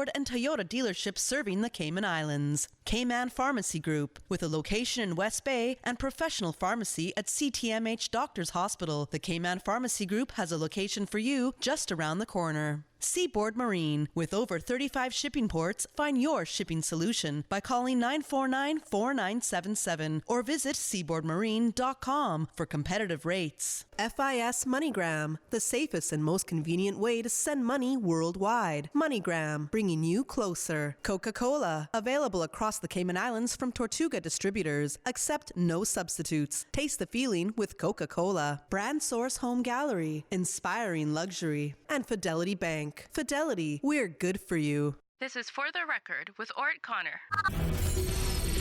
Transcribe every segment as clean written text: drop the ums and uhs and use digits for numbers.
Ford and Toyota dealerships serving the Cayman Islands. Cayman Pharmacy Group, with a location in West Bay and professional pharmacy at CTMH Doctors Hospital. The Cayman Pharmacy Group has a location for you just around the corner. Seaboard Marine, with over 35 shipping ports, find your shipping solution by calling 949-4977 or visit seaboardmarine.com for competitive rates. FIS MoneyGram, the safest and most convenient way to send money worldwide. MoneyGram, bringing you closer. Coca-Cola, available across the Cayman Islands from Tortuga Distributors. Accept no substitutes. Taste the feeling with Coca-Cola. Brand Source Home Gallery, inspiring luxury. And Fidelity Bank. Fidelity, we're good for you. This is For the Record with Orrett Connor.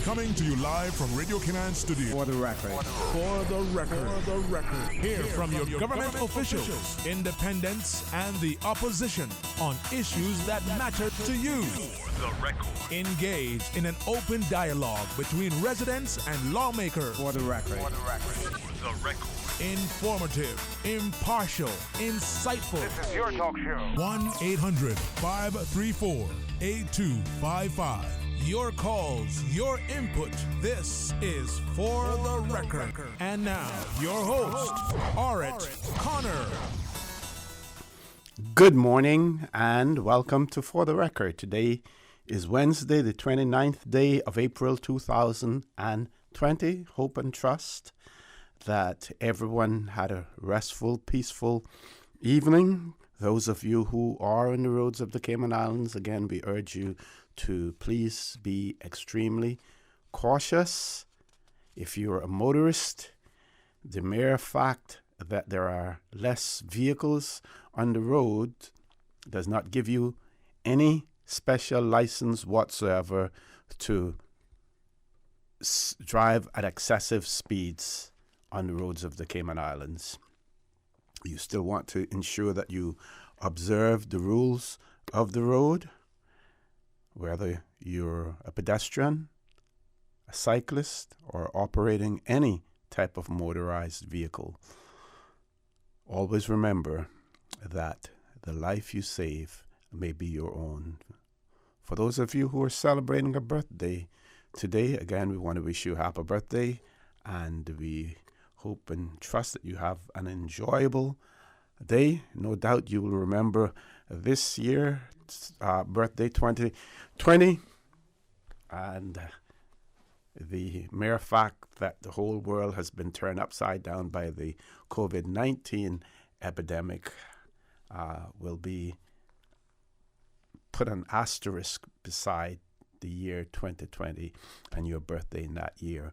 Coming to you live from Radio Cayman Studio. For the record. For the record. For the record. Hear from your government officials, independents, and the opposition on issues that matter to you. For the record. Engage in an open dialogue between residents and lawmakers. For the record. For the record. For the record. Informative, impartial, insightful. This is your talk show. 1-800-534-8255. Your calls, your input. This is For the Record. And now, your host, Orrett Connor. Good morning and welcome to For the Record. Today is Wednesday, the 29th day of April 2020. Hope and trust that everyone had a restful, peaceful evening. Those of you who are on the roads of the Cayman Islands, again, we urge you to please be extremely cautious. If you're a motorist, the mere fact that there are less vehicles on the road does not give you any special license whatsoever to drive at excessive speeds on the roads of the Cayman Islands. You still want to ensure that you observe the rules of the road, whether you're a pedestrian, a cyclist, or operating any type of motorized vehicle. Always remember that the life you save may be your own. For those of you who are celebrating a birthday today, again, we want to wish you a happy birthday, and we hope and trust that you have an enjoyable day. No doubt you will remember this year, birthday 2020, and the mere fact that the whole world has been turned upside down by the COVID-19 epidemic will be put an asterisk beside the year 2020 and your birthday in that year.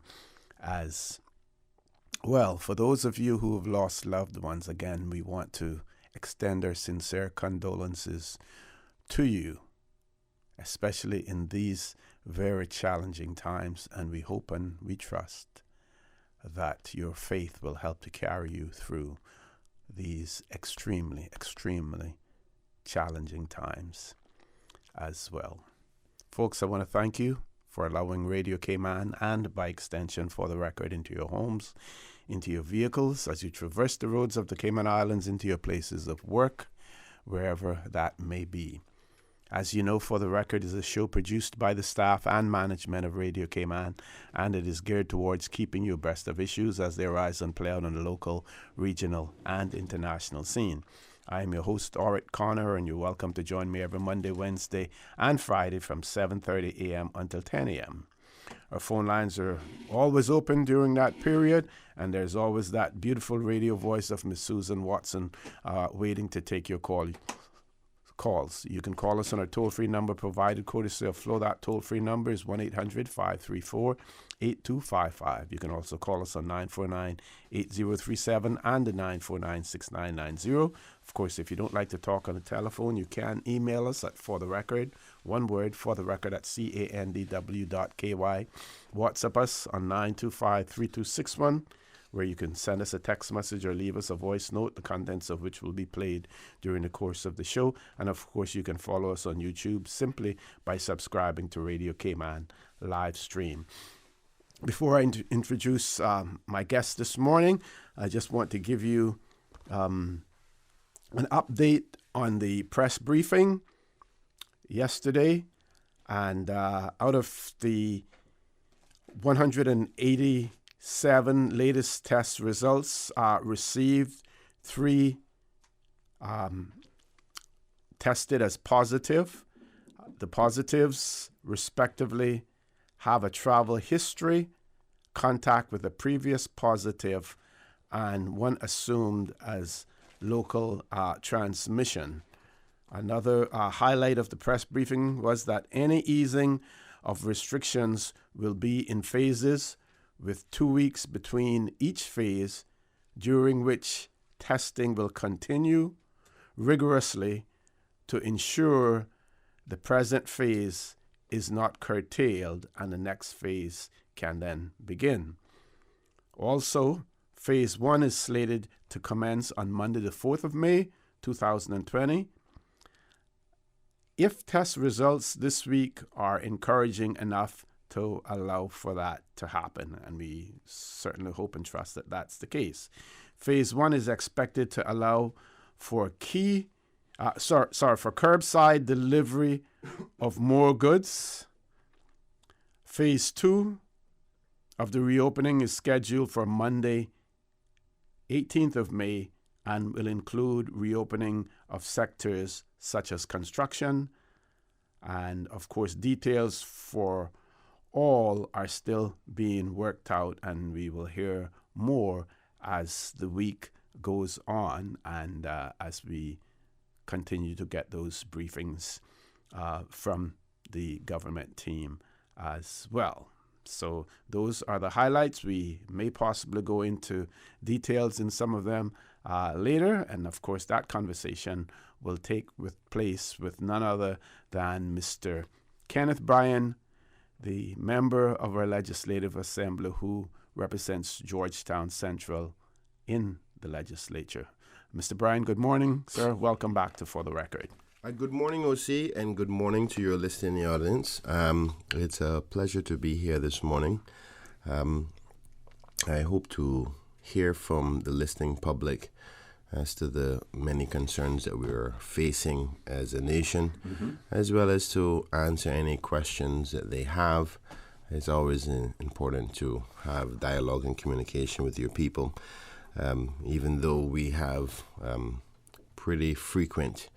As well, for those of you who have lost loved ones, again, we want to extend our sincere condolences to you, especially in these very challenging times, and we hope and we trust that your faith will help to carry you through these extremely, extremely challenging times as well. Folks, I want to thank you for allowing Radio Cayman and, by extension, For the Record, into your homes, into your vehicles, as you traverse the roads of the Cayman Islands, into your places of work, wherever that may be. As you know, For the Record is a show produced by the staff and management of Radio Cayman, and it is geared towards keeping you abreast of issues as they arise and play out on the local, regional, and international scene. I am your host, Orrett Connor, and you're welcome to join me every Monday, Wednesday, and Friday from 7:30 a.m. until 10 a.m. Our phone lines are always open during that period, and there's always that beautiful radio voice of Miss Susan Watson waiting to take your calls. You can call us on our toll-free number provided courtesy of Flow. That toll-free number is 1-800-534-8255. You can also call us on 949-8037 and the 949-6990. Of course, if you don't like to talk on the telephone, you can email us at fortherecord, one word, fortherecord at candw.ky. WhatsApp us on 925-3261. where you can send us a text message or leave us a voice note, the contents of which will be played during the course of the show. And of course, you can follow us on YouTube simply by subscribing to Radio Cayman live stream. Before I introduce my guest this morning, I just want to give you an update on the press briefing. yesterday, and out of the 187 latest test results received, 3 tested as positive. The positives, respectively, have a travel history, contact with a previous positive, and one assumed as local transmission. Another highlight of the press briefing was that any easing of restrictions will be in phases, with 2 weeks between each phase, during which testing will continue rigorously to ensure the present phase is not curtailed and the next phase can then begin. Also, phase 1 is slated to commence on Monday the 4th of May, 2020. If test results this week are encouraging enough to allow for that to happen, and we certainly hope and trust that that's the case. Phase 1 is expected to allow for for curbside delivery of more goods. Phase 2 of the reopening is scheduled for Monday, 18th of May, and will include reopening of sectors such as construction. And of course, details for all are still being worked out, and we will hear more as the week goes on and as we continue to get those briefings from the government team as well. So those are the highlights. We may possibly go into details in some of them later. And of course, that conversation will take place with none other than Mr. Kenneth Bryan, the member of our Legislative Assembly who represents Georgetown Central in the legislature. Mr. Bryan, good morning, sir. Welcome back to For the Record. Good morning, OC, and good morning to your listening audience. It's a pleasure to be here this morning. I hope to hear from the listening public as to the many concerns that we're facing as a nation, as well as to answer any questions that they have. It's always important to have dialogue and communication with your people, even though we have pretty frequent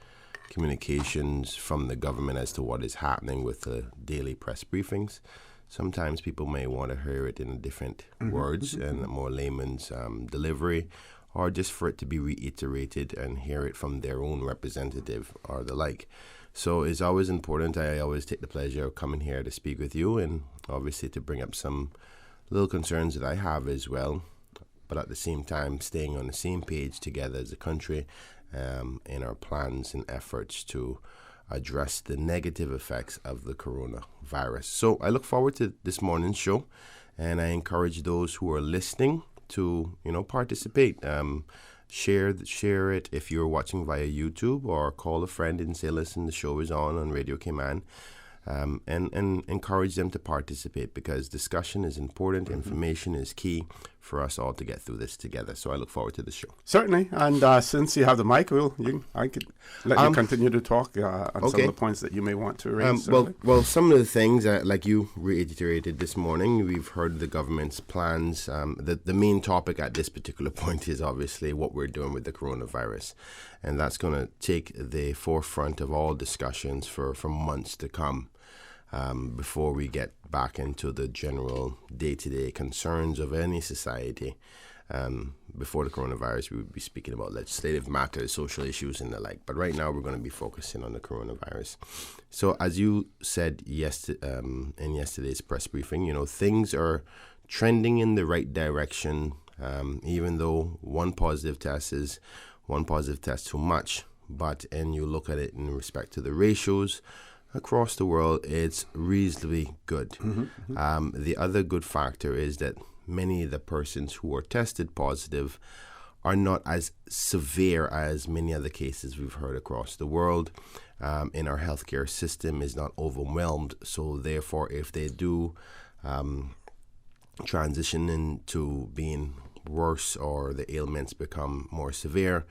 communications from the government as to what is happening with the daily press briefings. Sometimes people may want to hear it in different words and a more layman's delivery, or just for it to be reiterated and hear it from their own representative or the like. So it's always important. I always take the pleasure of coming here to speak with you and obviously to bring up some little concerns that I have as well, but at the same time staying on the same page together as a country in our plans and efforts to address the negative effects of the coronavirus. So I look forward to this morning's show, and I encourage those who are listening to, participate. Share it if you're watching via YouTube, or call a friend and say, listen, the show is on Radio Cayman. And encourage them to participate, because discussion is important. Information is key for us all to get through this together. So I look forward to the show. Certainly. And since you have the mic, I could let you continue to talk on some of the points that you may want to raise. Well, some of the things, like you reiterated this morning, we've heard the government's plans. The main topic at this particular point is obviously what we're doing with the coronavirus. And that's going to take the forefront of all discussions for months to come, before we get back into the general day-to-day concerns of any society. Before the coronavirus, we would be speaking about legislative matters, social issues, and the like. But right now, we're going to be focusing on the coronavirus. So as you said in yesterday's press briefing, things are trending in the right direction, even though one positive test too much. But and you look at it in respect to the ratios across the world, it's reasonably good. The other good factor is that many of the persons who are tested positive are not as severe as many other cases we've heard across the world. In our healthcare system is not overwhelmed. So therefore, if they do transition into being worse or the ailments become more severe,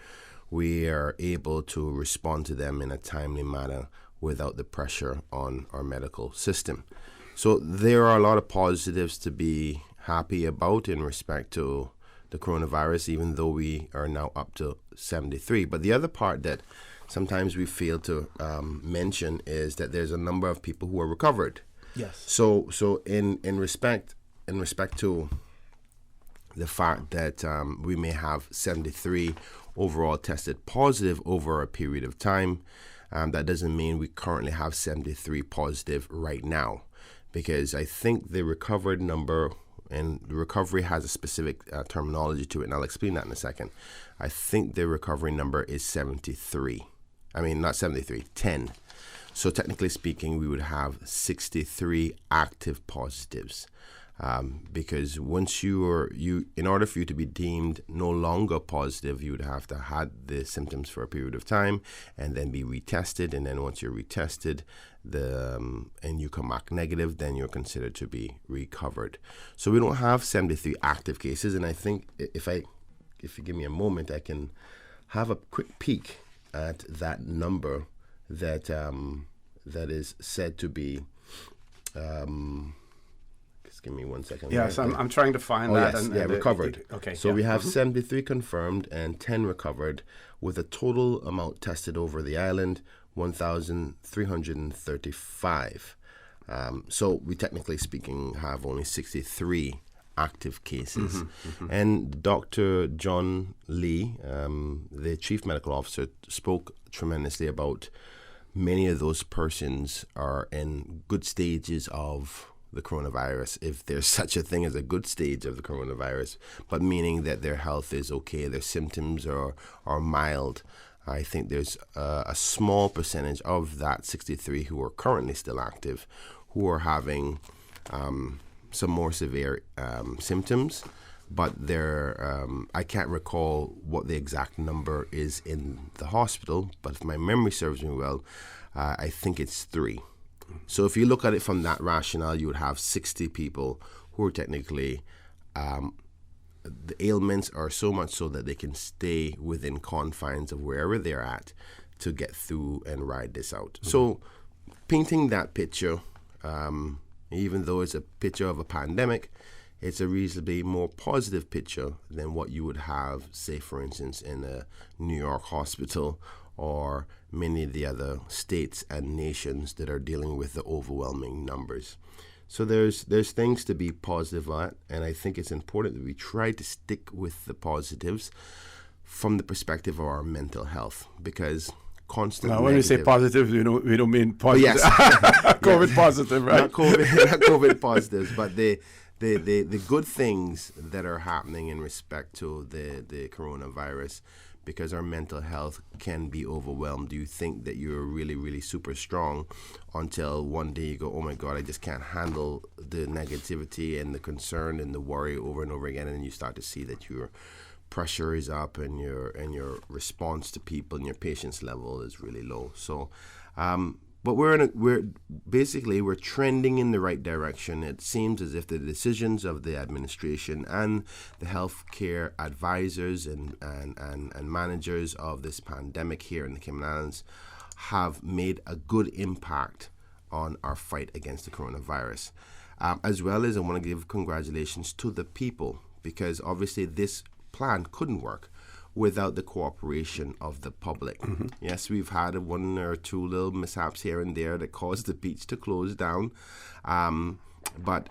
we are able to respond to them in a timely manner without the pressure on our medical system. So there are a lot of positives to be happy about in respect to the coronavirus, even though we are now up to 73. But the other part that sometimes we fail to mention is that there's a number of people who are recovered. Yes. So in respect to the fact that we may have 73 overall tested positive over a period of time, that doesn't mean we currently have 73 positive right now, because I think the recovered number, and the recovery has a specific terminology to it, and I'll explain that in a second. I think the recovery number is 73. I mean, not 73, 10. So technically speaking, we would have 63 active positives. Because once in order for you to be deemed no longer positive, you would have to have the symptoms for a period of time and then be retested. And then once you're retested, and you come back negative, then you're considered to be recovered. So we don't have 73 active cases. And I think if you give me a moment, I can have a quick peek at that number that is said to be. Give me 1 second. Yes, I'm trying to find that. Yes, recovered. Okay. So we have 73 confirmed and 10 recovered, with a total amount tested over the island, 1,335. So we technically speaking have only 63 active cases. And Dr. John Lee, the chief medical officer, spoke tremendously about many of those persons are in good stages of the coronavirus, if there's such a thing as a good stage of the coronavirus, but meaning that their health is okay, their symptoms are mild. I think there's a small percentage of that 63 who are currently still active, who are having some more severe symptoms, but they're I can't recall what the exact number is in the hospital, but if my memory serves me well, I think it's 3. So if you look at it from that rationale, you would have 60 people who are technically, the ailments are so much so that they can stay within confines of wherever they're at to get through and ride this out. So painting that picture, even though it's a picture of a pandemic, it's a reasonably more positive picture than what you would have, say, for instance, in a New York hospital or many of the other states and nations that are dealing with the overwhelming numbers. So there's things to be positive at, and I think it's important that we try to stick with the positives from the perspective of our mental health, because constant. Now, when we say positive, we don't mean positive. Yes, COVID positive, right? Not COVID positives, but the good things that are happening in respect to the coronavirus. Because our mental health can be overwhelmed. You think that you're really, really super strong until one day you go, oh my God, I just can't handle the negativity and the concern and the worry over and over again. And you start to see that your pressure is up and your response to people and your patience level is really low. So, but we're trending in the right direction. It seems as if the decisions of the administration and the healthcare advisors and managers of this pandemic here in the Cayman Islands have made a good impact on our fight against the coronavirus. As well as I want to give congratulations to the people, because obviously this plan couldn't work without the cooperation of the public. Yes, we've had 1 or 2 little mishaps here and there that caused the beach to close down. But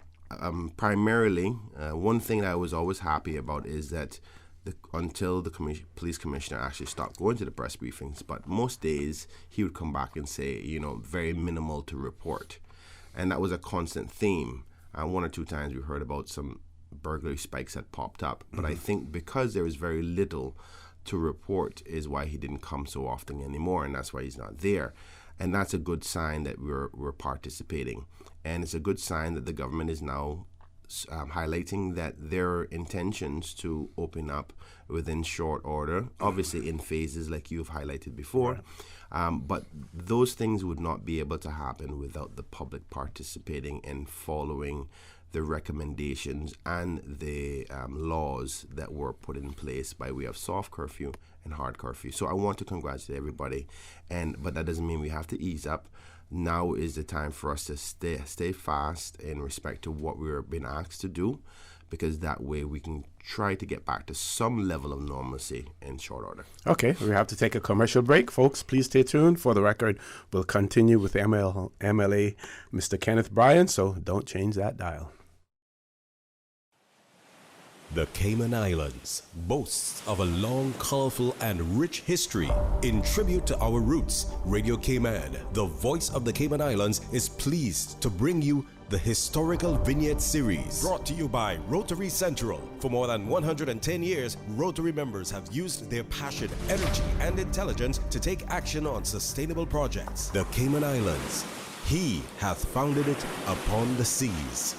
primarily, one thing that I was always happy about is that until the police commissioner actually stopped going to the press briefings, but most days he would come back and say, very minimal to report. And that was a constant theme. 1 or 2 times we heard about some burglary spikes that popped up. But I think because there was very little to report is why he didn't come so often anymore, and that's why he's not there. And that's a good sign that we're participating. And it's a good sign that the government is now highlighting that their intentions to open up within short order, obviously in phases like you've highlighted before. But those things would not be able to happen without the public participating and following the recommendations and the laws that were put in place by way of soft curfew and hard curfew. So I want to congratulate everybody, but that doesn't mean we have to ease up. Now is the time for us to stay fast in respect to what we're being asked to do, because that way we can try to get back to some level of normalcy in short order. Okay, we have to take a commercial break. Folks, please stay tuned. For the record, we'll continue with MLA Mr. Kenneth Bryan, so don't change that dial. The Cayman Islands boasts of a long, colorful, and rich history. In tribute to our roots, Radio Cayman, the voice of the Cayman Islands, is pleased to bring you the Historical Vignette Series, brought to you by Rotary Central. For more than 110 years, Rotary members have used their passion, energy, and intelligence to take action on sustainable projects. The Cayman Islands, He hath founded it upon the seas.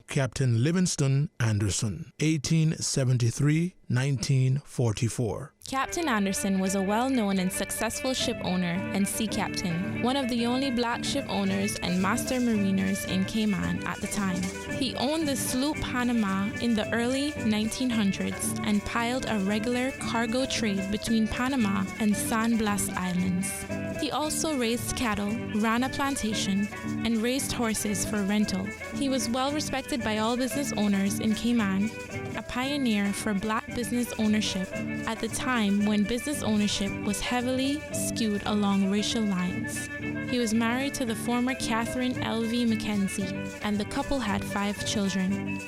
Captain Livingston Anderson, 1873-1944. Captain Anderson was a well-known and successful ship owner and sea captain, one of the only black ship owners and master mariners in Cayman at the time. He owned the sloop Panama in the early 1900s and piled a regular cargo trade between Panama and San Blas Islands. He also raised cattle, ran a plantation, and raised horses for rental. He was well respected by all business owners in Cayman, a pioneer for black business ownership at the time when business ownership was heavily skewed along racial lines. He was married to the former Catherine L.V. Mackenzie, and the couple had 5 children.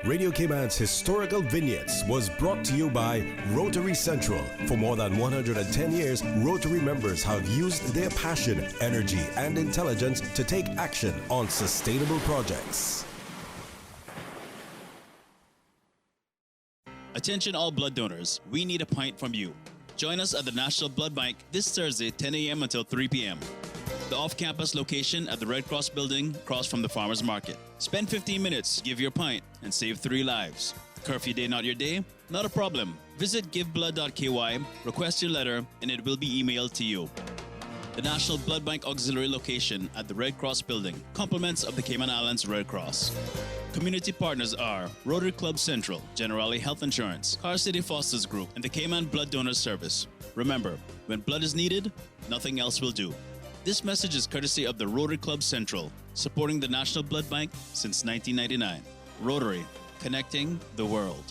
Radio Cayman's Historical Vignettes was brought to you by Rotary Central. For more than 110 years, Rotary members have used their passion, energy, and intelligence to take action on sustainable projects. Attention all blood donors, we need a pint from you. Join us at the National Blood Bank this Thursday, 10 a.m. until 3 p.m. The off-campus location at the Red Cross building across from the Farmers Market. Spend 15 minutes, give your pint, and save 3 lives. Curfew day not your day? Not a problem. Visit giveblood.ky, request your letter, and it will be emailed to you. The National Blood Bank Auxiliary location at the Red Cross building, compliments of the Cayman Islands Red Cross. Community partners are Rotary Club Central, Generali Health Insurance, Car City Fosters Group, and the Cayman Blood Donor Service. Remember, when blood is needed, nothing else will do. This message is courtesy of the Rotary Club Central, supporting the National Blood Bank since 1999. Rotary, connecting the world.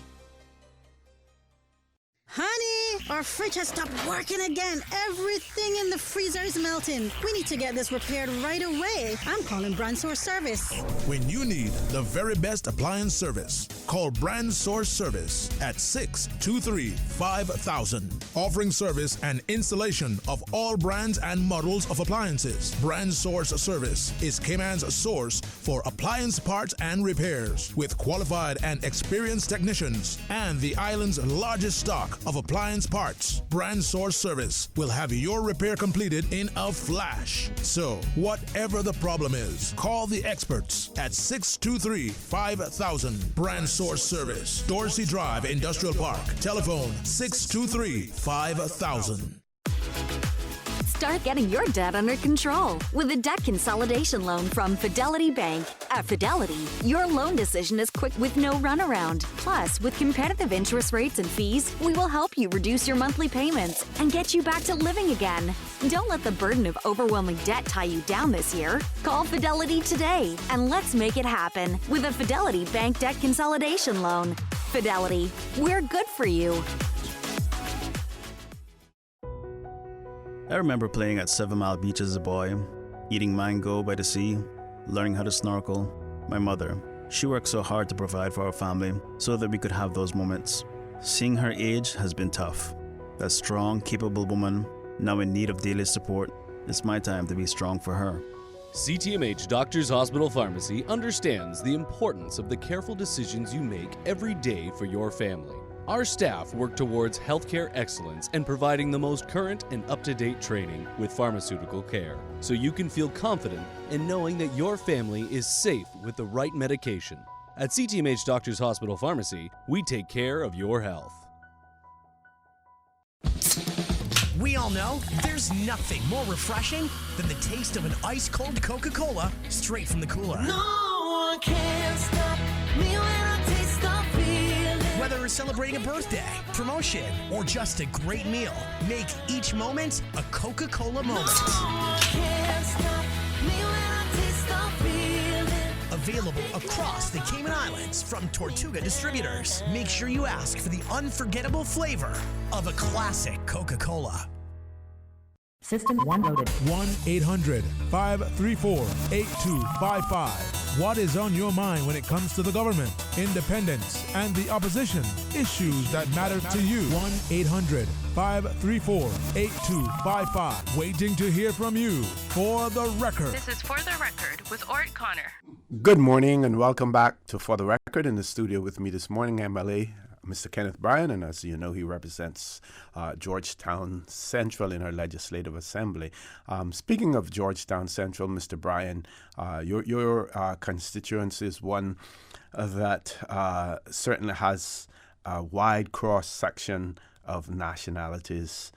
Honey, our fridge has stopped working again. Everything in the freezer is melting. We need to get this repaired right away. I'm calling Brand Source Service. When you need the very best appliance service, call Brand Source Service at 623-5000. Offering service and installation of all brands and models of appliances. Brand Source Service is Cayman's source for appliance parts and repairs, with qualified and experienced technicians and the island's largest stock of appliance parts. Brand Source Service will have your repair completed in a flash. So, whatever the problem is, call the experts at 623-5000. Brand Source Service, Dorsey Drive, Industrial Park. Telephone 623-5000. Start getting your debt under control with a debt consolidation loan from Fidelity Bank. At Fidelity, your loan decision is quick with no runaround. Plus, with competitive interest rates and fees, we will help you reduce your monthly payments and get you back to living again. Don't let the burden of overwhelming debt tie you down this year. Call Fidelity today and let's make it happen with a Fidelity Bank debt consolidation loan. Fidelity, we're good for you. I remember playing at 7 Mile Beach as a boy, eating mango by the sea, learning how to snorkel. My mother, she worked so hard to provide for our family so that we could have those moments. Seeing her age has been tough. That strong, capable woman, now in need of daily support, it's my time to be strong for her. CTMH Doctors Hospital Pharmacy understands the importance of the careful decisions you make every day for your family. Our staff work towards healthcare excellence and providing the most current and up-to-date training with pharmaceutical care, so you can feel confident in knowing that your family is safe with the right medication. At CTMH Doctors Hospital Pharmacy, we take care of your health. We all know there's nothing more refreshing than the taste of an ice-cold Coca-Cola straight from the cooler. No one can stop me when I taste the feeling. Whether it's celebrating a birthday, promotion, or just a great meal, make each moment a Coca-Cola moment. No one can stop me when I taste the feeling. Available across the Cayman Islands from Tortuga Distributors. Make sure you ask for the unforgettable flavor of a classic Coca-Cola. System 1 loaded. 1-800-534-8255. What is on your mind when it comes to the government, independence, and the opposition? Issues that matter to you. 1-800-534-8255. Waiting to hear from you. For the Record. This is For the Record with Orrett Connor. Good morning and welcome back to For the Record. In the studio with me this morning, MLA Mr. Kenneth Bryan, and as you know, he represents Georgetown Central in our Legislative Assembly. Speaking of Georgetown Central, Mr. Bryan, your constituency is one that certainly has a wide cross-section of nationalities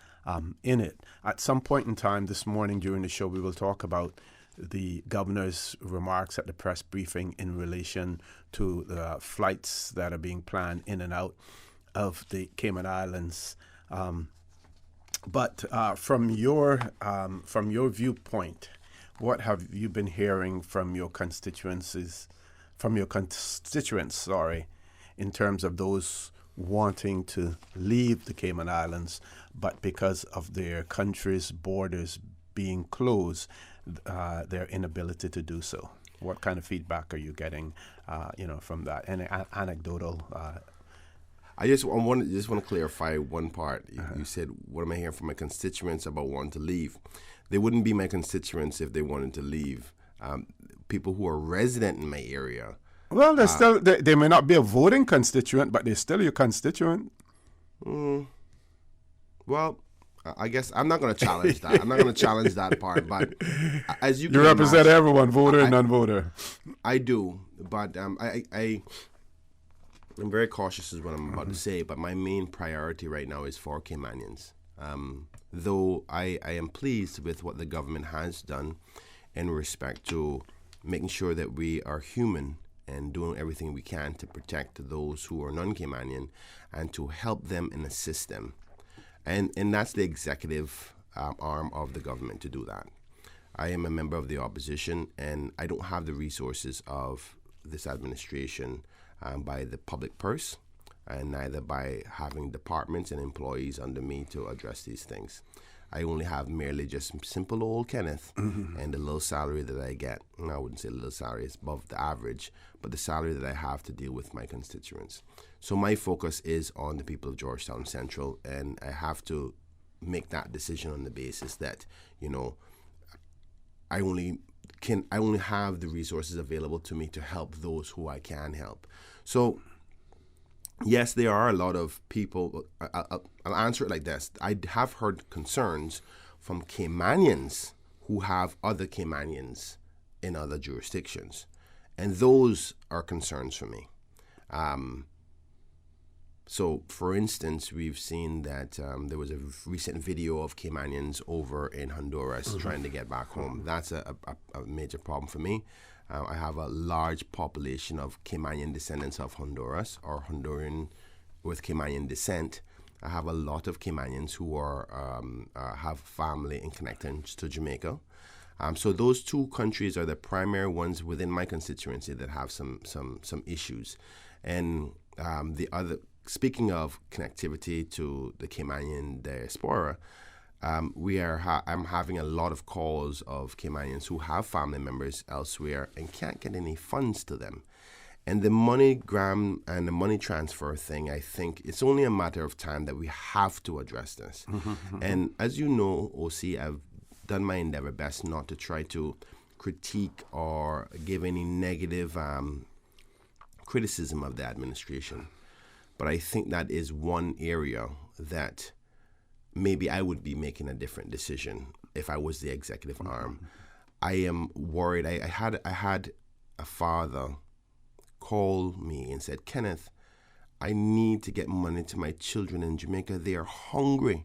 in it. At some point in time this morning during the show, we will talk about the governor's remarks at the press briefing in relation to the flights that are being planned in and out of the Cayman Islands. But from your viewpoint, what have you been hearing from your constituents, in terms of those wanting to leave the Cayman Islands, but because of their country's borders being closed, their inability to do so? What kind of feedback are you getting, from that? Any anecdotal? I just want to clarify one part. You said, "What am I hearing from my constituents about wanting to leave?" They wouldn't be my constituents if they wanted to leave. People who are resident in my area. Well, they're still. They may not be a voting constituent, but they're still your constituent. Well, I guess I'm not going to challenge that. I'm not going to challenge that part. But as you represent everyone, voter and non-voter. I do, but I'm very cautious is what I'm about to say. But my main priority right now is for Caymanians. Though I am pleased with what the government has done in respect to making sure that we are human and doing everything we can to protect those who are non-Caymanian and to help them and assist them. And that's the executive arm of the government to do that. I am a member of the opposition, and I don't have the resources of this administration by the public purse, and neither by having departments and employees under me to address these things. I only have merely just simple old Kenneth and the little salary that I get. And I wouldn't say little salary, it's above the average, but the salary that I have to deal with my constituents. So my focus is on the people of Georgetown Central, and I have to make that decision on the basis that, I only have the resources available to me to help those who I can help. So yes, there are a lot of people. I'll answer it like this. I have heard concerns from Caymanians who have other Caymanians in other jurisdictions. And those are concerns for me. So, for instance, we've seen that there was a recent video of Caymanians over in Honduras trying to get back home. That's a major problem for me. I have a large population of Caymanian descendants of Honduras, or Honduran with Caymanian descent. I have a lot of Caymanians who have family and connections to Jamaica. So those two countries are the primary ones within my constituency that have some issues. And the other, speaking of connectivity to the Caymanian diaspora, I'm having a lot of calls of Caymanians who have family members elsewhere and can't get any funds to them. And the MoneyGram and the money transfer thing, I think it's only a matter of time that we have to address this. And as you know, OC, I've done my endeavor best not to try to critique or give any negative criticism of the administration. But I think that is one area that maybe I would be making a different decision if I was the executive arm. I am worried. I had a father call me and said, Kenneth, I need to get money to my children in Jamaica. They are hungry.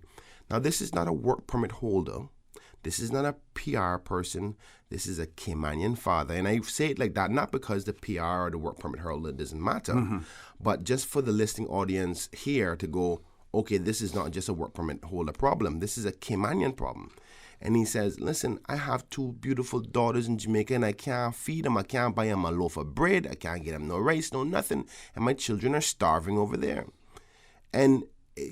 Now, this is not a work permit holder. This is not a PR person. This is a Caymanian father. And I say it like that, not because the PR or the work permit holder doesn't matter, but just for the listening audience here to go, okay, this is not just a work permit holder problem. This is a Caymanian problem. And he says, listen, I have 2 beautiful daughters in Jamaica and I can't feed them. I can't buy them a loaf of bread. I can't get them no rice, no nothing. And my children are starving over there. And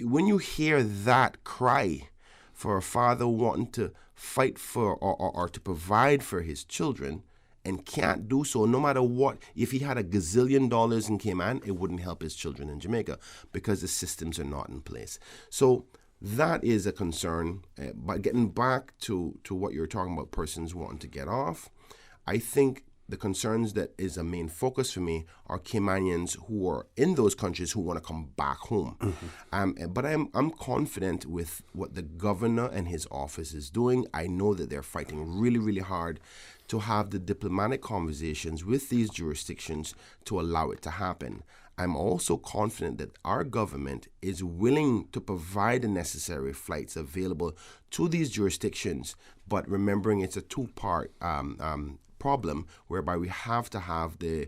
when you hear that cry for a father wanting to fight for or to provide for his children and can't do so, no matter what, if he had $1 gazillion in Cayman, it wouldn't help his children in Jamaica because the systems are not in place. So that is a concern. But getting back to what you're talking about, persons wanting to get off, I think the concerns that is a main focus for me are Caymanians who are in those countries who want to come back home. But I'm confident with what the governor and his office is doing. I know that they're fighting really, really hard to have the diplomatic conversations with these jurisdictions to allow it to happen. I'm also confident that our government is willing to provide the necessary flights available to these jurisdictions, but remembering it's a two-part problem whereby we have to have the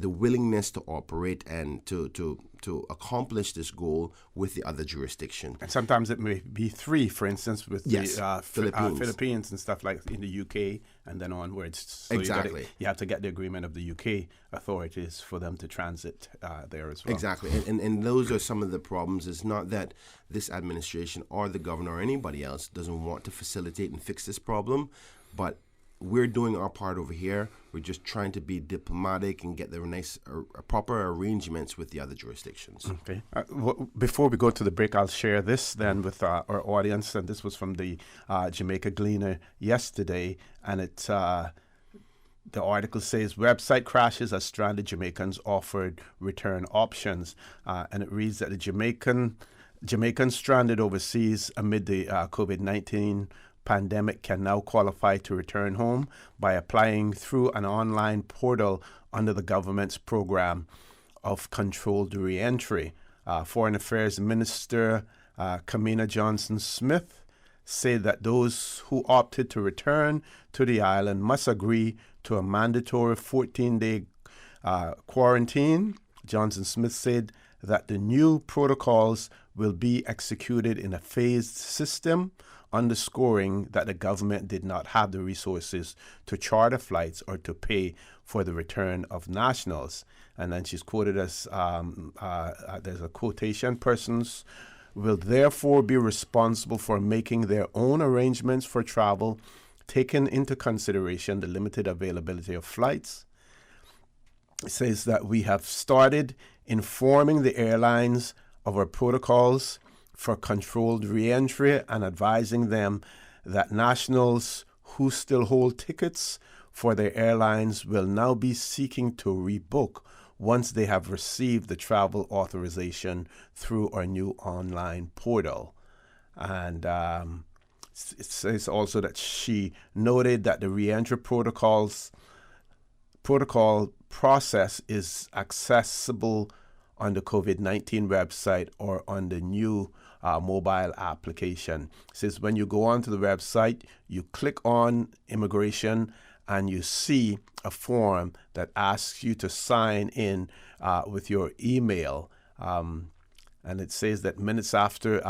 willingness to operate and to accomplish this goal with the other jurisdiction. And sometimes it may be 3, for instance, with the Philippines and stuff like in the UK and then onwards. So exactly. You have to get the agreement of the UK authorities for them to transit there as well. Exactly. And those are some of the problems. It's not that this administration or the governor or anybody else doesn't want to facilitate and fix this problem, but we're doing our part over here. We're just trying to be diplomatic and get the proper arrangements with the other jurisdictions. Okay. Before we go to the break, I'll share this then with our audience. And this was from the Jamaica Gleaner yesterday. And it the article says, website crashes as stranded Jamaicans offered return options. And it reads that the Jamaicans stranded overseas amid the COVID-19 pandemic can now qualify to return home by applying through an online portal under the government's program of controlled reentry. Foreign Affairs Minister Kamina Johnson-Smith said that those who opted to return to the island must agree to a mandatory 14-day quarantine. Johnson-Smith said that the new protocols will be executed in a phased system, underscoring that the government did not have the resources to charter flights or to pay for the return of nationals. And then she's quoted as, there's a quotation, persons will therefore be responsible for making their own arrangements for travel, taking into consideration the limited availability of flights. It says that we have started informing the airlines of our protocols for controlled reentry and advising them that nationals who still hold tickets for their airlines will now be seeking to rebook once they have received the travel authorization through our new online portal. And it says also that she noted that the reentry protocol process is accessible on the COVID-19 website or on the new mobile application. It says when you go onto the website, you click on immigration and you see a form that asks you to sign in with your email. And it says that minutes after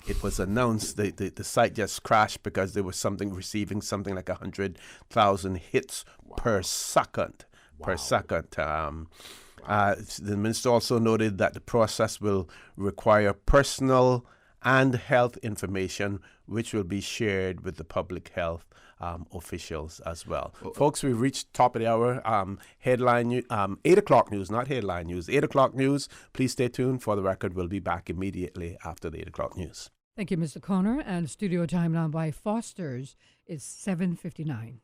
it was announced, the site just crashed because there was receiving something like 100,000 hits per second. The minister also noted that the process will require personal and health information, which will be shared with the public health officials as well. Folks, we've reached top of the hour. Headline 8 o'clock news, not headline news. 8 o'clock news. Please stay tuned. For the record, we'll be back immediately after the 8 o'clock news. Thank you, Mr. Conner. And studio time now by Foster's is 7:59.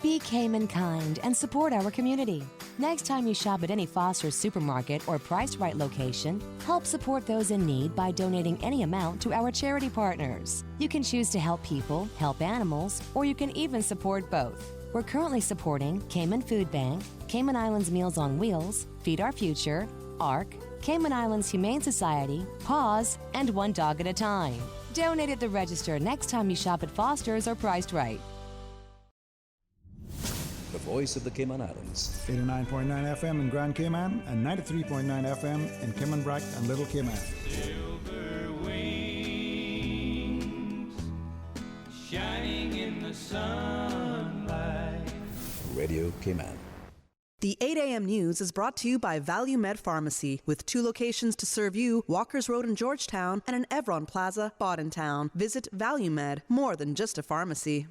Be Cayman kind and support our community. Next time you shop at any Foster's supermarket or Priced Right location, help support those in need by donating any amount to our charity partners. You can choose to help people, help animals, or you can even support both. We're currently supporting Cayman Food Bank, Cayman Islands Meals on Wheels, Feed Our Future, ARC, Cayman Islands Humane Society, PAWS, and One Dog at a Time. Donate at the register next time you shop at Foster's or Priced Right. The voice of the Cayman Islands. 89.9 FM in Grand Cayman and 93.9 FM in Cayman Brac and Little Cayman. Silver wings shining in the sunlight. Radio Cayman. The 8 a.m. news is brought to you by Value Med Pharmacy, with 2 locations to serve you, Walkers Road in Georgetown and an Evron Plaza, Boddentown. Visit Value Med, more than just a pharmacy.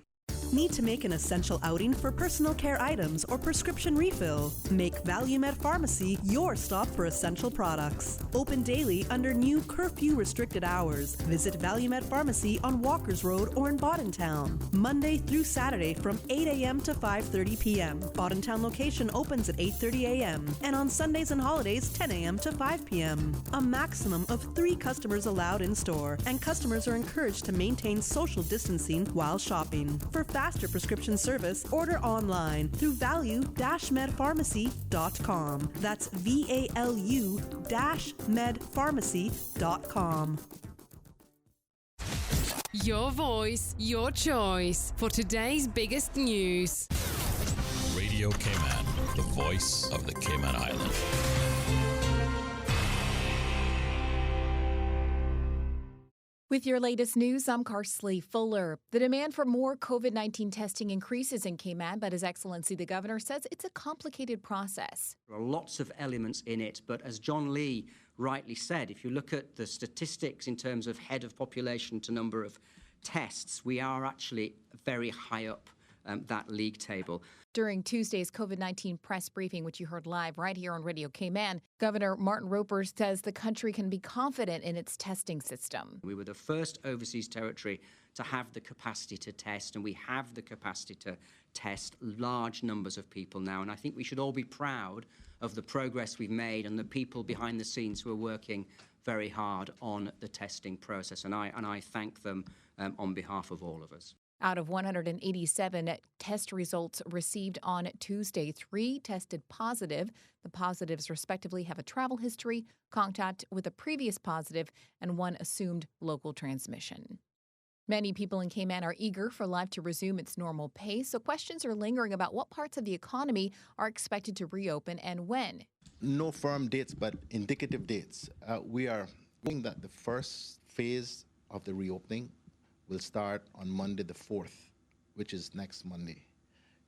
Need to make an essential outing for personal care items or prescription refill? Make Value Med Pharmacy your stop for essential products. Open daily under new curfew restricted hours. Visit Value Med Pharmacy on Walkers Road or in Boddentown. Monday through Saturday from 8 a.m. to 5:30 p.m. Boddentown location opens at 8:30 a.m. and on Sundays and holidays 10 a.m. to 5 p.m. A maximum of 3 customers allowed in store, and customers are encouraged to maintain social distancing while shopping. For faster prescription service, order online through value-medpharmacy.com. That's VALU-medpharmacy.com. Your voice, your choice for today's biggest news. Radio Cayman, the voice of the Cayman Islands. With your latest news, I'm Carsley Fuller. The demand for more COVID-19 testing increases in Cayman, but His Excellency the Governor says it's a complicated process. There are lots of elements in it, but as John Lee rightly said, if you look at the statistics in terms of head of population to number of tests, we are actually very high up that league table. During Tuesday's COVID-19 press briefing, which you heard live right here on Radio Cayman, Governor Martin Roper says the country can be confident in its testing system. We were the first overseas territory to have the capacity to test, and we have the capacity to test large numbers of people now. And I think we should all be proud of the progress we've made and the people behind the scenes who are working very hard on the testing process. And I thank them on behalf of all of us. Out of 187 test results received on Tuesday, 3 tested positive. The positives respectively have a travel history, contact with a previous positive, and 1 assumed local transmission. Many people in Cayman are eager for life to resume its normal pace, so questions are lingering about what parts of the economy are expected to reopen and when. No firm dates, but indicative dates. We are hoping that the first phase of the reopening will start on Monday the 4th, which is next Monday.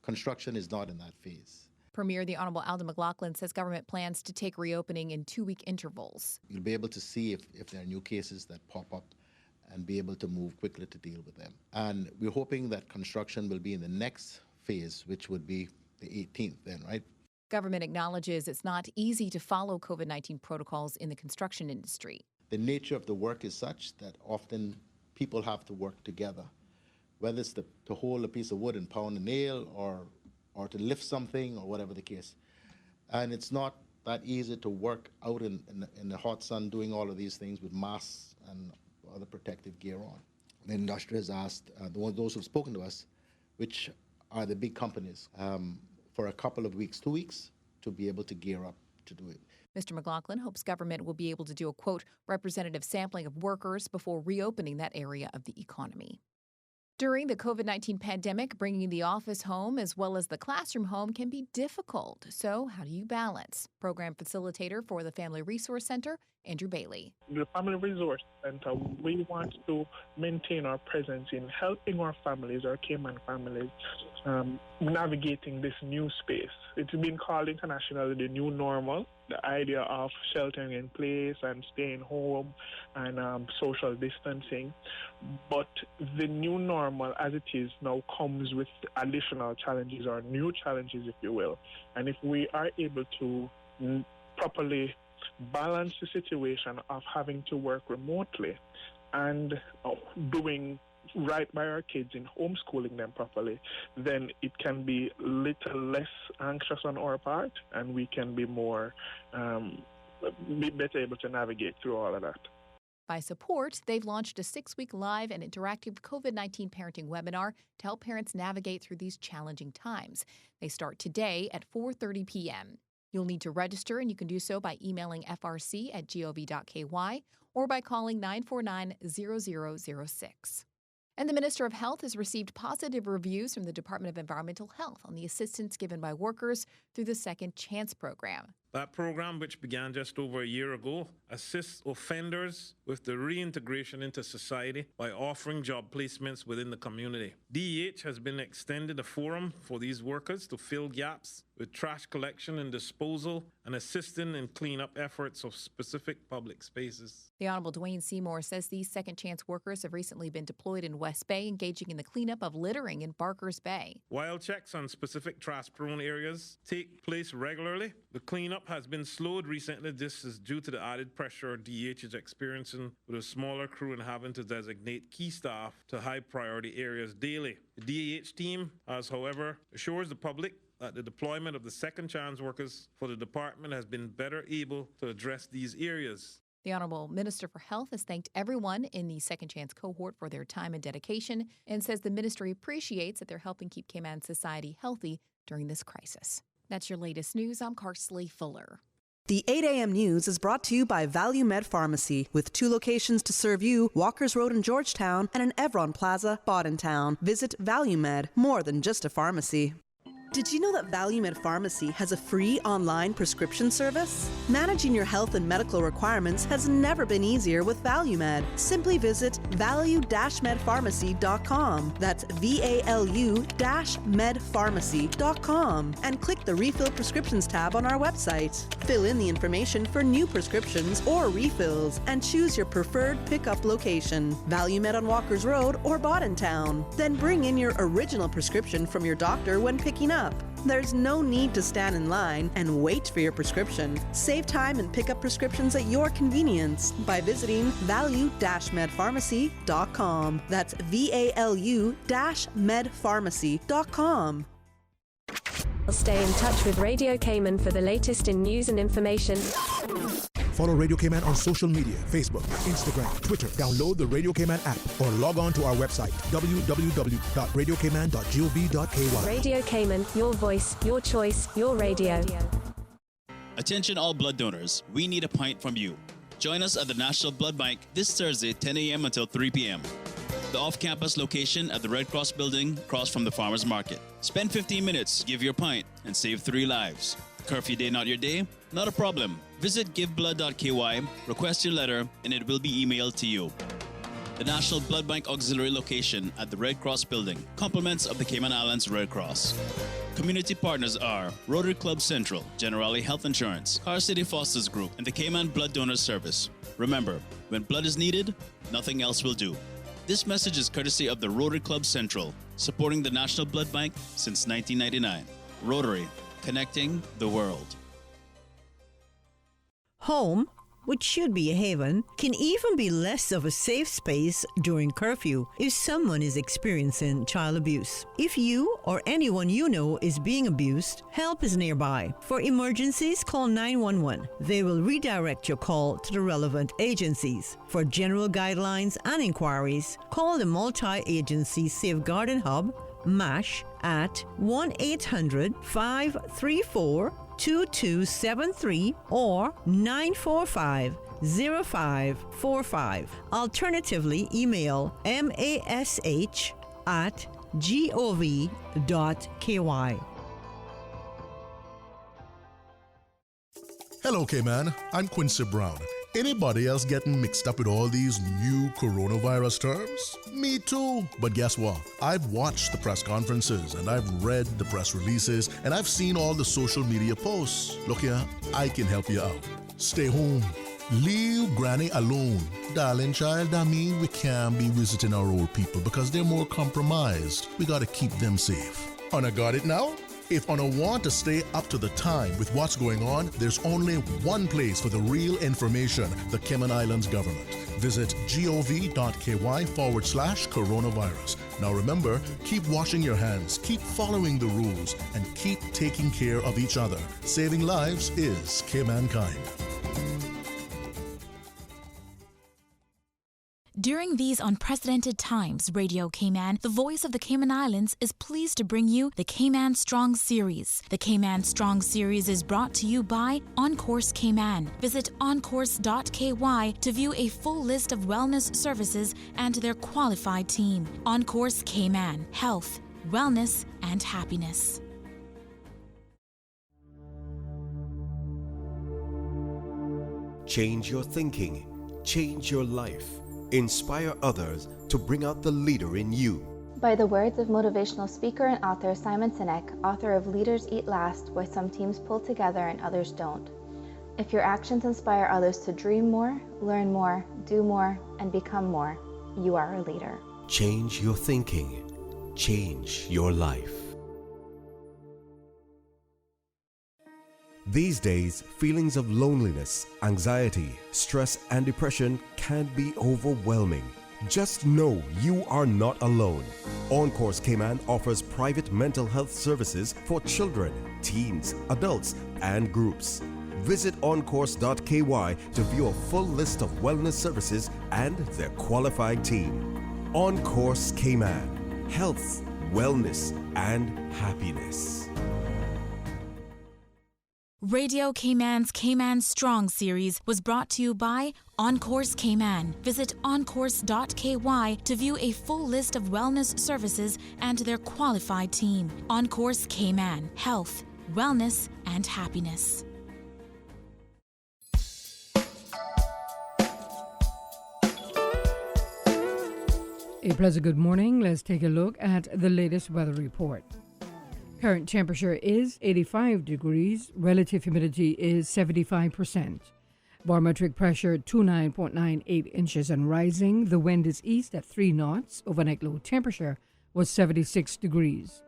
Construction is not in that phase. Premier the Honorable Alden McLaughlin says government plans to take reopening in 2-week intervals. You'll be able to see if there are new cases that pop up and be able to move quickly to deal with them. And we're hoping that construction will be in the next phase, which would be the 18th then, right? Government acknowledges it's not easy to follow COVID-19 protocols in the construction industry. The nature of the work is such that often people have to work together, whether it's to hold a piece of wood and pound a nail or to lift something or whatever the case. And it's not that easy to work out in the hot sun doing all of these things with masks and other protective gear on. The industry has asked those who've spoken to us, which are the big companies, for a couple of weeks, 2 weeks, to be able to gear up to do it. Mr. McLaughlin hopes government will be able to do a, quote, representative sampling of workers before reopening that area of the economy. During the COVID-19 pandemic, bringing the office home as well as the classroom home can be difficult. So how do you balance? Program facilitator for the Family Resource Center, Andrew Bailey. The Family Resource Center, we want to maintain our presence in helping our families, our Cayman families, navigating this new space. It's been called internationally the new normal, the idea of sheltering in place and staying home and social distancing. But the new normal as it is now comes with additional challenges, or new challenges, if you will. And if we are able to properly balance the situation of having to work remotely and doing right by our kids in homeschooling them properly, then it can be a little less anxious on our part, and we can be more be better able to navigate through all of that. By support, they've launched a 6-week live and interactive COVID-19 parenting webinar to help parents navigate through these challenging times. They start today at 4:30 p.m. You'll need to register, and you can do so by emailing frc@gov.ky or by calling 949-0006. And the Minister of Health has received positive reviews from the Department of Environmental Health on the assistance given by workers through the Second Chance program. That program, which began just over a year ago, assists offenders with the reintegration into society by offering job placements within the community. DEH has been extended a forum for these workers to fill gaps with trash collection and disposal and assisting in cleanup efforts of specific public spaces. The Honorable Dwayne Seymour says these Second Chance workers have recently been deployed in West Bay, engaging in the cleanup of littering in Barkers Bay. While checks on specific trash-prone areas take place regularly, the cleanup has been slowed recently. This is due to the added pressure DEH is experiencing with a smaller crew and having to designate key staff to high-priority areas daily. The DEH team has, however, assures the public that the deployment of the Second Chance workers for the department has been better able to address these areas. The Honorable Minister for Health has thanked everyone in the Second Chance cohort for their time and dedication and says the ministry appreciates that they're helping keep Cayman society healthy during this crisis. That's your latest news. I'm Karsley Fuller. The 8 a.m. news is brought to you by Value Med Pharmacy, with 2 locations to serve you, Walkers Road in Georgetown and an Evron Plaza, Boddentown. Visit Value Med, more than just a pharmacy. Did you know that Value Med Pharmacy has a free online prescription service? Managing your health and medical requirements has never been easier with Value Med. Simply visit value-medpharmacy.com. That's VALU-medpharmacy.com and click the Refill Prescriptions tab on our website. Fill in the information for new prescriptions or refills and choose your preferred pickup location. Value Med on Walkers Road or Boddentown. Then bring in your original prescription from your doctor when picking up. There's no need to stand in line and wait for your prescription. Save time and pick up prescriptions at your convenience by visiting value-medpharmacy.com. That's VALU-medpharmacy.com. Stay in touch with Radio Cayman for the latest in news and information. Follow Radio Cayman on social media, Facebook, Instagram, Twitter. Download the Radio Cayman app or log on to our website, www.radiocayman.gov.ky. Radio Cayman, your voice, your choice, your radio. Attention all blood donors, we need a pint from you. Join us at the National Blood Bank this Thursday, 10 a.m. until 3 p.m. The off-campus location at the Red Cross building across from the Farmers Market. Spend 15 minutes, give your pint, and save 3 lives. Curfew day not your day? Not a problem. Visit giveblood.ky, request your letter, and it will be emailed to you. The National Blood Bank Auxiliary location at the Red Cross building. Compliments of the Cayman Islands Red Cross. Community partners are Rotary Club Central, Generali Health Insurance, Car City Fosters Group, and the Cayman Blood Donor Service. Remember, when blood is needed, nothing else will do. This message is courtesy of the Rotary Club Central, supporting the National Blood Bank since 1999. Rotary, connecting the world. Home, which should be a haven, can even be less of a safe space during curfew if someone is experiencing child abuse. If you or anyone you know is being abused, help is nearby. For emergencies, call 911. They will redirect your call to the relevant agencies. For general guidelines and inquiries, call the Multi-Agency Safeguarding Hub, MASH, at 1-800-534-2273 or 945-0545. Alternatively, email mash@gov.ky. Hello, Cayman. I'm Quincy Brown. Anybody else getting mixed up with all these new coronavirus terms? Me too. But guess what? I've watched the press conferences and I've read the press releases and I've seen all the social media posts. Look here, I can help you out. Stay home. Leave Granny alone. Darling child, I mean, we can't be visiting our old people because they're more compromised. We gotta keep them safe. And I got it now? If on a want to stay up to the time with what's going on, there's only one place for the real information, the Cayman Islands government. Visit gov.ky/coronavirus. Now remember, keep washing your hands, keep following the rules, and keep taking care of each other. Saving lives is Caymankind. During these unprecedented times, Radio Cayman, the voice of the Cayman Islands, is pleased to bring you the Cayman Strong Series. The Cayman Strong Series is brought to you by On Course Cayman. Visit oncourse.ky to view a full list of wellness services and their qualified team. On Course Cayman, health, wellness, and happiness. Change your thinking, change your life. Inspire others to bring out the leader in you. By the words of motivational speaker and author Simon Sinek, author of Leaders Eat Last, Why Some Teams Pull Together and Others Don't. If your actions inspire others to dream more, learn more, do more, and become more, you are a leader. Change your thinking, change your life. These days, feelings of loneliness, anxiety, stress, and depression can be overwhelming. Just know you are not alone. On Course Cayman offers private mental health services for children, teens, adults, and groups. Visit oncourse.ky to view a full list of wellness services and their qualified team. On Course Cayman, health, wellness, and happiness. Radio Cayman's Cayman Strong Series was brought to you by On Course Cayman. Visit oncourse.ky to view a full list of wellness services and their qualified team. On Course Cayman, health, wellness, and happiness. A pleasant good morning. Let's take a look at the latest weather report. Current temperature is 85 degrees. Relative humidity is 75%. Barometric pressure 29.98 inches and rising. The wind is east at 3 knots. Overnight low temperature was 76 degrees.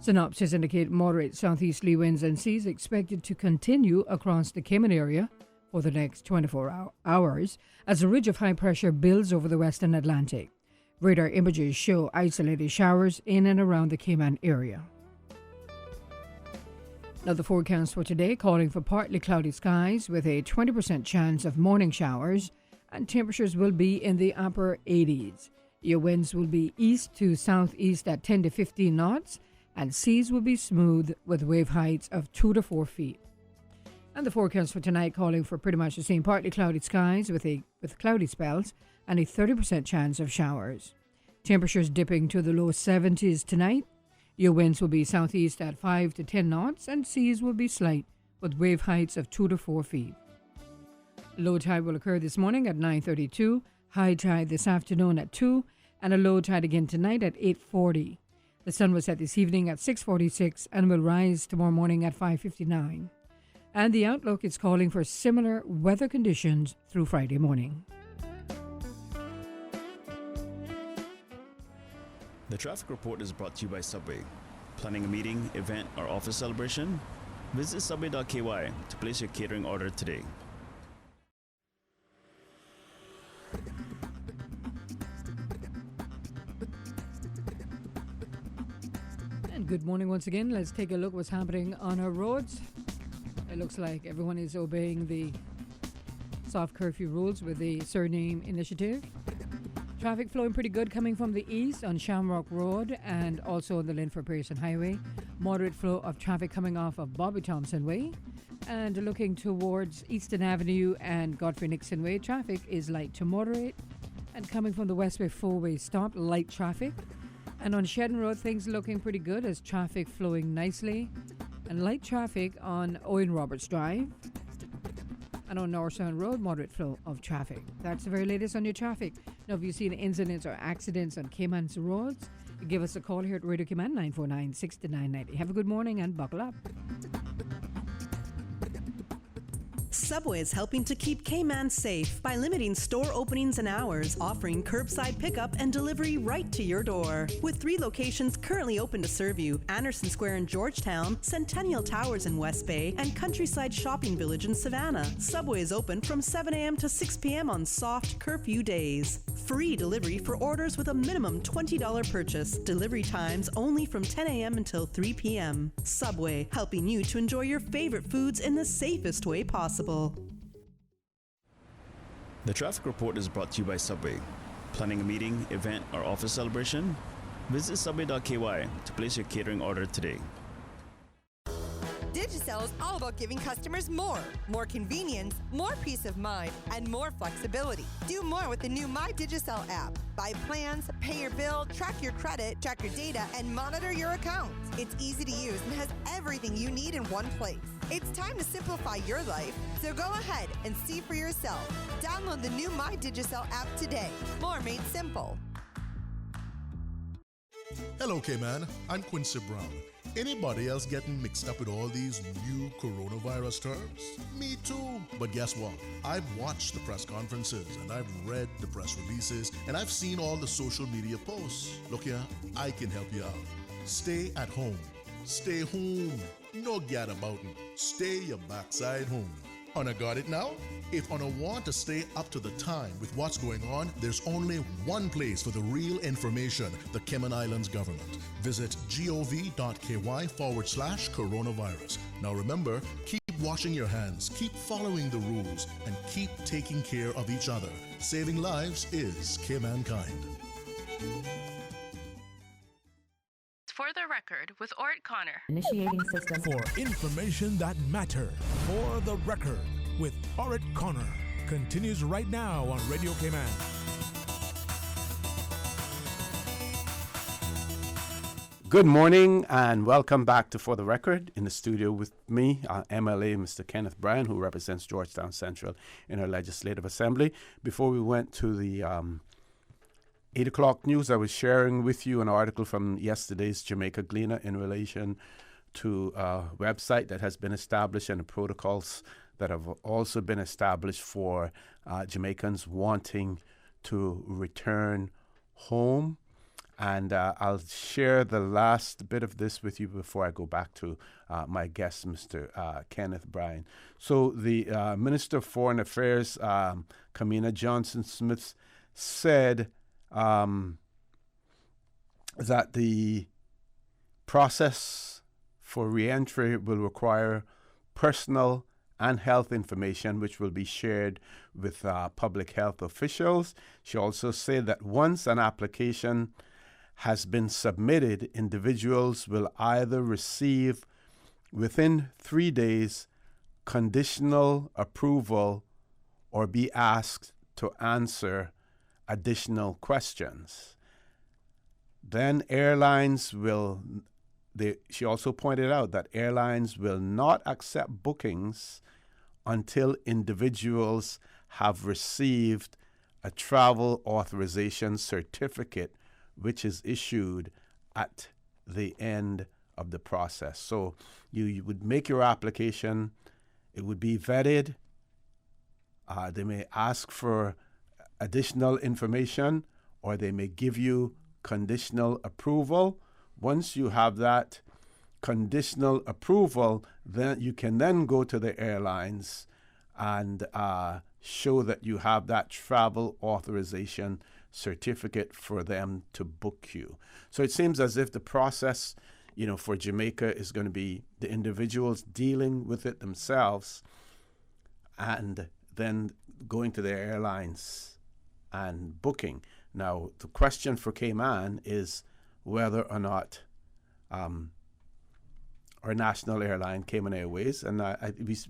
Synopsis indicate moderate southeasterly winds and seas expected to continue across the Cayman area for the next 24 hours as a ridge of high pressure builds over the western Atlantic. Radar images show isolated showers in and around the Cayman area. Now the forecast for today calling for partly cloudy skies with a 20% chance of morning showers, and temperatures will be in the upper 80s. Your winds will be east to southeast at 10 to 15 knots, and seas will be smooth with wave heights of 2 to 4 feet. And the forecast for tonight calling for pretty much the same partly cloudy skies with cloudy spells and a 30% chance of showers. Temperatures dipping to the low 70s tonight. Your winds will be southeast at 5 to 10 knots and seas will be slight with wave heights of 2 to 4 feet. Low tide will occur this morning at 9:32, high tide this afternoon at 2, and a low tide again tonight at 8:40. The sun will set this evening at 6:46 and will rise tomorrow morning at 5:59. And the outlook is calling for similar weather conditions through Friday morning. The traffic report is brought to you by Subway. Planning a meeting, event, or office celebration? Visit subway.ky to place your catering order today. And good morning once again. Let's take a look what's happening on our roads. It looks like everyone is obeying the soft curfew rules with the surname initiative. Traffic flowing pretty good coming from the east on Shamrock Road and also on the Linford Pearson Highway. Moderate flow of traffic coming off of Bobby Thompson Way. And looking towards Eastern Avenue and Godfrey Nixon Way, traffic is light to moderate. And coming from the Westway 4-way stop, light traffic. And on Shedden Road, things looking pretty good as traffic flowing nicely. And light traffic on Owen Roberts Drive. And on North Sound Road, moderate flow of traffic. That's the very latest on your traffic. Now, if you see any incidents or accidents on Cayman's roads, give us a call here at Radio Cayman, 949-6990. Have a good morning and buckle up. Subway is helping to keep Cayman safe by limiting store openings and hours, offering curbside pickup and delivery right to your door. With 3 locations currently open to serve you: Anderson Square in Georgetown, Centennial Towers in West Bay, and Countryside Shopping Village in Savannah. Subway is open from 7 a.m. to 6 p.m. on soft curfew days. Free delivery for orders with a minimum $20 purchase. Delivery times only from 10 a.m. until 3 p.m. Subway, helping you to enjoy your favorite foods in the safest way possible. The traffic report is brought to you by Subway. Planning a meeting, event, or office celebration? Visit subway.ky to place your catering order today. Digicel is all about giving customers more convenience, more peace of mind, and more flexibility. Do more with the new My Digicel app. Buy plans, pay your bill, track your credit, check your data, and monitor your accounts. It's easy to use and has everything you need in one place. It's time to simplify your life, so go ahead and see for yourself. Download the new My Digicel app today. More made simple. Hello, Cayman. I'm Quincy Brown. Anybody else getting mixed up with all these new coronavirus terms? Me too. But guess what? I've watched the press conferences and I've read the press releases and I've seen all the social media posts. Look here, I can help you out. Stay at home. Stay home. No gadabouten. Stay your backside home. Una got it now? If Una want to stay up to the time with what's going on, there's only one place for the real information: the Cayman Islands government. Visit gov.ky/coronavirus. Now remember, keep washing your hands, keep following the rules, and keep taking care of each other. Saving lives is Caymankind. For the record, with Orrett Connor. Initiating system. For information that matters. For the record, with Orrett Connor. Continues right now on Radio Cayman. Good morning and welcome back to For the Record. In the studio with me, MLA Mr. Kenneth Bryan, who represents Georgetown Central in our Legislative Assembly. Before we went to the 8 o'clock news, I was sharing with you an article from yesterday's Jamaica Gleaner in relation to a website that has been established and the protocols that have also been established for Jamaicans wanting to return home. And I'll share the last bit of this with you before I go back to my guest, Mr. Kenneth Bryan. So the Minister of Foreign Affairs, Kamina Johnson-Smith, said that the process for reentry will require personal and health information, which will be shared with public health officials. She also said that once an application has been submitted, individuals will either receive within 3 days conditional approval or be asked to answer additional questions. Then airlines will, she also pointed out that airlines will not accept bookings until individuals have received a travel authorization certificate, which is issued at the end of the process. So you would make your application, it would be vetted, they may ask for additional information, or they may give you conditional approval. Once you have that conditional approval, then you can then go to the airlines and show that you have that travel authorization certificate for them to book you. So it seems as if the process, for Jamaica is going to be the individuals dealing with it themselves and then going to the airlines and booking. Now, the question for Cayman is whether or not our national airline, Cayman Airways, and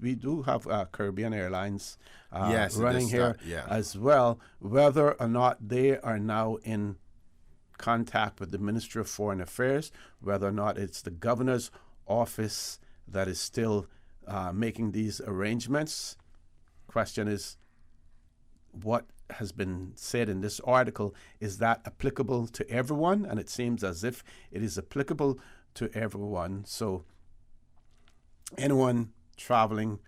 we do have Caribbean Airlines running here as well, whether or not they are now in contact with the Ministry of Foreign Affairs, whether or not it's the governor's office that is still making these arrangements. Question is, what has been said in this article, is that applicable to everyone? And it seems as if it is applicable to everyone. So anyone traveling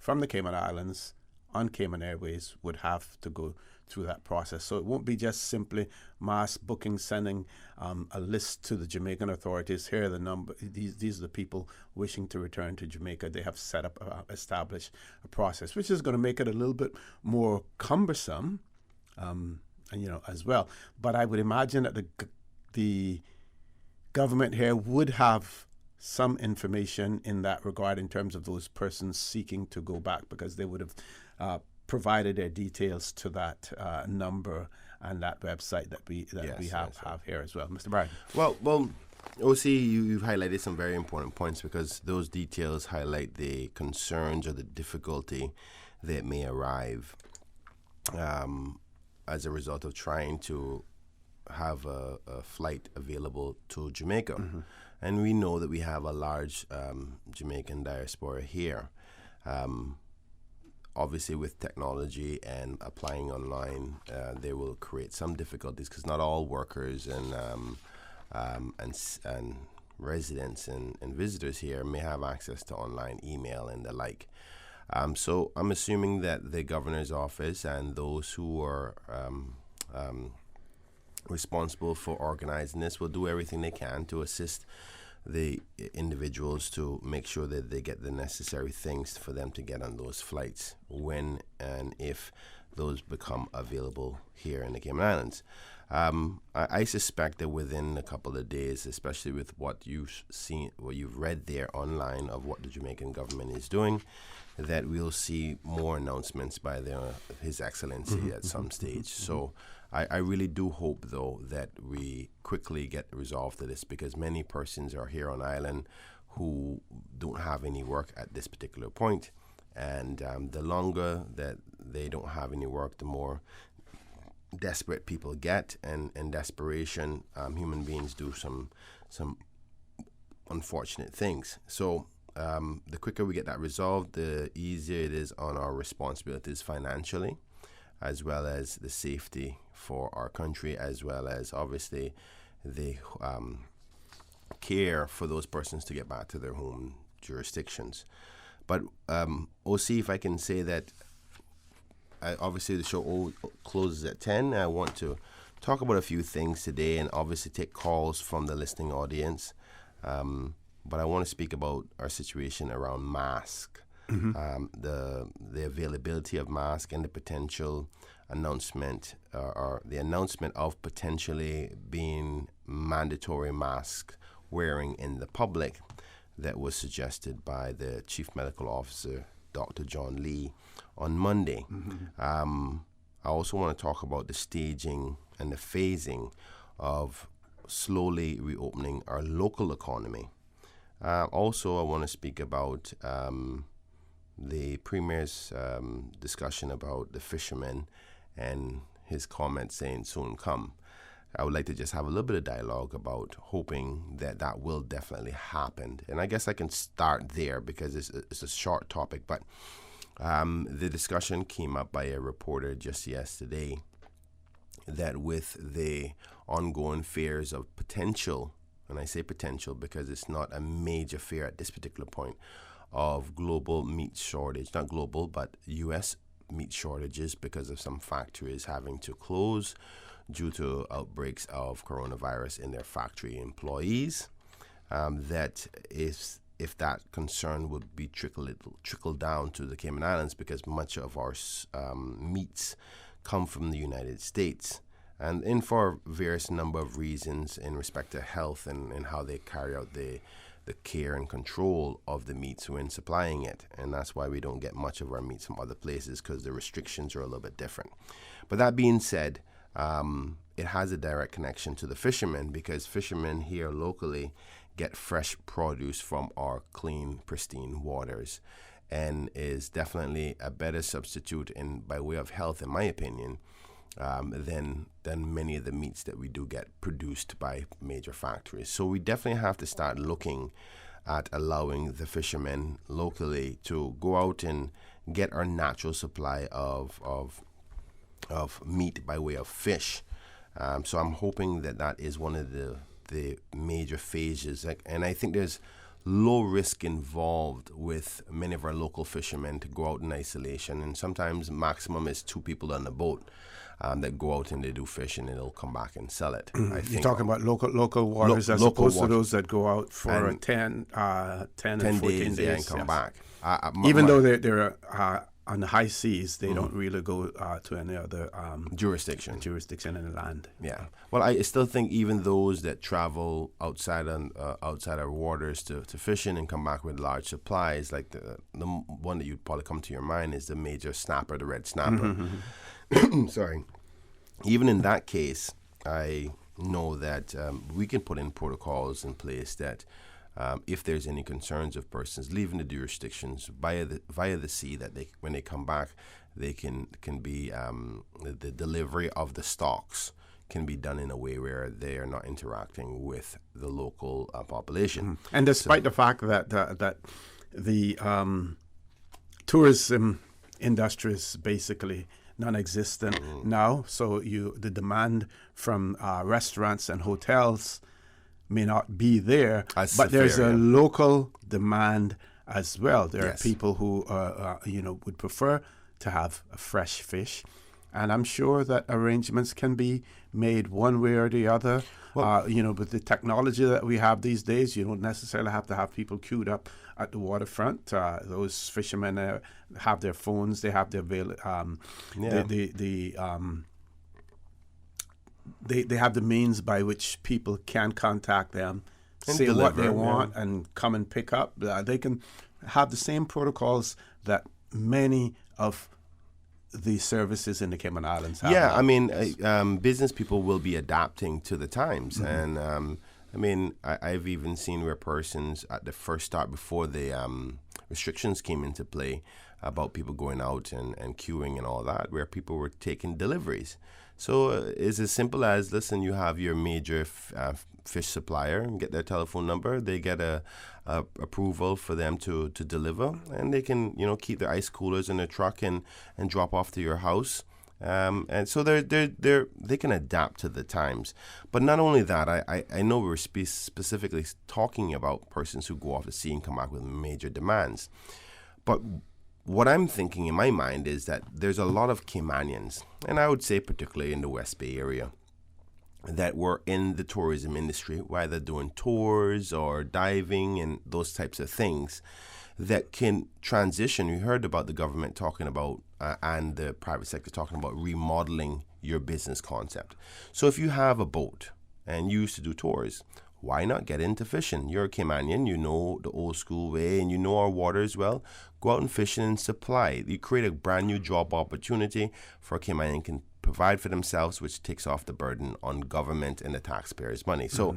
from the Cayman Islands on Cayman Airways would have to go through that process. So it won't be just simply mass booking, sending a list to the Jamaican authorities. Here are the number. These are the people wishing to return to Jamaica. They have set up, established a process, which is going to make it a little bit more cumbersome, as well. But I would imagine that the government here would have some information in that regard in terms of those persons seeking to go back, because they would have provided their details to that number and that website that we have here as well. Mr. Bryan. Well, OC, you've highlighted some very important points, because those details highlight the concerns or the difficulty that may arrive as a result of trying to have a flight available to Jamaica. Mm-hmm. And we know that we have a large Jamaican diaspora here. Obviously, with technology and applying online, they will create some difficulties, because not all workers and residents and visitors here may have access to online email and the like. So I'm assuming that the governor's office and those who are responsible for organizing this will do everything they can to assist the individuals to make sure that they get the necessary things for them to get on those flights when and if those become available here in the Cayman Islands. I suspect that within a couple of days, especially with what you've seen, what you've read there online of what the Jamaican government is doing, that we'll see more announcements by His Excellency at some stage. So I really do hope, though, that we quickly get resolved to this, because many persons are here on island who don't have any work at this particular point. And the longer that they don't have any work, the more desperate people get. And in desperation, human beings do some unfortunate things. So the quicker we get that resolved, the easier it is on our responsibilities financially, as well as the safety for our country, as well as obviously the care for those persons to get back to their home jurisdictions. But OC, if I can say that, obviously the show closes at 10. I want to talk about a few things today and obviously take calls from the listening audience. But I want to speak about our situation around masks. Mm-hmm. The availability of masks and the potential announcement or the announcement of potentially being mandatory mask wearing in the public that was suggested by the Chief Medical Officer, Dr. John Lee, on Monday. Mm-hmm. I also want to talk about the staging and the phasing of slowly reopening our local economy. Also, I want to speak about the Premier's discussion about the fishermen and his comments saying soon come. I would like to just have a little bit of dialogue about hoping that that will definitely happen. And I guess I can start there because it's a short topic, but the discussion came up by a reporter just yesterday that with the ongoing fears of potential, and I say potential because it's not a major fear at this particular point, of global meat shortage, not global, but U.S. meat shortages because of some factories having to close due to outbreaks of coronavirus in their factory employees. That is, if that concern would be trickled down to the Cayman Islands, because much of our meats come from the United States. And for various number of reasons in respect to health and how they carry out the care and control of the meats when supplying it. And that's why we don't get much of our meats from other places, because the restrictions are a little bit different. But that being said, it has a direct connection to the fishermen, because fishermen here locally get fresh produce from our clean, pristine waters, and is definitely a better substitute by way of health, in my opinion, than many of the meats that we do get produced by major factories. So we definitely have to start looking at allowing the fishermen locally to go out and get our natural supply of meat by way of fish. So I'm hoping that is one of the major phases. And I think there's low risk involved with many of our local fishermen to go out in isolation, and sometimes maximum is 2 people on the boat that go out and they do fish and they'll come back and sell it. You're talking about local waters as local opposed water. to those that go out for 10 and 14 days and come back. Even though they're on the high seas, they don't really go to any other jurisdiction in the land. Yeah. Well, I still think even those that travel outside our waters to fish in and come back with large supplies, like the one that you'd probably come to your mind is the major snapper, the red snapper. Sorry. Even in that case, I know that we can put in protocols in place that if there's any concerns of persons leaving the jurisdictions via the sea, that when they come back, they can be the delivery of the stocks can be done in a way where they are not interacting with the local population. And despite the fact that the tourism industry is basically non-existent now, so the demand from restaurants and hotels may not be there, but there's a local demand as well. There are people who would prefer to have a fresh fish, and I'm sure that arrangements can be made one way or the other. Well, with the technology that we have these days, you don't necessarily have to have people queued up at the waterfront. Those fishermen have their phones, they have their They have the means by which people can contact them, say what they want, and come and pick up. They can have the same protocols that many of the services in the Cayman Islands have. Yeah, I mean, business people will be adapting to the times. And, I've even seen where persons at the first start, before the restrictions came into play, about people going out and queuing and all that, where people were taking deliveries. So it's as simple as, listen, you have your major fish supplier, and get their telephone number. They get a approval for them to deliver, and they can keep their ice coolers in their truck and drop off to your house. And so they can adapt to the times. But not only that, I know we're specifically talking about persons who go off the sea and come back with major demands. But what I'm thinking in my mind is that there's a lot of Caymanians, and I would say particularly in the West Bay area, that were in the tourism industry, whether doing tours or diving and those types of things, that can transition. We heard about the government talking about and the private sector talking about remodeling your business concept. So if you have a boat and you used to do tours, why not get into fishing? You're a Caymanian, you know the old school way, and you know our waters well. Go out and fish and supply. You create a brand new job opportunity for a Caymanian can provide for themselves, which takes off the burden on government and the taxpayers' money. So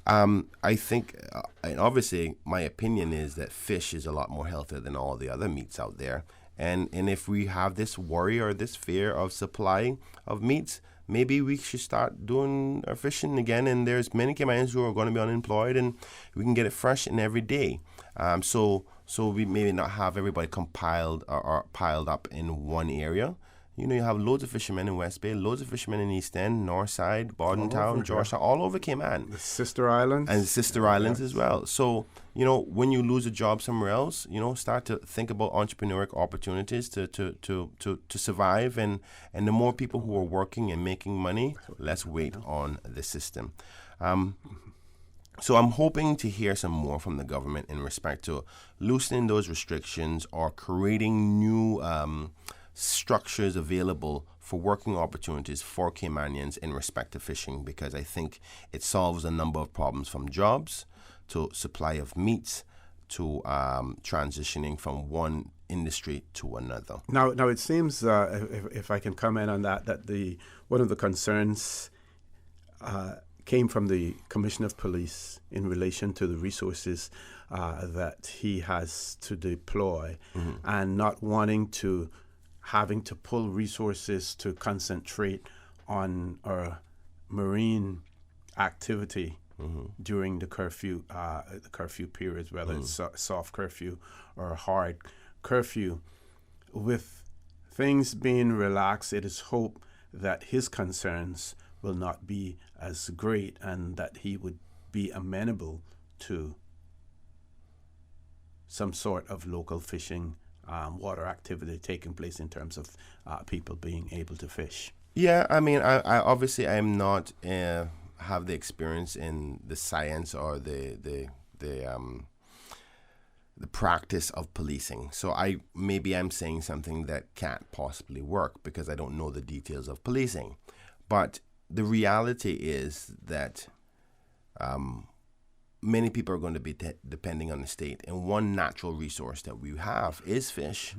I think, and obviously my opinion is that fish is a lot more healthier than all the other meats out there. And if we have this worry or this fear of supply of meats, maybe we should start doing our fishing again. And there's many Caymanians who are going to be unemployed, and we can get it fresh and every day. So we maybe not have everybody compiled or piled up in one area. You have loads of fishermen in West Bay, loads of fishermen in East End, North Side, Bordentown, Georgetown, all over Cayman. The sister islands. And the sister islands as well. So, when you lose a job somewhere else, start to think about entrepreneurial opportunities to survive. And the more people who are working and making money, less weight on the system. So I'm hoping to hear some more from the government in respect to loosening those restrictions or creating new structures available for working opportunities for Caymanians in respect to fishing, because I think it solves a number of problems, from jobs to supply of meats to transitioning from one industry to another. Now it seems, if I can comment on that one of the concerns came from the Commissioner of Police in relation to the resources that he has to deploy, and not having to pull resources to concentrate on our marine activity during the curfew periods, whether it's soft curfew or hard curfew. With things being relaxed, it is hoped that his concerns will not be as great, and that he would be amenable to some sort of local fishing, water activity taking place in terms of people being able to fish. Yeah, I mean, I obviously I'm not have the experience in the science or the practice of policing. So I'm saying something that can't possibly work because I don't know the details of policing. But the reality is that many people are going to be depending on the state. And one natural resource that we have is fish.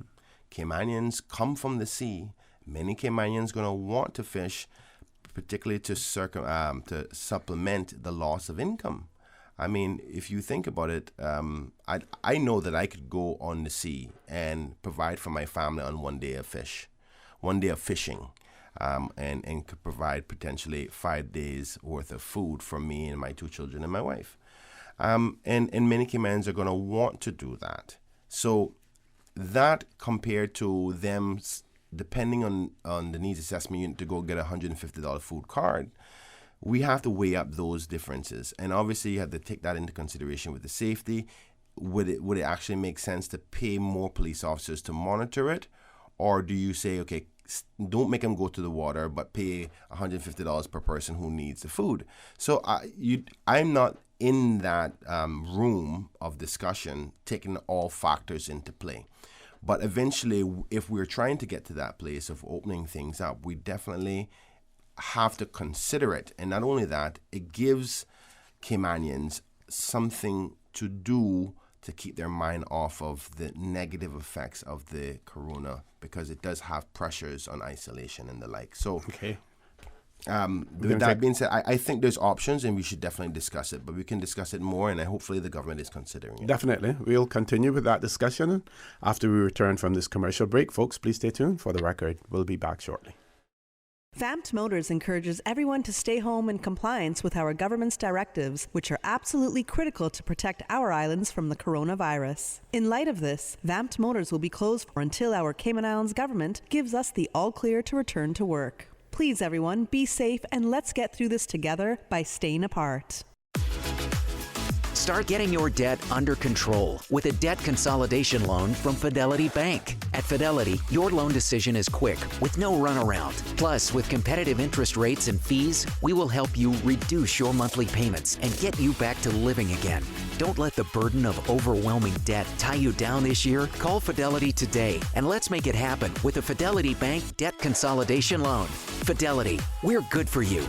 Caymanians come from the sea. Many Caymanians going to want to fish, particularly to supplement the loss of income. I mean, if you think about it, I know that I could go on the sea and provide for my family on one day of fishing, and could provide potentially 5 days worth of food for me and my 2 children and my wife. And many Caymanians are going to want to do that. So that compared to them depending on the needs assessment unit to go get a $150 food card, we have to weigh up those differences. And obviously you have to take that into consideration with the safety. Would it actually make sense to pay more police officers to monitor it? Or do you say, okay, don't make them go to the water, but pay $150 per person who needs the food? So I'm not in that room of discussion taking all factors into play. But eventually, if we're trying to get to that place of opening things up, we definitely have to consider it. And not only that, it gives Caymanians something to do to keep their mind off of the negative effects of the corona, because it does have pressures on isolation and the like. So, okay. With that being said, I think there's options and we should definitely discuss it, but we can discuss it more, and hopefully the government is considering it. Definitely. We'll continue with that discussion after we return from this commercial break. Folks, please stay tuned. For the record, we'll be back shortly. Vamped Motors encourages everyone to stay home in compliance with our government's directives, which are absolutely critical to protect our islands from the coronavirus. In light of this, Vamped Motors will be closed until our Cayman Islands government gives us the all clear to return to work. Please, everyone, be safe and let's get through this together by staying apart. Start getting your debt under control with a debt consolidation loan from Fidelity Bank. At Fidelity, your loan decision is quick with no runaround. Plus, with competitive interest rates and fees, we will help you reduce your monthly payments and get you back to living again. Don't let the burden of overwhelming debt tie you down this year. Call Fidelity today and let's make it happen with a Fidelity Bank debt consolidation loan. Fidelity, we're good for you.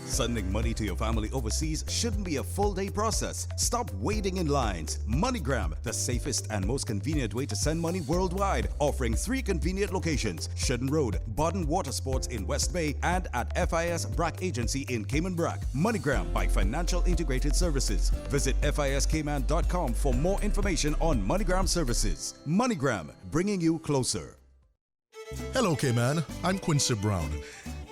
Sending money to your family overseas shouldn't be a full-day process. Stop waiting in lines. MoneyGram, the safest and most convenient way to send money worldwide, offering 3 convenient locations: Shedden Road, Baden Water Sports in West Bay, and at FIS BRAC Agency in Cayman BRAC. MoneyGram by Financial Integrated Services. Visit fiscayman.com for more information on MoneyGram services. MoneyGram, bringing you closer. Hello, Cayman. I'm Quincy Brown.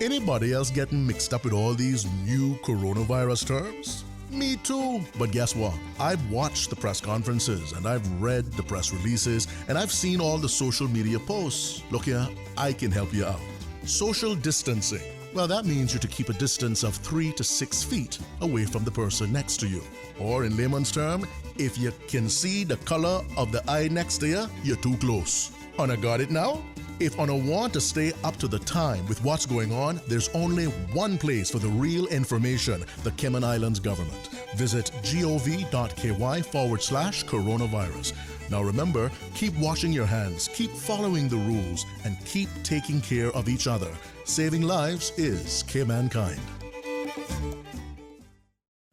Anybody else getting mixed up with all these new coronavirus terms? Me too. But guess what? I've watched the press conferences and I've read the press releases and I've seen all the social media posts. Look here, I can help you out. Social distancing. Well, that means you're to keep a distance of 3 to 6 feet away from the person next to you. Or in layman's term, if you can see the color of the eye next to you, you're too close. Una got it now? If Una want to stay up to the time with what's going on, there's only one place for the real information: the Cayman Islands government. Visit gov.ky/coronavirus. Now remember, keep washing your hands, keep following the rules, and keep taking care of each other. Saving lives is Caymankind.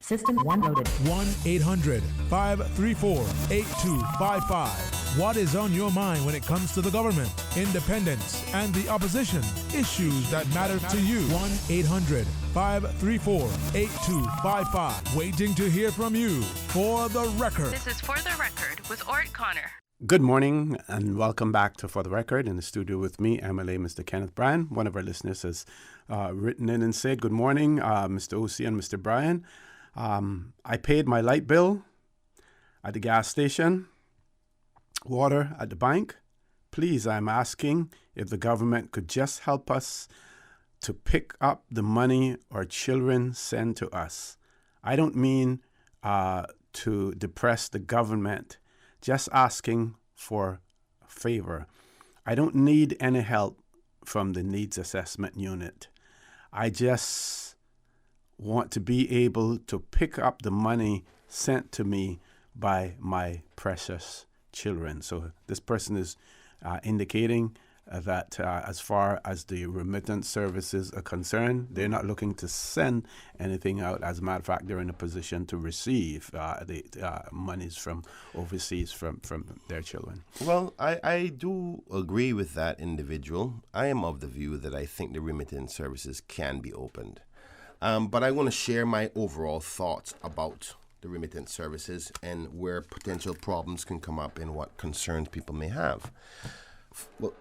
System 1 loaded. 1-800-534-8255. What is on your mind when it comes to the government, independence, and the opposition? Issues that matter to you. 1-800-534-8255. Waiting to hear from you. For the record. This is For the Record with Orrett Connor. Good morning and welcome back to For the Record. In the studio with me, MLA Mr. Kenneth Bryan. One of our listeners has written in and said, good morning, Mr. O.C. and Mr. Bryan. I paid my light bill at the gas station, water at the bank. Please, I'm asking if the government could just help us to pick up the money our children send to us. I don't mean to depress the government just asking for a favor. I don't need any help from the needs assessment unit. I just want to be able to pick up the money sent to me by my precious children. So this person is indicating that as far as the remittance services are concerned, they're not looking to send anything out. As a matter of fact, they're in a position to receive the monies from overseas from their children. Well, I do agree with that individual. I am of the view that I think the remittance services can be opened. But I want to share my overall thoughts about the remittance services and where potential problems can come up and what concerns people may have. Well,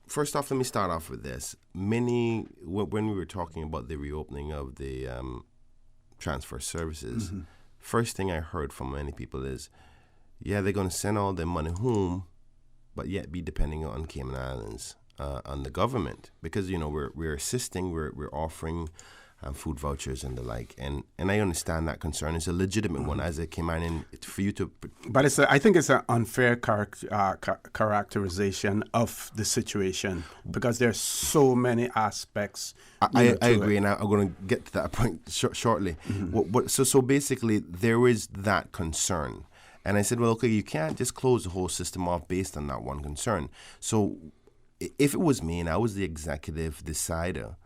first off, let me start off with this. When we were talking about the reopening of the transfer services, first thing I heard from many people is, yeah, they're going to send all their money home, but yet be depending on Cayman Islands, on the government, because we're assisting, we're offering food vouchers and the like, and I understand that concern is a legitimate one as it came in for you to. But I think it's an unfair characterization of the situation because there's so many aspects. I agree, and I'm going to get to that point shortly. So basically, there is that concern, and I said, well, okay, you can't just close the whole system off based on that one concern. So if it was me and I was the executive decider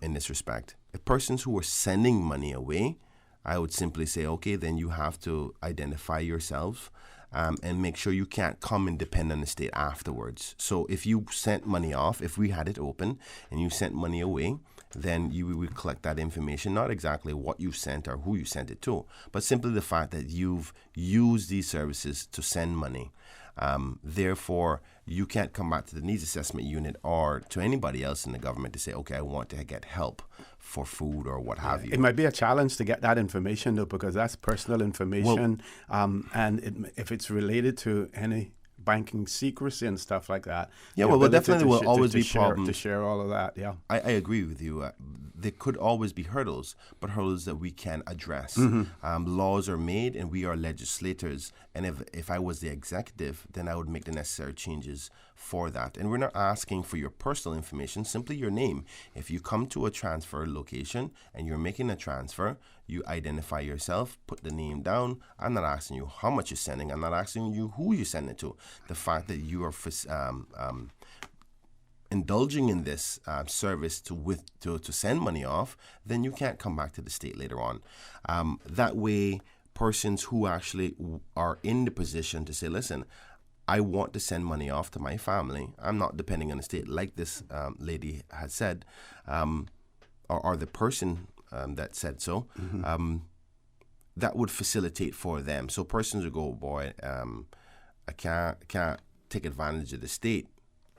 in this respect, if persons who are sending money away, I would simply say, okay, then you have to identify yourself and make sure you can't come and depend on the state afterwards. So if you sent money off, if we had it open and you sent money away, then we would collect that information, not exactly what you sent or who you sent it to, but simply the fact that you've used these services to send money. Therefore, you can't come back to the needs assessment unit or to anybody else in the government to say, okay, I want to get help for food or what have you. It might be a challenge to get that information, though, because that's personal information. And if it's related to any banking secrecy and stuff like that. Yeah, well, definitely will always be problems. To share all of that, yeah. I agree with you. There could always be hurdles, but hurdles that we can address. Laws are made and we are legislators. And if I was the executive, then I would make the necessary changes for that. And we're not asking for your personal information, simply your name. If you come to a transfer location and you're making a transfer, you identify yourself, put the name down. I'm not asking you how much you're sending. I'm not asking you who you send it to. The fact that you are indulging in this service to send money off, then you can't come back to the state later on. That way, persons who actually are in the position to say, listen, I want to send money off to my family. I'm not depending on the state, like this lady had said, or the person that said so. That would facilitate for them. So persons would go, boy, I can't take advantage of the state.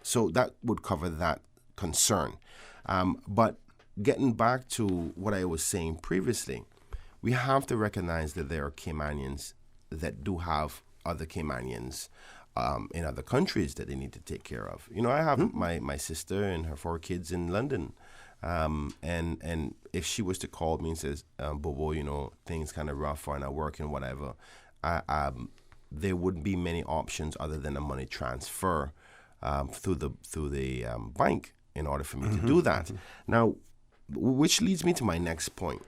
So that would cover that concern. But getting back to what I was saying previously, we have to recognize that there are Caymanians that do have other Caymanians in other countries that they need to take care of. I have my sister and her 4 kids in London. And if she was to call me and says, Bobo, things kind of rough or not working, whatever, there wouldn't be many options other than a money transfer through the bank in order for me to do that. Now, which leads me to my next point.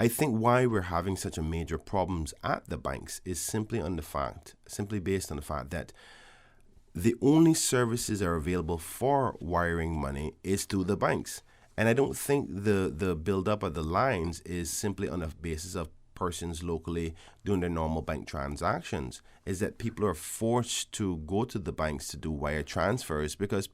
I think why we're having such a major problems at the banks is simply based on the fact that the only services that are available for wiring money is through the banks. And I don't think the build-up of the lines is simply on the basis of persons locally doing their normal bank transactions, is that people are forced to go to the banks to do wire transfers because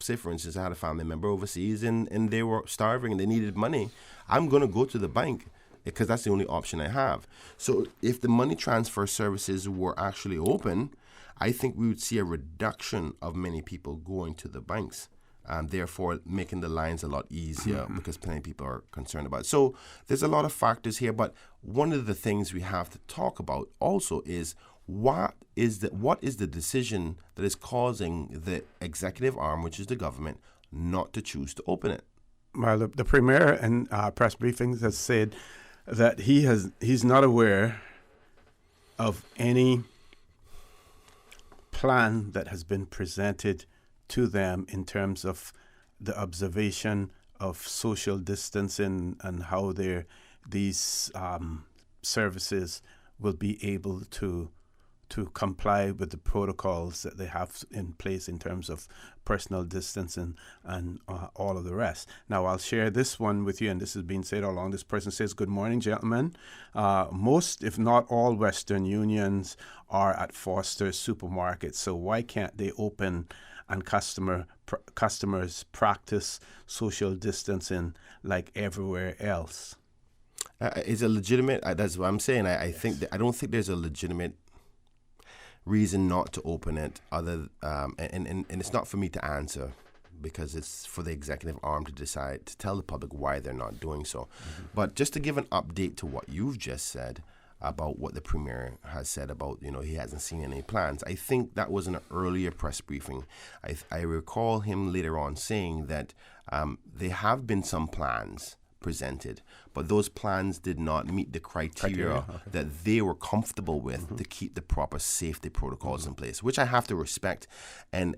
say for instance I had a family member overseas and they were starving and they needed money, I'm going to go to the bank because that's the only option I have. So if the money transfer services were actually open, I think we would see a reduction of many people going to the banks. Therefore making the lines a lot easier because plenty of people are concerned about it. So there's a lot of factors here, but one of the things we have to talk about also is what is the decision that is causing the executive arm, which is the government, not to choose to open it? Well, the Premier in press briefings has said that he's not aware of any plan that has been presented to them in terms of the observation of social distancing and how these services will be able to comply with the protocols that they have in place in terms of personal distancing and all of the rest. Now, I'll share this one with you, and this has been said all along. This person says, "Good morning, gentlemen. Most, if not all, Western unions are at Foster's supermarkets, so why can't they open and customers practice social distancing like everywhere else?" It's a legitimate. That's what I'm saying. I think that I don't think there's a legitimate reason not to open it. And it's not for me to answer, because it's for the executive arm to decide, to tell the public why they're not doing so. Mm-hmm. But just to give an update to what you've just said about what the premier has said about, he hasn't seen any plans. I think that was an earlier press briefing. I recall him later on saying that there have been some plans presented, but those plans did not meet the criteria that they were comfortable with to keep the proper safety protocols in place, which I have to respect and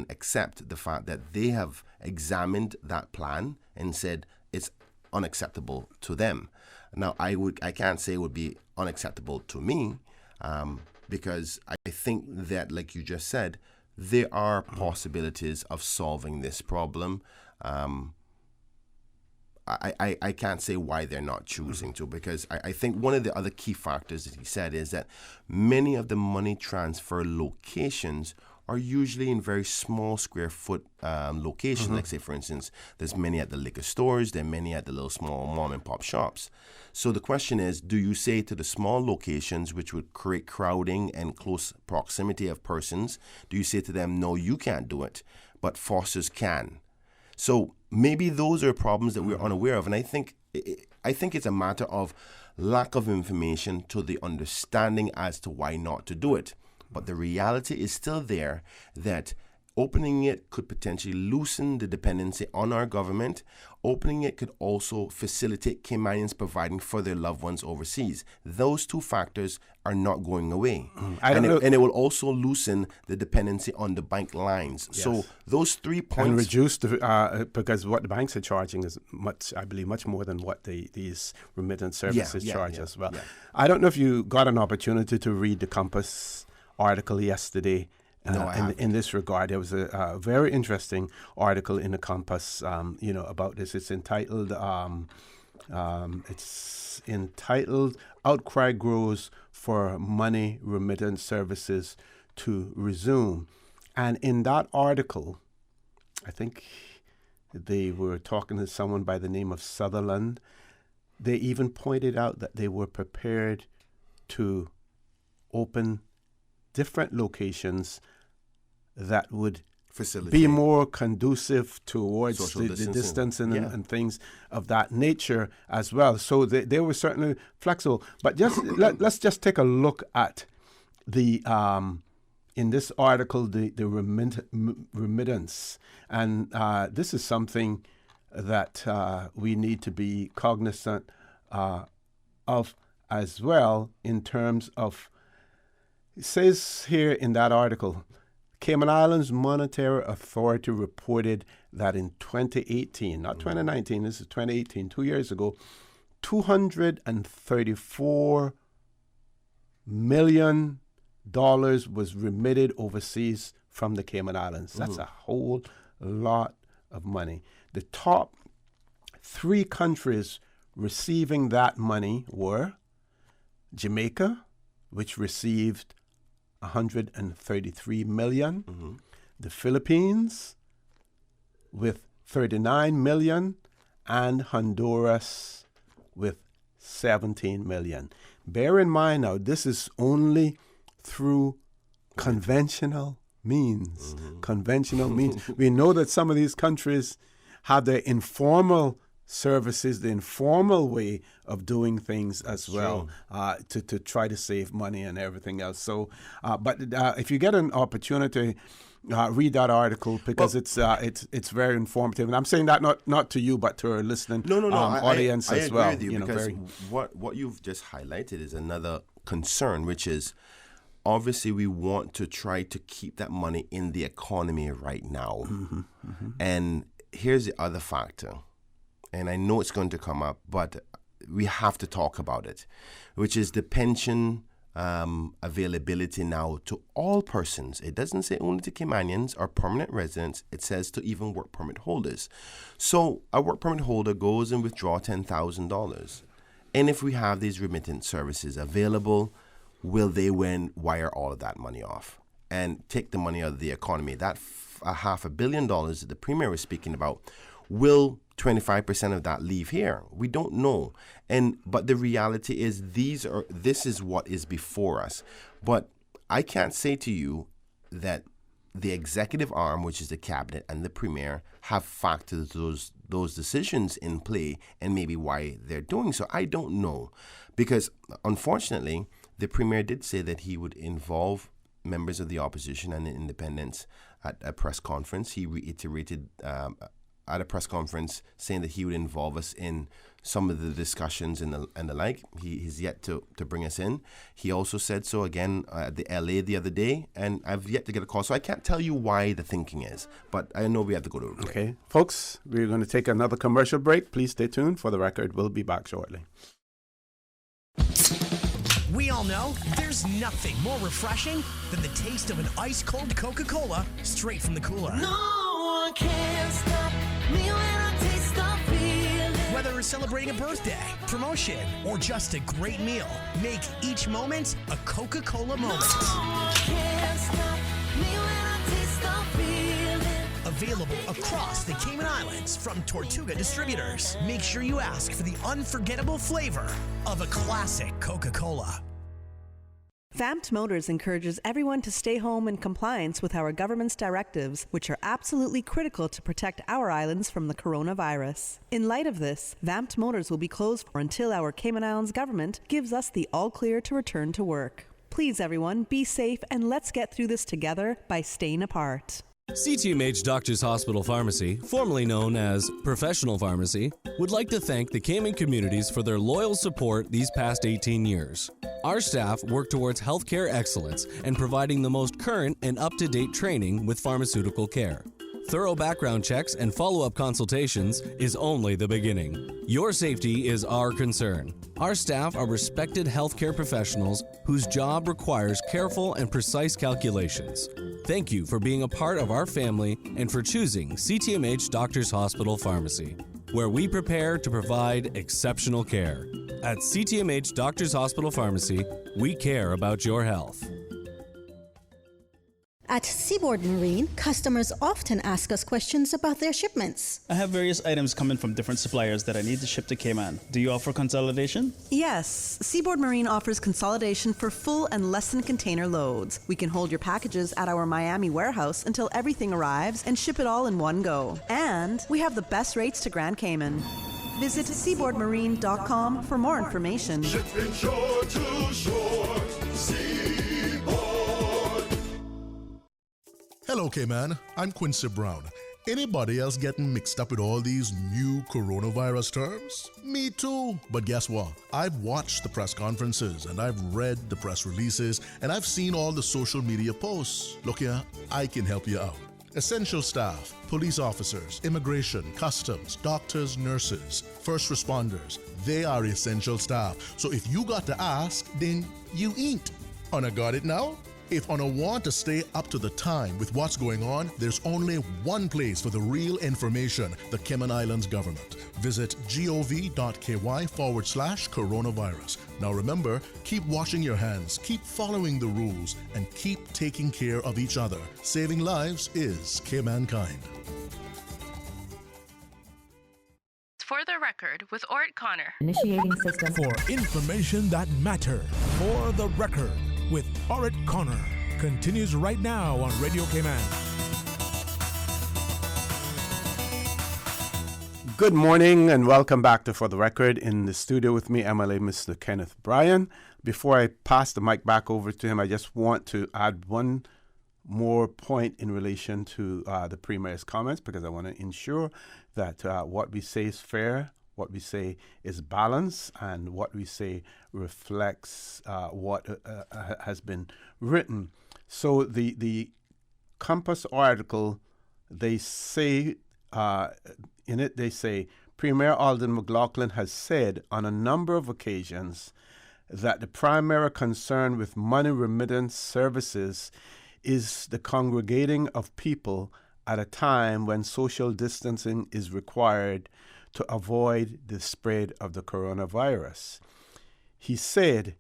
accept the fact that they have examined that plan and said it's unacceptable to them. Now, I can't say it would be unacceptable to me, because I think that, like you just said, there are possibilities of solving this problem. I can't say why they're not choosing to, because I think one of the other key factors that he said is that many of the money transfer locations are usually in very small square foot locations. Like, say, for instance, there's many at the liquor stores, there are many at the little small mom and pop shops. So the question is, do you say to the small locations, which would create crowding and close proximity of persons, do you say to them, no, you can't do it, but Foster's can? So maybe those are problems that we're unaware of. And I think it's a matter of lack of information to the understanding as to why not to do it. But the reality is still there that opening it could potentially loosen the dependency on our government. Opening it could also facilitate Caymanians providing for their loved ones overseas. Those two factors are not going away. And it will also loosen the dependency on the bank lines. Yes. So those 3 points... And reduce because what the banks are charging is much more than what these remittance services charge as well. Yeah. I don't know if you got an opportunity to read the Compass article yesterday. No, in this regard, there was a very interesting article in the Compass, about this. It's entitled "Outcry Grows for Money Remittance Services to Resume," and in that article, I think they were talking to someone by the name of Sutherland. They even pointed out that they were prepared to open different locations that would be more conducive towards the distancing and things of that nature as well. So they were certainly flexible. But just let's just take a look at the in this article the remittance, and this is something that we need to be cognizant of as well in terms of. It says here in that article, Cayman Islands Monetary Authority reported that in 2018, not 2019, this is 2018, 2 years ago, $234 million was remitted overseas from the Cayman Islands. That's a whole lot of money. The top 3 countries receiving that money were Jamaica, which received $133 million, the Philippines with $39 million, and Honduras with $17 million. Bear in mind now, this is only through conventional means. Conventional means. We know that some of these countries have their informal services, the informal way of doing things as well, to try to save money and everything else. So, but if you get an opportunity, read that article because it's very informative. And I'm saying that not to you, but to our listening audience as well. I agree with you, because what you've just highlighted is another concern, which is obviously we want to try to keep that money in the economy right now. And here's the other factor, and I know it's going to come up, but we have to talk about it, which is the pension availability now to all persons. It doesn't say only to Caymanians or permanent residents. It says to even work permit holders. So a work permit holder goes and withdraws $10,000. And if we have these remittance services available, will they wire all of that money off and take the money out of the economy? That $500 million that the Premier was speaking about, will 25% of that leave here? We don't know. But the reality is this is what is before us. But I can't say to you that the executive arm, which is the cabinet and the Premier, have factored those decisions in play and maybe why they're doing so. I don't know. Because unfortunately, the Premier did say that he would involve members of the opposition and the independents at a press conference. He reiterated at a press conference saying that he would involve us in some of the discussions and the like. He's yet to bring us in. He also said so again at the LA the other day, and I've yet to get a call. So I can't tell you why the thinking is, but I know we have to go to a break. Okay. Folks, we're going to take another commercial break. Please stay tuned. For the record, we'll be back shortly. We all know there's nothing more refreshing than the taste of an ice-cold Coca-Cola straight from the cooler. No one can stop me when I taste the feeling. Whether it's celebrating a birthday, promotion, or just a great meal, make each moment a Coca-Cola moment. No one can stop me when I taste the feeling. Available across the Cayman Islands from Tortuga Distributors. Make sure you ask for the unforgettable flavor of a classic Coca-Cola. Vamped Motors encourages everyone to stay home in compliance with our government's directives, which are absolutely critical to protect our islands from the coronavirus. In light of this, Vamped Motors will be closed until our Cayman Islands government gives us the all clear to return to work. Please, everyone, be safe and let's get through this together by staying apart. CTMH Doctors Hospital Pharmacy, formerly known as Professional Pharmacy, would like to thank the Cayman communities for their loyal support these past 18 years. Our staff work towards healthcare excellence and providing the most current and up-to-date training with pharmaceutical care. Thorough background checks and follow-up consultations is only the beginning. Your safety is our concern. Our staff are respected healthcare professionals whose job requires careful and precise calculations. Thank you for being a part of our family and for choosing CTMH Doctors Hospital Pharmacy, where we prepare to provide exceptional care. At CTMH Doctors Hospital Pharmacy, we care about your health. At Seaboard Marine, customers often ask us questions about their shipments. I have various items coming from different suppliers that I need to ship to Cayman. Do you offer consolidation? Yes, Seaboard Marine offers consolidation for full and less than container loads. We can hold your packages at our Miami warehouse until everything arrives and ship it all in one go. And we have the best rates to Grand Cayman. Visit seaboardmarine.com for more information. Shipping shore to shore, Seaboard. Hello, Cayman. I'm Quincy Brown. Anybody else getting mixed up with all these new coronavirus terms? Me too. But guess what? I've watched the press conferences and I've read the press releases and I've seen all the social media posts. Look here, I can help you out. Essential staff, police officers, immigration, customs, doctors, nurses, first responders, they are essential staff. So if you got to ask, then you ain't. Una got it now? If Una want to stay up to the time with what's going on, there's only one place for the real information, the Cayman Islands government. Visit gov.ky/coronavirus. Now remember, keep washing your hands, keep following the rules, and keep taking care of each other. Saving lives is Caymankind. For the record, with Orrett Connor. Initiating system. For information that matter. For the record, with Orrett Connor. Continues right now on Radio Cayman. Good morning and welcome back to For the Record. In the studio with me, MLA Mr. Kenneth Bryan. Before I pass the mic back over to him, I just want to add one more point in relation to the Premier's comments, because I want to ensure that what we say is fair, what we say is balanced, and what we say reflects what has been written. So the Compass article, they say, in it they say, Premier Alden McLaughlin has said on a number of occasions that the primary concern with money remittance services is the congregating of people at a time when social distancing is required to avoid the spread of the coronavirus. He said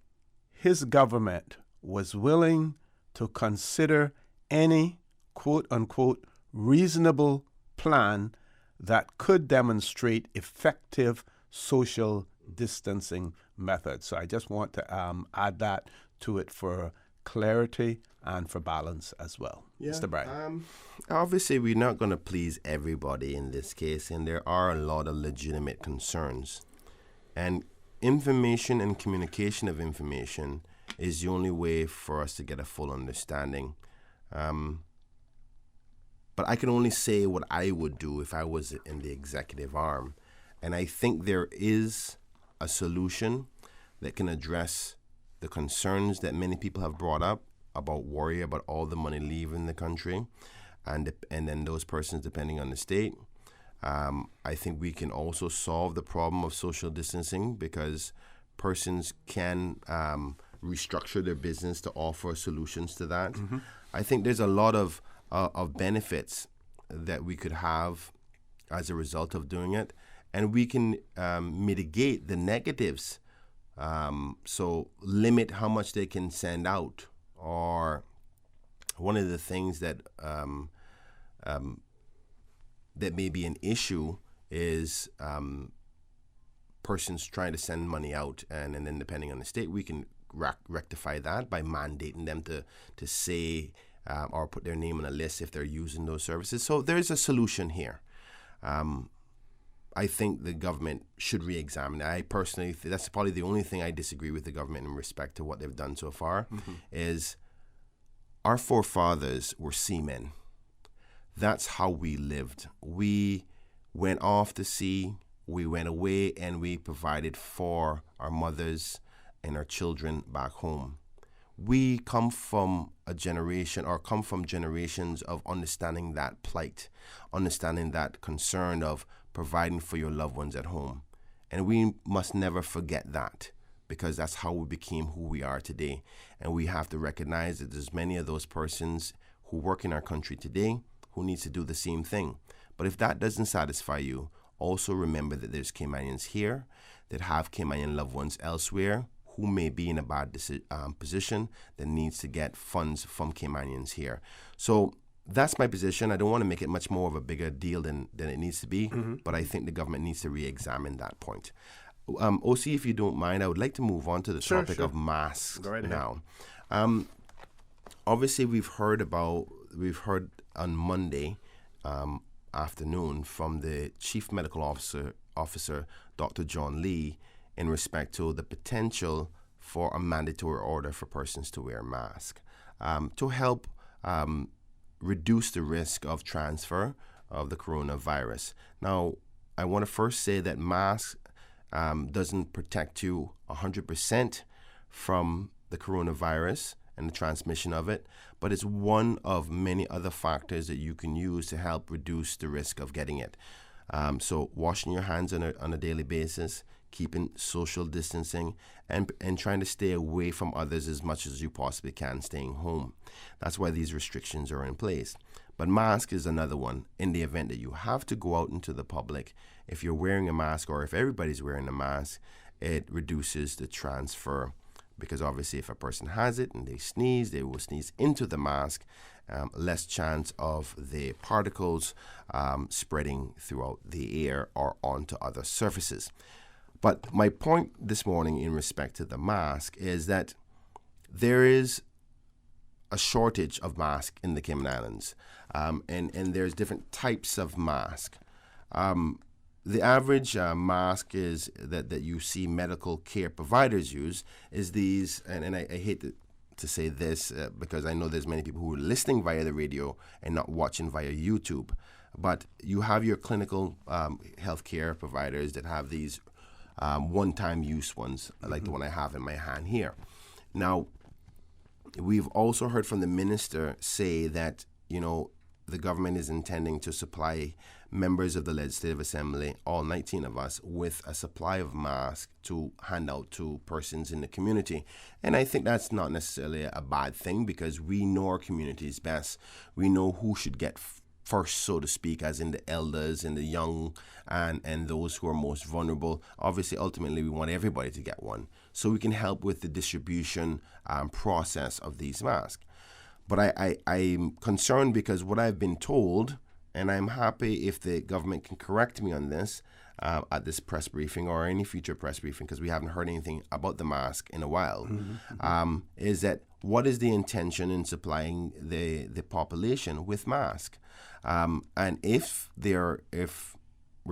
his government was willing to consider any quote-unquote reasonable plan that could demonstrate effective social distancing methods. So I just want to add that to it for clarity and for balance as well. Yeah, Mr. Bryan. Obviously, we're not going to please everybody in this case, and there are a lot of legitimate concerns. And information and communication of information is the only way for us to get a full understanding. But I can only say what I would do if I was in the executive arm. And I think there is a solution that can address the concerns that many people have brought up about worry about all the money leaving the country and then those persons depending on the state. I think we can also solve the problem of social distancing because persons can restructure their business to offer solutions to that. Mm-hmm. I think there's a lot of benefits that we could have as a result of doing it, and we can mitigate the negatives. So limit how much they can send out, or one of the things that that may be an issue is persons trying to send money out, and then depending on the state, we can rectify that by mandating them to say or put their name on a list if they're using those services. So there's a solution here. I think the government should re-examine it. I personally, that's probably the only thing I disagree with the government in respect to what they've done so far, is our forefathers were seamen. That's how we lived. We went off to sea, we went away, and we provided for our mothers and our children back home. We come from a generation, or come from generations of understanding that plight, understanding that concern of providing for your loved ones at home. And we must never forget that, because that's how we became who we are today. And we have to recognize that there's many of those persons who work in our country today who needs to do the same thing. But if that doesn't satisfy you, also remember that there's Caymanians here that have Caymanian loved ones elsewhere who may be in a bad position that needs to get funds from Caymanians here. So that's my position. I don't want to make it much more of a bigger deal than it needs to be, but I think the government needs to re-examine that point. OC, if you don't mind, I would like to move on to the topic of masks now. Obviously, we've heard on Monday afternoon from the Chief Medical Officer, Dr. John Lee, in respect to the potential for a mandatory order for persons to wear a mask to help reduce the risk of transfer of the coronavirus. Now, I want to first say that masks doesn't protect you 100% from the coronavirus and the transmission of it, but it's one of many other factors that you can use to help reduce the risk of getting it. So washing your hands on a daily basis, keeping social distancing, and trying to stay away from others as much as you possibly can, staying home. That's why these restrictions are in place. But mask is another one. In the event that you have to go out into the public, if you're wearing a mask or if everybody's wearing a mask, it reduces the transfer, because obviously if a person has it and they will sneeze into the mask, less chance of the particles spreading throughout the air or onto other surfaces. But my point this morning in respect to the mask is that there is a shortage of masks in the Cayman Islands, and there's different types of mask. the average mask is that you see medical care providers use is these, and I hate to say this because I know there's many people who are listening via the radio and not watching via YouTube, but you have your clinical healthcare providers that have these one-time use ones, like the one I have in my hand here. Now, we've also heard from the minister say that, the government is intending to supply members of the Legislative Assembly, all 19 of us, with a supply of masks to hand out to persons in the community. And I think that's not necessarily a bad thing because we know our communities best. We know who should get first, so to speak, as in the elders and the young and those who are most vulnerable. Obviously, ultimately, we want everybody to get one so we can help with the distribution process of these masks. But I'm concerned because what I've been told, and I'm happy if the government can correct me on this at this press briefing or any future press briefing, because we haven't heard anything about the mask in a while, is that what is the intention in supplying the population with masks? And if we're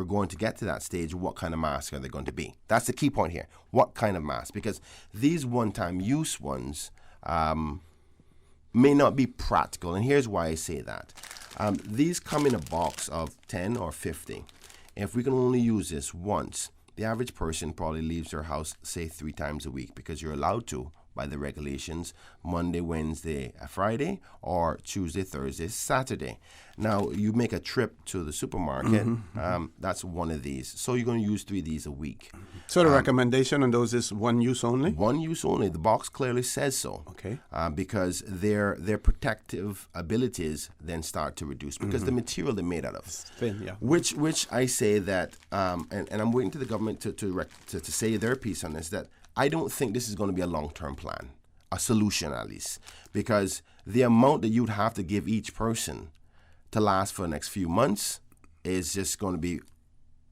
going to get to that stage, what kind of masks are they going to be? That's the key point here. What kind of mask? Because these one-time use ones may not be practical, and here's why I say that. These come in a box of 10 or 50. If we can only use this once, the average person probably leaves their house, say, 3 times a week, because you're allowed to, by the regulations, Monday, Wednesday, Friday, or Tuesday, Thursday, Saturday. Now, you make a trip to the supermarket, that's one of these. So you're going to use 3 of these a week. So the recommendation on those is one use only? One use only. The box clearly says so. Okay. Because their protective abilities then start to reduce because the material they're made out of. It's thin, yeah. Which I say that, and I'm waiting to the government to say their piece on this, that I don't think this is going to be a long-term plan, a solution at least, because the amount that you'd have to give each person to last for the next few months is just going to be,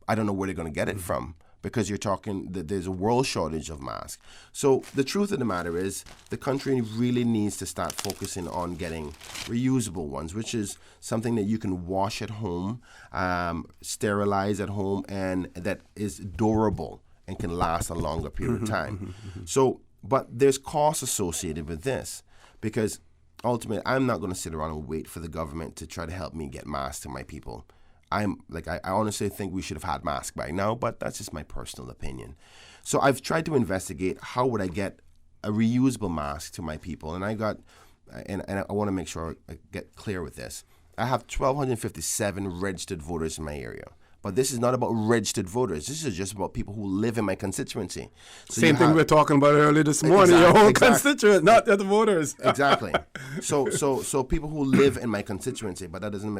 I don't know where they're going to get it from, because you're talking that there's a world shortage of masks. So the truth of the matter is the country really needs to start focusing on getting reusable ones, which is something that you can wash at home, sterilize at home, and that is durable and can last a longer period of time. So, but there's costs associated with this because ultimately I'm not going to sit around and wait for the government to try to help me get masks to my people. I honestly think we should have had masks by now, but that's just my personal opinion. So I've tried to investigate how would I get a reusable mask to my people, and I want to make sure I get clear with this. I have 1,257 registered voters in my area. But this is not about registered voters. This is just about people who live in my constituency. So Same thing we were talking about earlier this morning. Your whole constituent, not the voters. Exactly. So people who live in my constituency, but that doesn't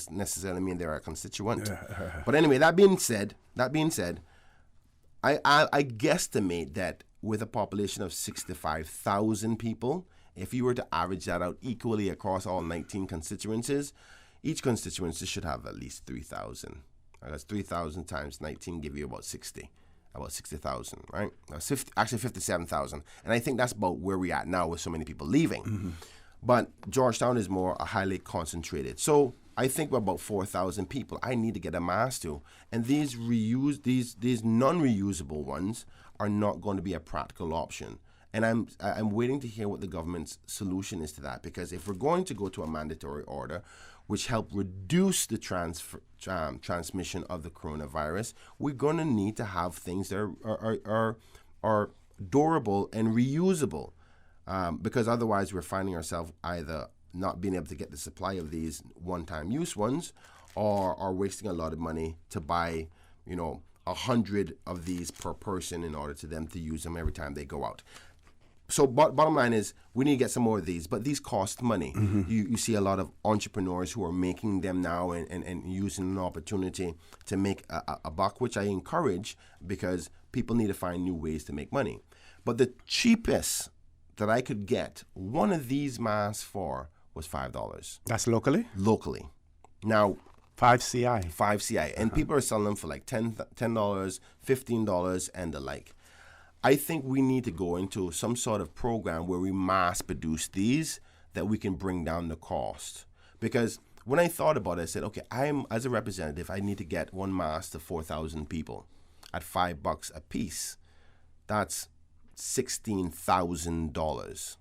necessarily mean they're a constituent. But anyway, that being said, I guesstimate that with a population of 65,000 people, if you were to average that out equally across all 19 constituencies, each constituency should have at least 3,000. That's 3,000 times 19 give you about 60,000, right? Actually 57,000. And I think that's about where we're at now with so many people leaving. But Georgetown is more highly concentrated. So I think we're about 4,000 people I need to get a mask to. And these non-reusable ones are not going to be a practical option. And I'm waiting to hear what the government's solution is to that, because if we're going to go to a mandatory order, which help reduce the transmission of the coronavirus, we're going to need to have things that are durable and reusable, because otherwise we're finding ourselves either not being able to get the supply of these one-time use ones, or are wasting a lot of money to buy, 100 of these per person in order to them to use them every time they go out. So bottom line is we need to get some more of these, but these cost money. You see a lot of entrepreneurs who are making them now and using an opportunity to make a buck, which I encourage because people need to find new ways to make money. But the cheapest that I could get one of these masks for was $5. That's locally? Locally. Now, 5 CI. 5 CI. And people are selling them for like $10, $15, and the like. I think we need to go into some sort of program where we mass produce these that we can bring down the cost. Because when I thought about it, I said, okay, as a representative, I need to get one mask to 4,000 people at $5 a piece. That's $16,000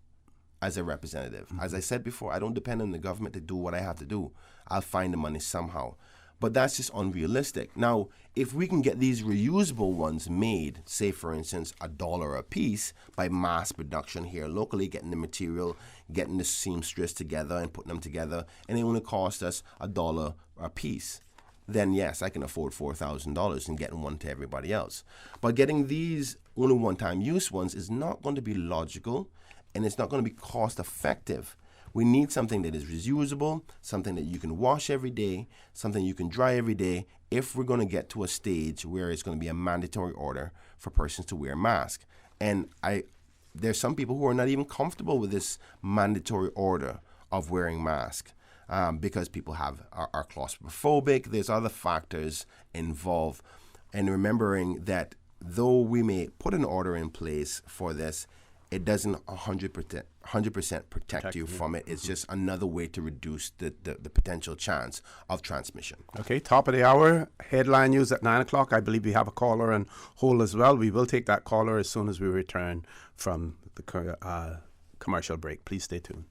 as a representative. As I said before, I don't depend on the government to do what I have to do. I'll find the money somehow. But that's just unrealistic. Now, if we can get these reusable ones made, say, for instance, $1 a piece by mass production here locally, getting the material, getting the seamstress together and putting them together, and it only cost us $1 a piece, then yes, I can afford $4,000 and getting one to everybody else. But getting these only one-time use ones is not going to be logical, and it's not going to be cost-effective. We need something that is reusable, something that you can wash every day, something you can dry every day, if we're going to get to a stage where it's going to be a mandatory order for persons to wear a mask. And there's some people who are not even comfortable with this mandatory order of wearing masks because people are claustrophobic. There's other factors involved. And remembering that though we may put an order in place for this, it doesn't 100% protect you from it. It's just another way to reduce the potential chance of transmission. Okay, top of the hour, headline news at 9 o'clock. I believe we have a caller on hold as well. We will take that caller as soon as we return from the commercial break. Please stay tuned.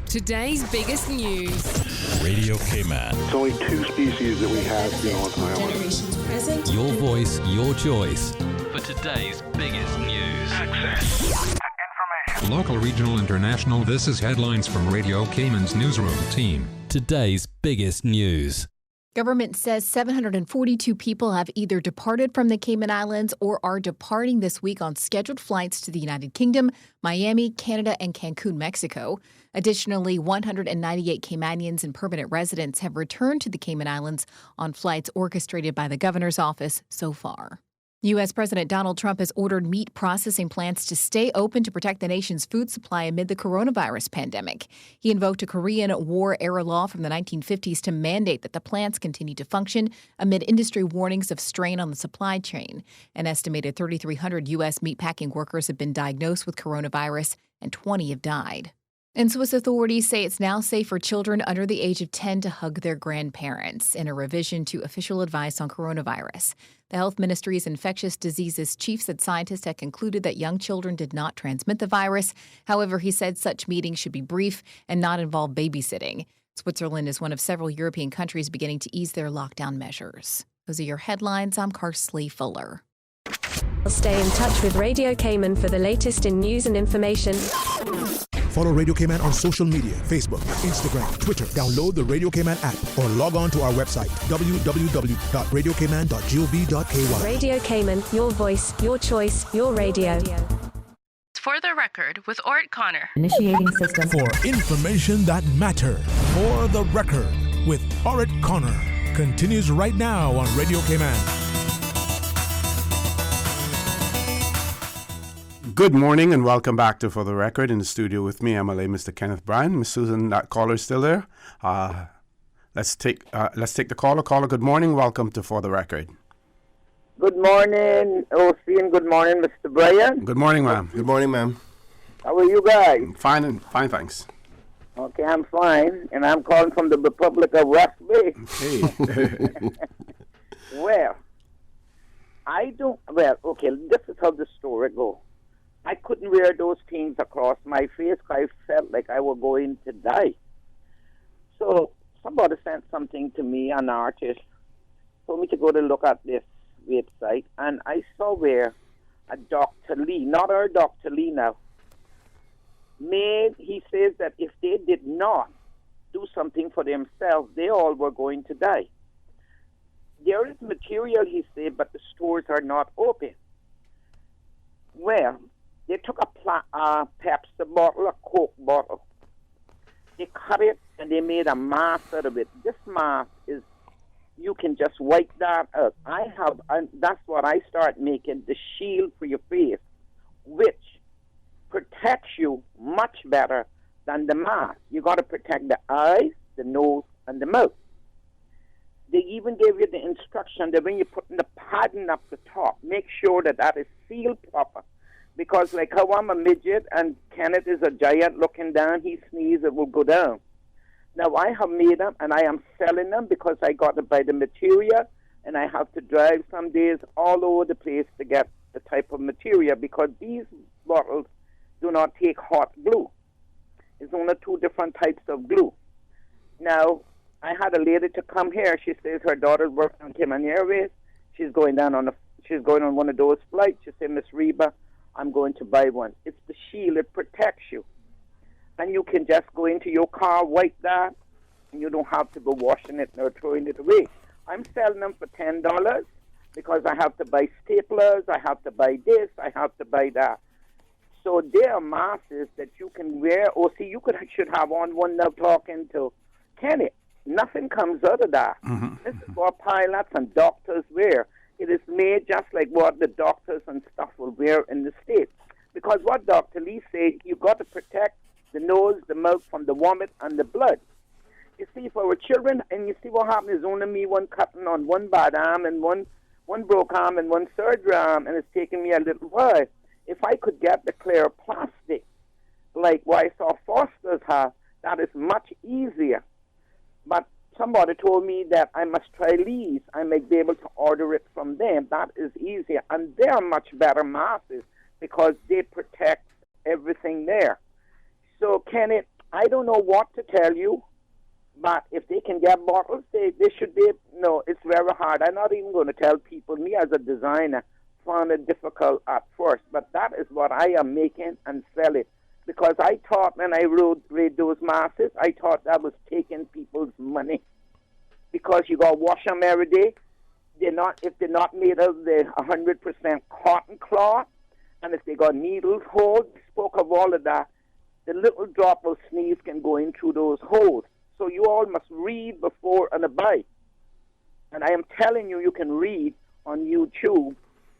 Today's biggest news. Radio Cayman. It's only 2 species that we have here on the island. Generations present. Your voice, your choice. For today's biggest news. Access to information. Local, regional, international. This is headlines from Radio Cayman's newsroom team. Today's biggest news. Government says 742 people have either departed from the Cayman Islands or are departing this week on scheduled flights to the United Kingdom, Miami, Canada, and Cancun, Mexico. Additionally, 198 Caymanians and permanent residents have returned to the Cayman Islands on flights orchestrated by the governor's office so far. U.S. President Donald Trump has ordered meat processing plants to stay open to protect the nation's food supply amid the coronavirus pandemic. He invoked a Korean War-era law from the 1950s to mandate that the plants continue to function amid industry warnings of strain on the supply chain. An estimated 3,300 U.S. meatpacking workers have been diagnosed with coronavirus, and 20 have died. And Swiss authorities say it's now safe for children under the age of 10 to hug their grandparents in a revision to official advice on coronavirus. The health ministry's infectious diseases chief said scientists had concluded that young children did not transmit the virus. However, he said such meetings should be brief and not involve babysitting. Switzerland is one of several European countries beginning to ease their lockdown measures. Those are your headlines. I'm Karsley Fuller. Stay in touch with Radio Cayman for the latest in news and information. Follow Radio Cayman on social media, Facebook, Instagram, Twitter. Download the Radio Cayman app or log on to our website, www.radiocayman.gov.ky. Radio Cayman, your voice, your choice, your radio. For the record, with Orrett Connor. Initiating system. For information that matters. For the record, with Orrett Connor. Continues right now on Radio Cayman. Good morning and welcome back to For the Record. In the studio with me, MLA Mr. Kenneth Bryan. Miss Susan, that caller's still there. Let's take the caller. Caller, good morning. Welcome to For the Record. Good morning, OC, and good morning, Mr. Bryan. Good morning, ma'am. Good morning, ma'am. How are you guys? Fine, thanks. Okay, I'm fine, and I'm calling from the Republic of West Bay. Hey. Well, this is how the story goes. I couldn't wear those things across my face because I felt like I was going to die. So somebody sent something to me, an artist, told me to go to look at this website, and I saw where a Dr. Lee, not our Dr. Lee now, he says that if they did not do something for themselves, they all were going to die. There is material, he said, but the stores are not open. Well, they took a Pepsi bottle, a Coke bottle. They cut it and they made a mask out of it. This mask is, you can just wipe that out. That's what I start making, the shield for your face, which protects you much better than the mask. You got to protect the eyes, the nose, and the mouth. They even gave you the instruction that when you put the padding up the top, make sure that is sealed proper. Because like how I'm a midget and Kenneth is a giant looking down, he sneezes, it will go down. Now, I have made them, and I am selling them because I got to buy the material, and I have to drive some days all over the place to get the type of material because these bottles do not take hot glue. It's only 2 different types of glue. Now, I had a lady to come here. She says her daughter's working on Cayman Airways. She's going on one of those flights. She said, Miss Reba, I'm going to buy one. It's the shield. It protects you. And you can just go into your car, wipe that, and you don't have to go washing it or throwing it away. I'm selling them for $10 because I have to buy staplers, I have to buy this, I have to buy that. So there are masks that you can wear. Or see, should have on one now talking to Kenny. Nothing comes out of that. This is what pilots and doctors wear. It is made just like what the doctors and stuff will wear in the States. Because what Dr. Lee said, you got to protect the nose, the mouth from the vomit and the blood. You see, for our children, and you see what happened is only me one cutting on one bad arm and one broke arm and one surgery arm, and it's taken me a little while. If I could get the clear plastic, like what I saw Foster's have, that is much easier. But somebody told me that I must try Lee's. I may be able to order it from them. That is easier. And they are much better masks because they protect everything there. So, Kenneth, I don't know what to tell you, but if they can get bottles, they should be. No, it's very hard. I'm not even going to tell people. Me as a designer found it difficult at first, but that is what I am making and selling. Because I thought when I read those masks, I thought that was taking people's money. Because you got to wash them every day. If they're not made of the 100% cotton cloth, and if they got needles holes, spoke of all of that, the little drop of sneeze can go in through those holes. So you all must read before and buy. And I am telling you, you can read on YouTube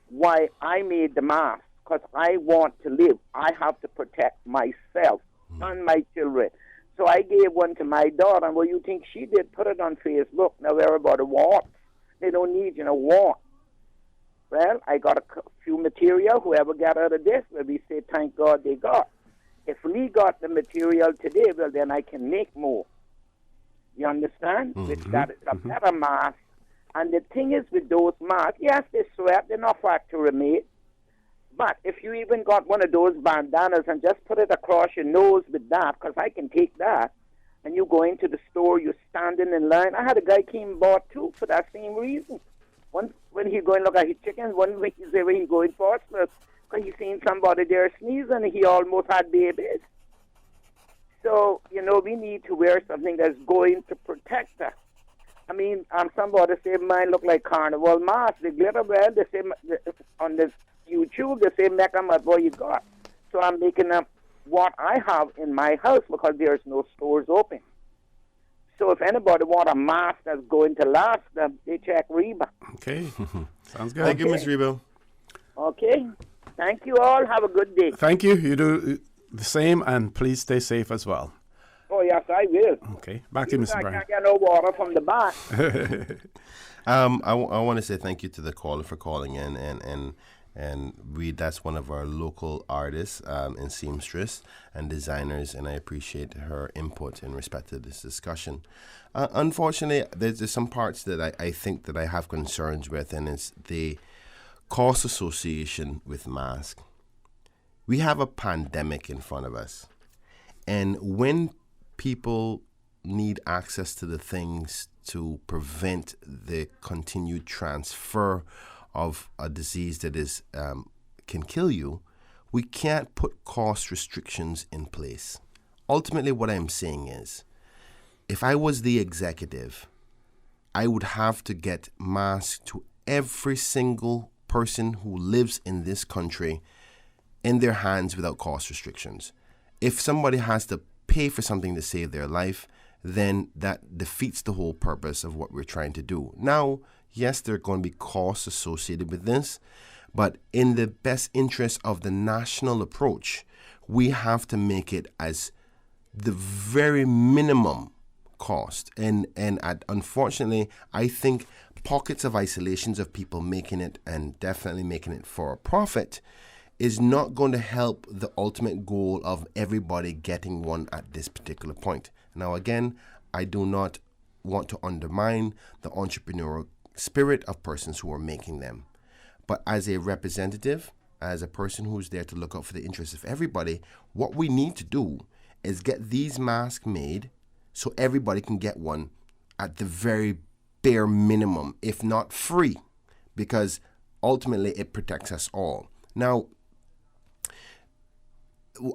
why I made the mask. Because I want to live. I have to protect myself and my children. So I gave one to my daughter, and what you think she did? Put it on Facebook. Now everybody wants. They don't need, want. Well, I got a few material. Whoever got out of this, well, we say, thank God they got. If Lee got the material today, well, then I can make more. You understand? Which that is a better mask. And the thing is with those masks, yes, they sweat. They're not factory made. But if you even got one of those bandanas and just put it across your nose with that, because I can take that, and you go into the store, you're standing in line. I had a guy came and bought 2 for that same reason. One when he go and look at his chickens, one when he go in for because he seen somebody there sneezing, and he almost had babies. So, we need to wear something that's going to protect us. I mean, somebody said mine look like carnival mask. The glitter, well, they say on the YouTube, they say make them at what you got. So I'm making up what I have in my house because there's no stores open. So if anybody want a mask that's going to last them, they check Reba. Okay. Sounds good. Thank you, Ms. Reba. Okay. Thank you all. Have a good day. Thank you. You do the same, and please stay safe as well. Oh, yes, I will. Okay. Back to Mr. Brown. I can't get no water from the back. I want to say thank you to the caller for calling in, and that's one of our local artists and seamstress and designers, and I appreciate her input in respect to this discussion. Unfortunately, there's some parts that I think that I have concerns with, and it's the cost association with masks. We have a pandemic in front of us, and when people need access to the things to prevent the continued transfer of a disease that can kill you, we can't put cost restrictions in place. Ultimately, what I'm saying is, if I was the executive, I would have to get masks to every single person who lives in this country in their hands without cost restrictions. If somebody has to pay for something to save their life, then that defeats the whole purpose of what we're trying to do. Now, yes, there are going to be costs associated with this, but in the best interest of the national approach, we have to make it as the very minimum cost. And unfortunately, I think pockets of isolations of people making it and definitely making it for a profit is not going to help the ultimate goal of everybody getting one at this particular point. Now, again, I do not want to undermine the entrepreneurial spirit of persons who are making them. But as a representative, as a person who's there to look out for the interests of everybody, what we need to do is get these masks made so everybody can get one at the very bare minimum, if not free, because ultimately it protects us all. Now,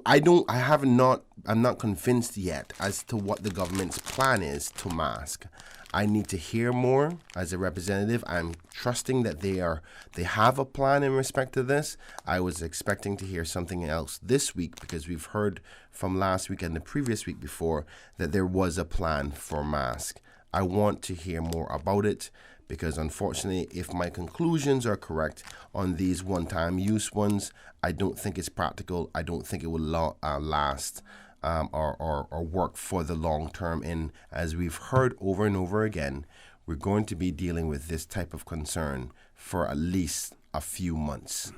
I'm not convinced yet as to what the government's plan is to mask. I need to hear more as a representative. I'm trusting that they have a plan in respect to this. I was expecting to hear something else this week because we've heard from last week and the previous week before that there was a plan for mask. I want to hear more about it because unfortunately, if my conclusions are correct on these one-time use ones, I don't think it's practical. I don't think it will last or work for the long term. And as we've heard over and over again, we're going to be dealing with this type of concern for at least a few months.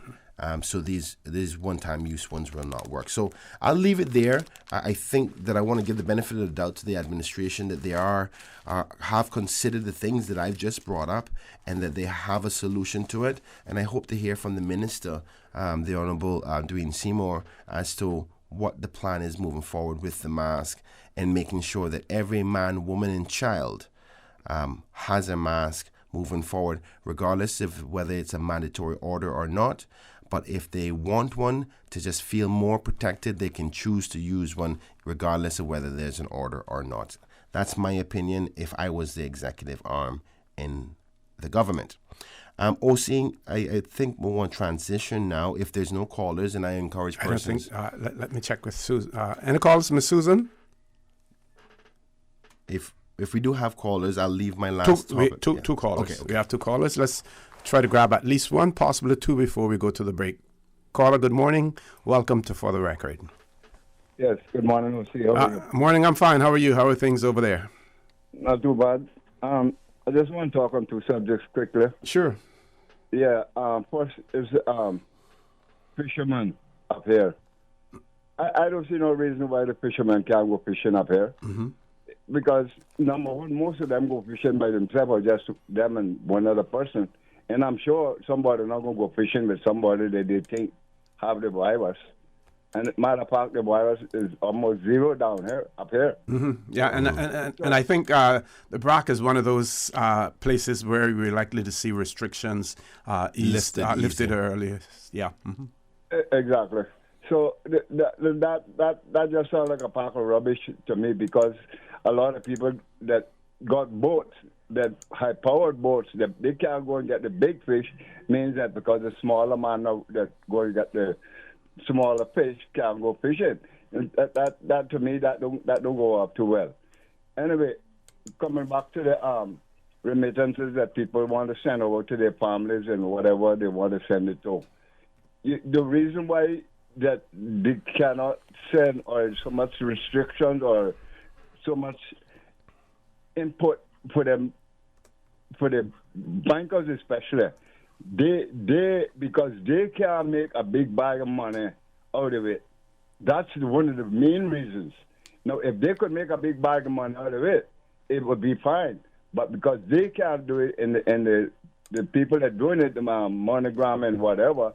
So these one-time use ones will not work. So I'll leave it there. I think that I want to give the benefit of the doubt to the administration that they have considered the things that I've just brought up and that they have a solution to it. And I hope to hear from the Minister, the Honourable Dwayne Seymour, as to what the plan is moving forward with the mask and making sure that every man, woman and child has a mask moving forward, regardless of whether it's a mandatory order or not. But if they want one to just feel more protected, they can choose to use one regardless of whether there's an order or not. That's my opinion if I was the executive arm in the government. OC, I think we'll want transition now if there's no callers, and I encourage persons. Let me check with Susan. Any calls, Miss Susan? If we do have callers, I'll leave my last topic. Two callers. Okay. We have two callers. Let's try to grab at least one, possibly two, before we go to the break. Caller, good morning. Welcome to For the Record. Yes, good morning, OC. How are you? Morning, I'm fine. How are you? How are things over there? Not too bad. I just want to talk on two subjects quickly. Sure. Yeah, first is fishermen up here. I don't see no reason why the fishermen can't go fishing up here. Mm-hmm. Because, number one, most of them go fishing by themselves or just them and one other person. And I'm sure somebody not going to go fishing with somebody that they think have the virus. And matter of fact, the virus is almost zero down here, up here. Mm-hmm. Yeah, and I think the BRAC is one of those places where we're likely to see restrictions lifted earlier. Yeah. Mm-hmm. Exactly. So that just sounds like a pack of rubbish to me, because a lot of people that got boats, that high-powered boats, that they can't go and get the big fish, means that because the smaller man that go and get the smaller fish can't go fishing. And that to me, that don't go up too well. Anyway, coming back to the remittances that people want to send over to their families and whatever they want to send it to. The reason why that they cannot send, or so much restrictions or so much input for them, for the bankers especially, they because they can't make a big bag of money out of it. That's one of the main reasons. Now, if they could make a big bag of money out of it, it would be fine. But because they can't do it, and the people that are doing it, the MoneyGram and whatever,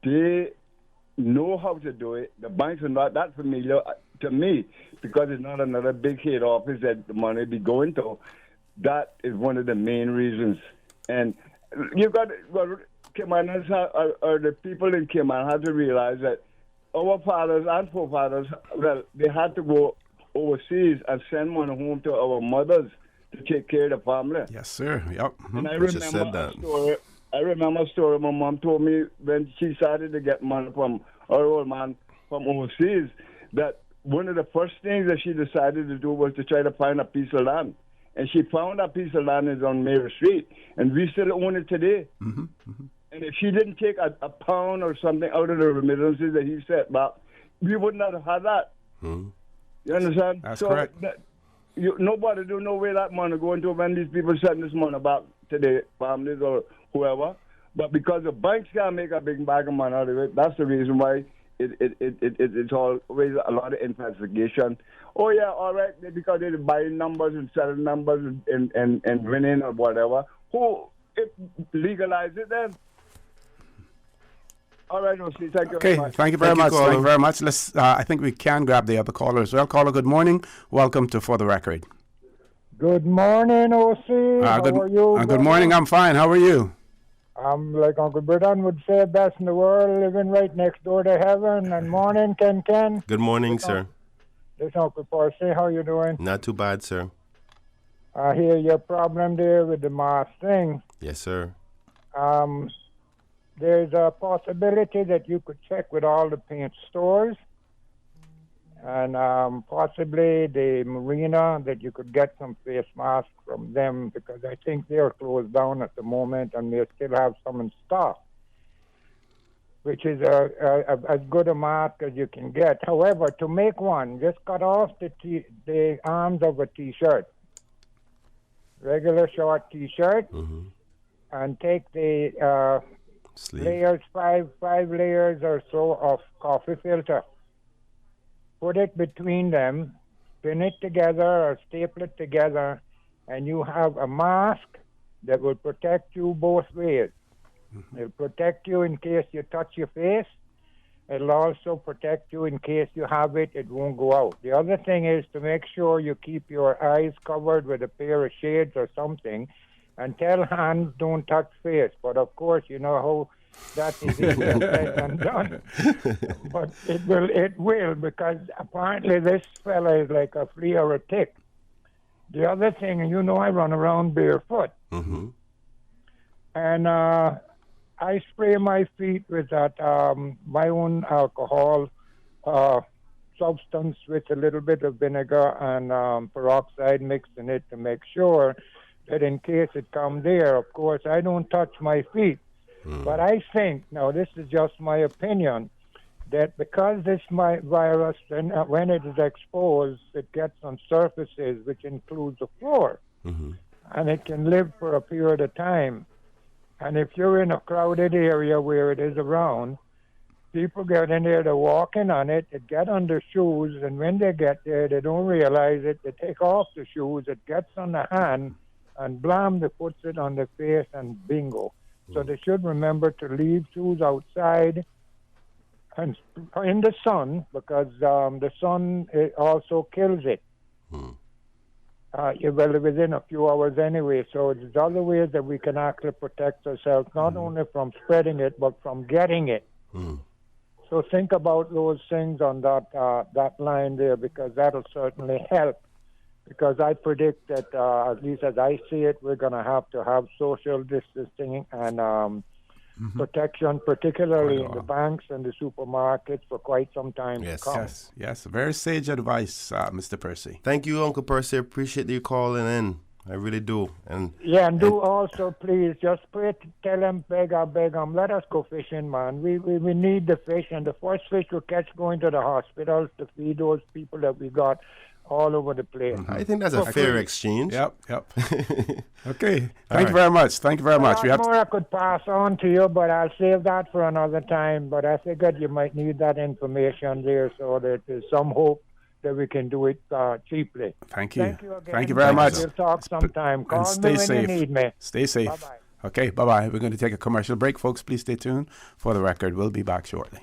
they know how to do it. The banks are not that familiar to me, because it's not another big head office that the money be going to. That is one of the main reasons. And you got, Caymaners or the people in Cayman have to realize that our fathers and forefathers, well, they had to go overseas and send money home to our mothers to take care of the family. Yes, sir. Yep. Mm-hmm. And I remember a story my mom told me when she started to get money from her old man from overseas, that one of the first things that she decided to do was to try to find a piece of land. And she found a piece of land is on Mary Street, and we still own it today. Mm-hmm. Mm-hmm. And if she didn't take a pound or something out of the remittances that he set back, we wouldn't have had that. Mm-hmm. You understand? That's correct. Nobody do know where that money going to when these people send this money back to their families or whoever. But because the banks can't make a big bag of money out of it, that's the reason why it's always a lot of investigation. Oh yeah, all right, because they're buying numbers and selling numbers and winning or whatever. Who legalize it then? All right, Osi, thank you very much. Thank you very much. Thank you very much. Let's. I think we can grab the other caller as well. Caller, good morning. Welcome to For the Record. Good morning, Osi. How are you? Good morning. I'm fine. How are you? I'm like Uncle Burton would say, best in the world, living right next door to heaven. And morning, Ken. Good morning, sir. This Uncle Parsley. How you doing? Not too bad, sir. I hear your problem there with the mask thing. Yes, sir. There's a possibility that you could check with all the paint stores and possibly the marina, that you could get some face masks from them, because I think they're closed down at the moment and they still have some in stock, which is as good a mask as you can get. However, to make one, just cut off the arms of a T-shirt, regular short T-shirt, and take the layers, five layers or so of coffee filter. Put it between them, pin it together or staple it together, and you have a mask that will protect you both ways. It'll protect you in case you touch your face. It'll also protect you in case you have it, it won't go out. The other thing is to make sure you keep your eyes covered with a pair of shades or something, and tell hands don't touch face. But of course, you know how that is easier said than done. But it will, because apparently this fella is like a flea or a tick. The other thing, you know, I run around barefoot. And I spray my feet with that my own alcohol substance with a little bit of vinegar and peroxide mixed in it to make sure that in case it comes there. Of course, I don't touch my feet. But I think, now this is just my opinion, that because this virus, when it is exposed, it gets on surfaces, which includes the floor, and it can live for a period of time. And if you're in a crowded area where it is around, people get in there, they're walking on it, it get on their shoes, and when they get there, they don't realize it, they take off the shoes, it gets on the hand, and blam, they puts it on the face, and bingo. So they should remember to leave shoes outside and in the sun, because the sun it also kills it. Well, within a few hours anyway. So there's other ways that we can actually protect ourselves, not only from spreading it, but from getting it. So think about those things on that line there, because that'll certainly help. Because I predict that, at least as I see it, we're going to have social distancing and protection, particularly in the banks and the supermarkets, for quite some time to come. Yes. Very sage advice, Mr. Percy. Thank you, Uncle Percy. I appreciate you calling in. I really do. And also, please, just pray to tell them, beg them, let us go fishing, man. We need the fish, and the first fish we catch going to the hospitals to feed those people that we got all over the place. I think that's a fair exchange. Yep. Okay. Thank you very much. Thank you very much. We have more I could pass on to you, but I'll save that for another time. But I figured you might need that information there, so that there's some hope that we can do it cheaply. Thank you. Thank you again. Thank you very much. We'll talk sometime. Call me when you need me. Stay safe. Bye-bye. Okay, bye-bye. We're going to take a commercial break, folks. Please stay tuned. For the record, we'll be back shortly.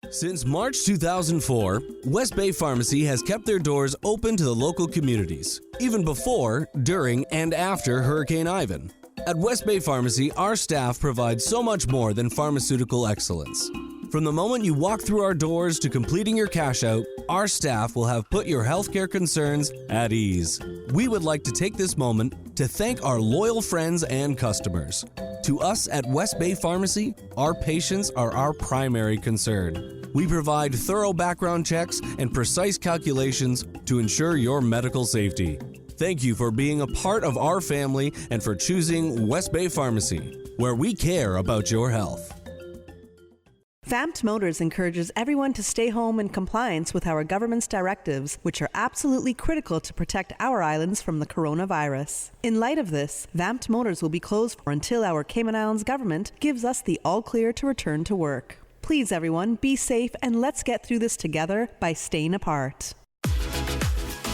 Since March 2004, West Bay Pharmacy has kept their doors open to the local communities, even before, during, and after Hurricane Ivan. At West Bay Pharmacy, our staff provides so much more than pharmaceutical excellence. From the moment you walk through our doors to completing your cash out, our staff will have put your healthcare concerns at ease. We would like to take this moment to thank our loyal friends and customers. To us at West Bay Pharmacy, our patients are our primary concern. We provide thorough background checks and precise calculations to ensure your medical safety. Thank you for being a part of our family and for choosing West Bay Pharmacy, where we care about your health. Vamped Motors encourages everyone to stay home in compliance with our government's directives, which are absolutely critical to protect our islands from the coronavirus. In light of this, Vamped Motors will be closed until our Cayman Islands government gives us the all clear to return to work. Please, everyone, be safe and let's get through this together by staying apart.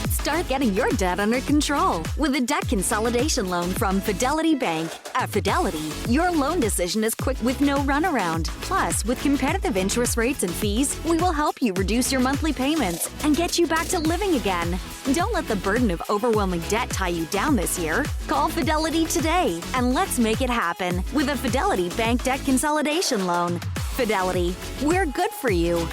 Start getting your debt under control with a debt consolidation loan from Fidelity Bank. At Fidelity, your loan decision is quick with no runaround. Plus, with competitive interest rates and fees, we will help you reduce your monthly payments and get you back to living again. Don't let the burden of overwhelming debt tie you down this year. Call Fidelity today and let's make it happen with a Fidelity Bank debt consolidation loan. Fidelity, we're good for you.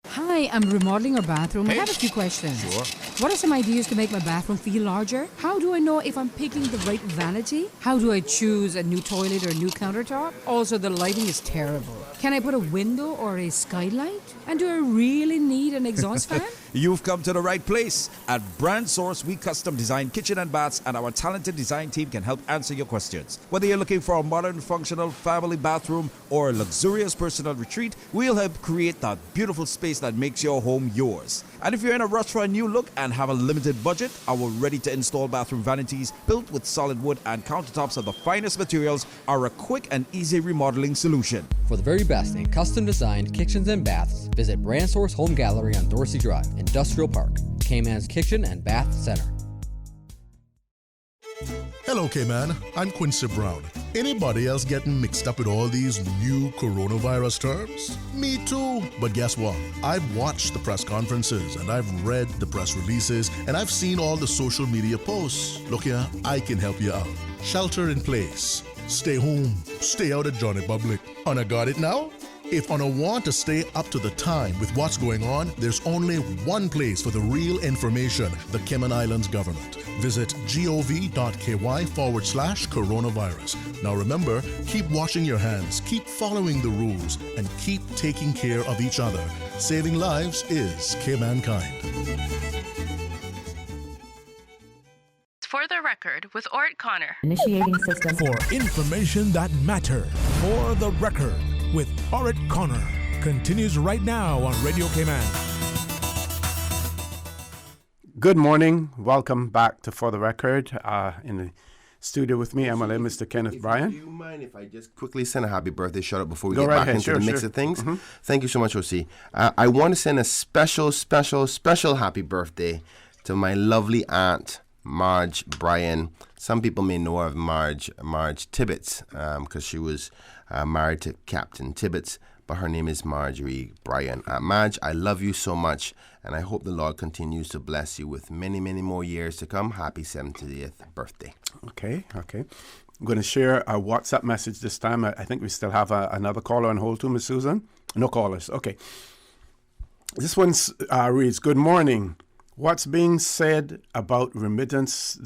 Hi, I'm remodeling our bathroom. I have a few questions. Sure. What are some ideas to make my bathroom feel larger? How do I know if I'm picking the right vanity? How do I choose a new toilet or a new countertop? Also, the lighting is terrible. Can I put a window or a skylight? And do I really need an exhaust fan? You've come to the right place. At Brand Source, we custom design kitchen and baths, and our talented design team can help answer your questions. Whether you're looking for a modern, functional family bathroom or a luxurious personal retreat, we'll help create that beautiful space that makes your home yours. And if you're in a rush for a new look and have a limited budget, our ready-to-install bathroom vanities, built with solid wood and countertops of the finest materials, are a quick and easy remodeling solution. For the very best in custom-designed kitchens and baths, visit Brand Source Home Gallery on Dorsey Drive, Industrial Park, Cayman's Kitchen and Bath Center. Hello, Cayman. I'm Quincy Brown. Anybody else getting mixed up with all these new coronavirus terms? Me too. But guess what? I've watched the press conferences and I've read the press releases and I've seen all the social media posts. Look here, I can help you out. Shelter in place. Stay home. Stay out of Johnny Public. Una got it now? If Una want to stay up to the time with what's going on, there's only one place for the real information, the Cayman Islands government. Visit gov.ky/coronavirus. Now remember, keep washing your hands, keep following the rules, and keep taking care of each other. Saving lives is Caymankind. For the record, with Orrett Connor. Initiating system. For information that matter. For the record, with Orrett Connor. Continues right now on Radio Cayman. Good morning. Welcome back to For the Record. In the studio with me, MLA Mr. Kenneth Bryan. Do you mind if I just quickly send a happy birthday shout out before we Go get right back ahead. into Sure, the mix sure. of things? Mhm. Thank you so much, OC. I want to send a special happy birthday to my lovely aunt, Marge Bryan. Some people may know her as Marge Tibbetts, because she was married to Captain Tibbetts, but her name is Marjorie Bryan. Marge, I love you so much, and I hope the Lord continues to bless you with many, many more years to come. Happy 70th birthday. Okay. I'm going to share a WhatsApp message this time. I think we still have another caller on hold too, Miss Susan. No callers. Okay. This one reads, good morning. What's being said about the remittance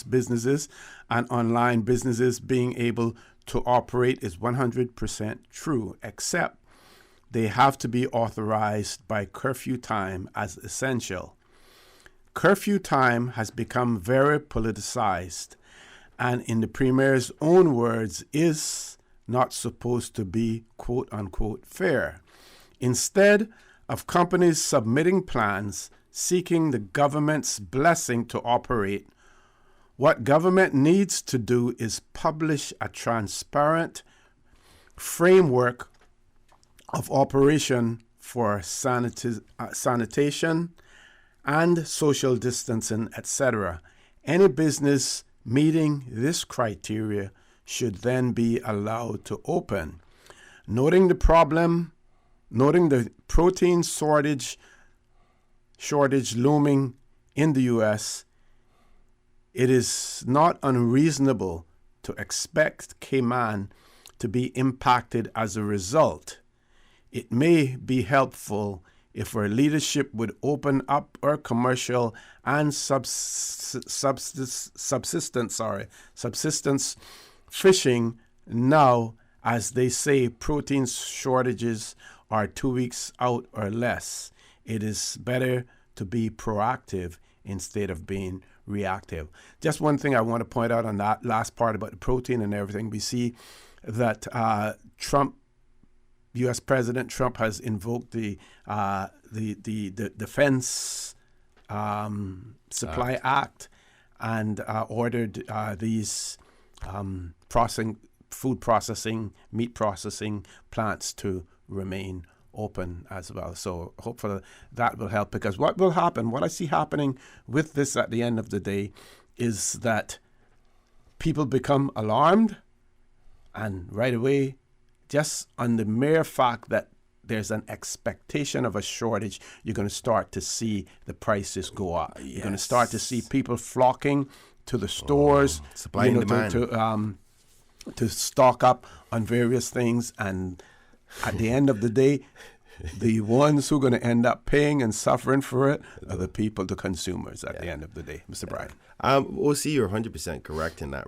businesses and online businesses being able to operate is 100% true, except they have to be authorized by curfew time as essential. Curfew time has become very politicized and, in the Premier's own words, is not supposed to be quote-unquote fair. Instead of companies submitting plans seeking the government's blessing to operate, what government needs to do is publish a transparent framework of operation for sanitation and social distancing, etc. Any business meeting this criteria should then be allowed to open. Noting the protein shortage looming in the U.S., it is not unreasonable to expect Cayman to be impacted as a result. It may be helpful if our leadership would open up our commercial and subsistence fishing now, as they say protein shortages are 2 weeks out or less. It is better to be proactive instead of being reactive. Just one thing I want to point out on that last part about the protein and everything. We see that U.S. President Trump has invoked the Defense Supply Act and ordered these food processing, meat processing plants to remain open as well. So hopefully that will help, because what will happen, what I see happening with this at the end of the day, is that people become alarmed, and right away, just on the mere fact that there's an expectation of a shortage, you're going to start to see the prices go up. You're going to start to see people flocking to the stores, supply and demand. To stock up on various things, and at the end of the day, the ones who are going to end up paying and suffering for it are the people, the consumers, at the end of the day. Mr. Bryan. OC, you're 100% correct in that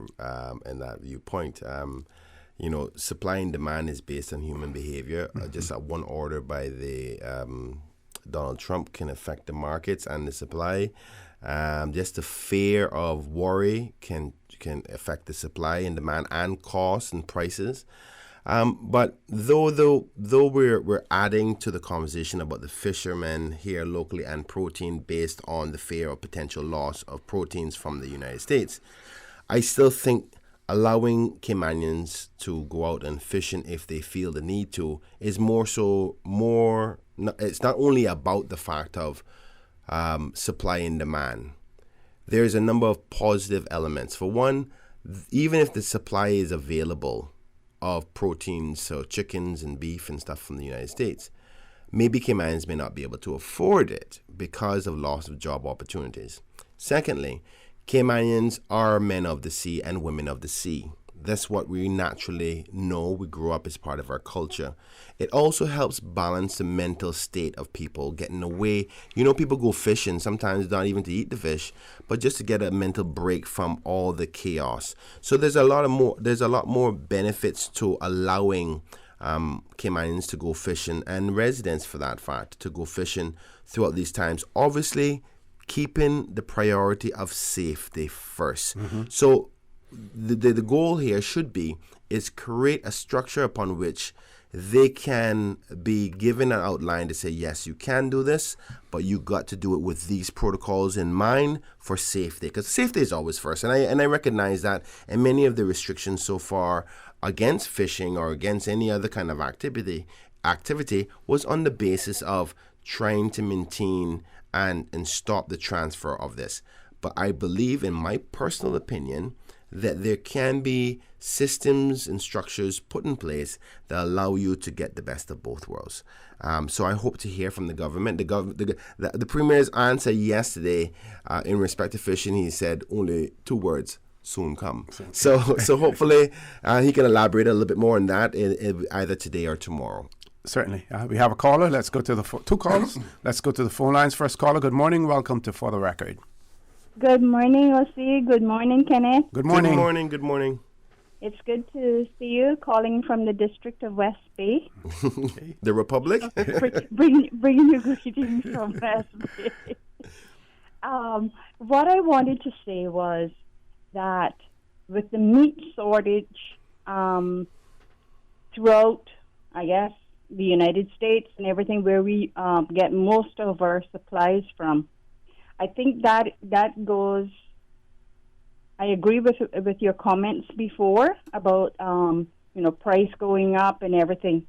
viewpoint. Supply and demand is based on human behavior. Just one order by the Donald Trump can affect the markets and the supply. Just the fear of worry can affect the supply and demand and costs and prices. But though we're adding to the conversation about the fishermen here locally and protein based on the fear of potential loss of proteins from the United States, I still think allowing Caymanians to go out and fishing if they feel the need to is it's not only about the fact of supply and demand. There's a number of positive elements. For one, even if the supply is available of proteins, so chickens and beef and stuff from the United States, maybe Caymanians may not be able to afford it because of loss of job opportunities. Secondly, Caymanians are men of the sea and women of the sea. That's what we naturally know. We grew up as part of our culture. It also helps balance the mental state of people getting away. People go fishing, sometimes not even to eat the fish, but just to get a mental break from all the chaos. So there's a lot more benefits to allowing Caymanians to go fishing, and residents, for that fact, to go fishing throughout these times. Obviously, keeping the priority of safety first. So the goal here should be is create a structure upon which they can be given an outline to say, yes, you can do this, but you got to do it with these protocols in mind for safety, because safety is always first. And I recognize that, and many of the restrictions so far against fishing or against any other kind of activity was on the basis of trying to maintain and stop the transfer of this. But I believe, in my personal opinion, that there can be systems and structures put in place that allow you to get the best of both worlds. So I hope to hear from the government. The Premier's answer yesterday in respect to fishing, he said only 2 words: soon come. So hopefully he can elaborate a little bit more on that either today or tomorrow. Certainly. We have a caller. Let's go to the 2 callers. Let's go to the phone lines. First caller, good morning. Welcome to For the Record. Good morning, OC. Good morning, Kenneth. Good morning. Good morning. Good morning. It's good to see you, calling from the district of West Bay. The Republic? Bringing you greetings from West Bay. What I wanted to say was that with the meat shortage throughout, I guess, the United States and everything, where we get most of our supplies from, I think that goes. I agree with your comments before about price going up and everything,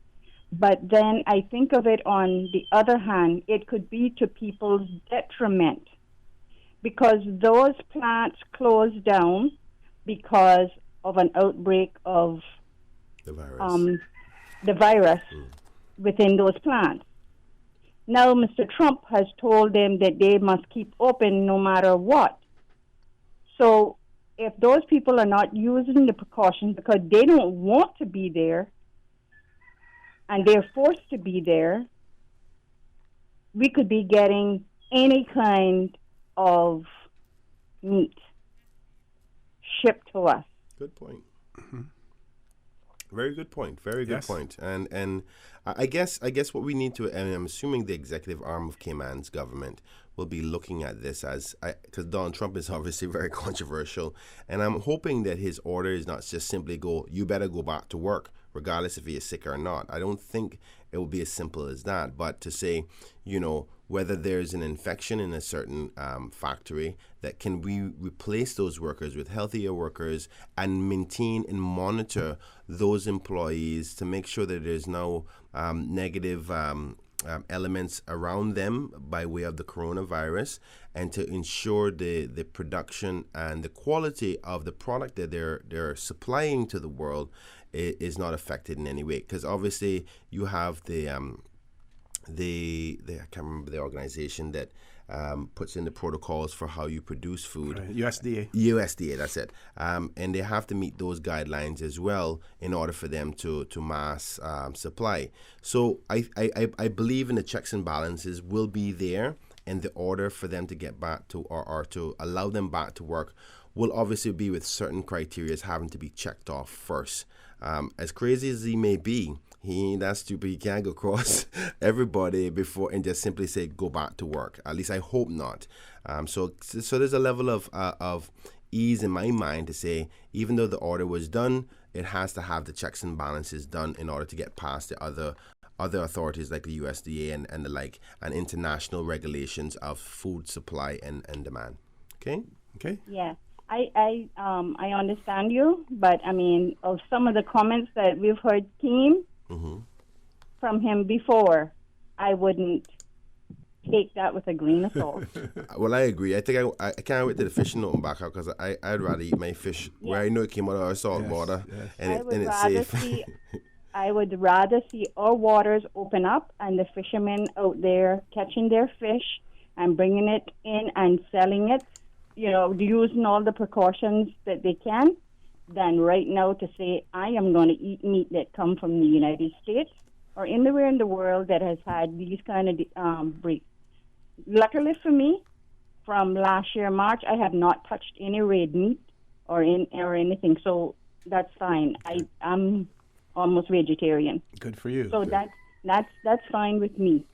but then I think of it on the other hand, it could be to people's detriment, because those plants closed down because of an outbreak of the virus within those plants. Now, Mr. Trump has told them that they must keep open no matter what. So if those people are not using the precautions because they don't want to be there and they're forced to be there, we could be getting any kind of meat shipped to us. Good point. Very good point. Very good point. And I guess what we need to, and I'm assuming the executive arm of Cayman's government will be looking at this as, because Donald Trump is obviously very controversial, and I'm hoping that his order is not just simply you better go back to work, regardless if he is sick or not. I don't think it will be as simple as that, but to say, whether there's an infection in a certain factory, that can we replace those workers with healthier workers and maintain and monitor those employees to make sure that there's no negative elements around them by way of the coronavirus, and to ensure the production and the quality of the product that they're supplying to the world is not affected in any way. Because obviously you have the I can't remember the organization that puts in the protocols for how you produce food. USDA, that's it. And they have to meet those guidelines as well in order for them to mass supply. So I believe in the checks and balances will be there, and the order for them to get back to or to allow them back to work will obviously be with certain criteria having to be checked off first. As crazy as he may be, he ain't that stupid. He can't go across everybody before and just simply say go back to work. At least I hope not. So there's a level of ease in my mind to say, even though the order was done, it has to have the checks and balances done in order to get past the other authorities like the USDA and the like, and international regulations of food supply and demand. Okay. Yeah. I understand you, but I mean, of some of the comments that we've heard came from him before, I wouldn't take that with a grain of salt. Well, I agree. I think I can't wait till the fishing open back out, because I'd rather eat my fish where I know it came out of our salt water and it's safe. I would rather see our waters open up and the fishermen out there catching their fish and bringing it in and selling it, using all the precautions that they can, than right now to say, I am going to eat meat that come from the United States or anywhere in the world that has had these kind of breeds. Luckily for me, from last year, March, I have not touched any red meat or anything, so that's fine. I'm almost vegetarian. Good for you. So that's fine with me.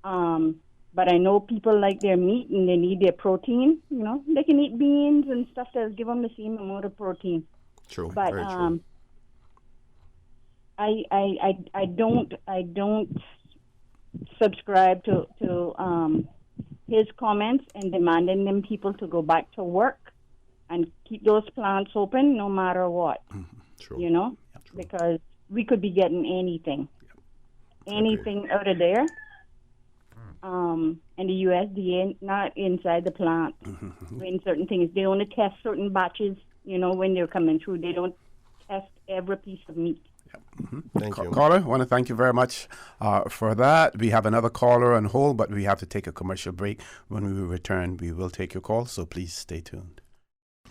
But I know people like their meat and they need their protein. They can eat beans and stuff that give them the same amount of protein. True. But very true. I don't subscribe to his comments and demanding them people to go back to work and keep those plants open no matter what. True. Because we could be getting anything out of there. And the USDA not inside the plant when certain things. They only test certain batches, when they're coming through. They don't test every piece of meat. Thank you. Caller, I want to thank you very much for that. We have another caller on hold, but we have to take a commercial break. When we return, we will take your call, so please stay tuned.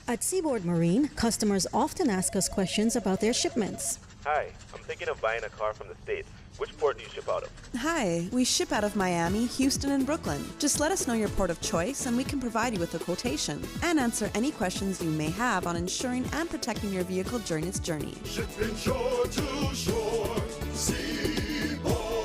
At Seaboard Marine, customers often ask us questions about their shipments. Hi, I'm thinking of buying a car from the States. Which port do you ship out of? Hi, we ship out of Miami, Houston, and Brooklyn. Just let us know your port of choice and we can provide you with a quotation and answer any questions you may have on insuring and protecting your vehicle during its journey. Shipping shore to shore, Seaboard.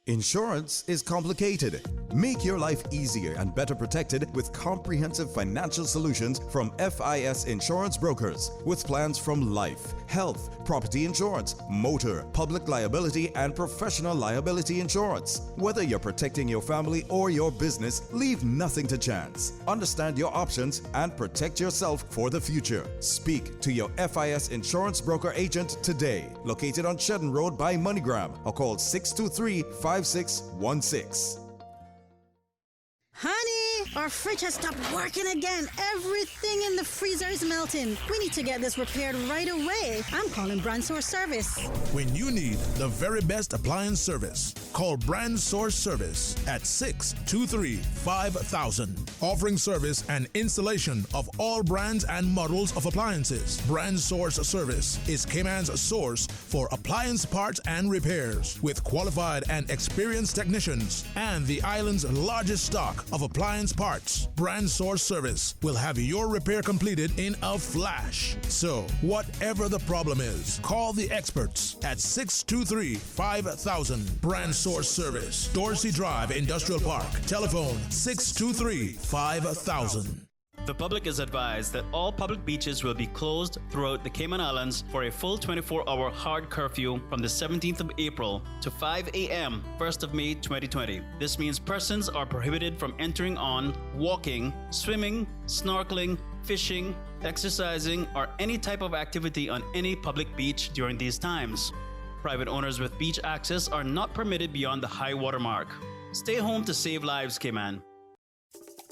Insurance is complicated. Make your life easier and better protected with comprehensive financial solutions from FIS Insurance Brokers, with plans from life, health, property insurance, motor, public liability, and professional liability insurance. Whether you're protecting your family or your business, leave nothing to chance. Understand your options and protect yourself for the future. Speak to your FIS Insurance Broker agent today, located on Shedden Road by MoneyGram, or call 623-5616. Honey, our fridge has stopped working again. Everything in the freezer is melting. We need to get this repaired right away. I'm calling Brand Source Service. When you need the very best appliance service, call Brand Source Service at 623-5000. Offering service and installation of all brands and models of appliances. Brand Source Service is Cayman's source for appliance parts and repairs, with qualified and experienced technicians and the island's largest stock of appliance parts parts. Brand Source Service will have your repair completed in a flash. So, whatever the problem is, call the experts at 623-5000. Brand Source Service, Dorsey Drive, Industrial Park. Telephone 623-5000. The public is advised that all public beaches will be closed throughout the Cayman Islands for a full 24-hour hard curfew from the 17th of April to 5 a.m. 1st of May 2020. This means persons are prohibited from entering on, walking, swimming, snorkeling, fishing, exercising, or any type of activity on any public beach during these times. Private owners with beach access are not permitted beyond the high water mark. Stay home to save lives, Cayman.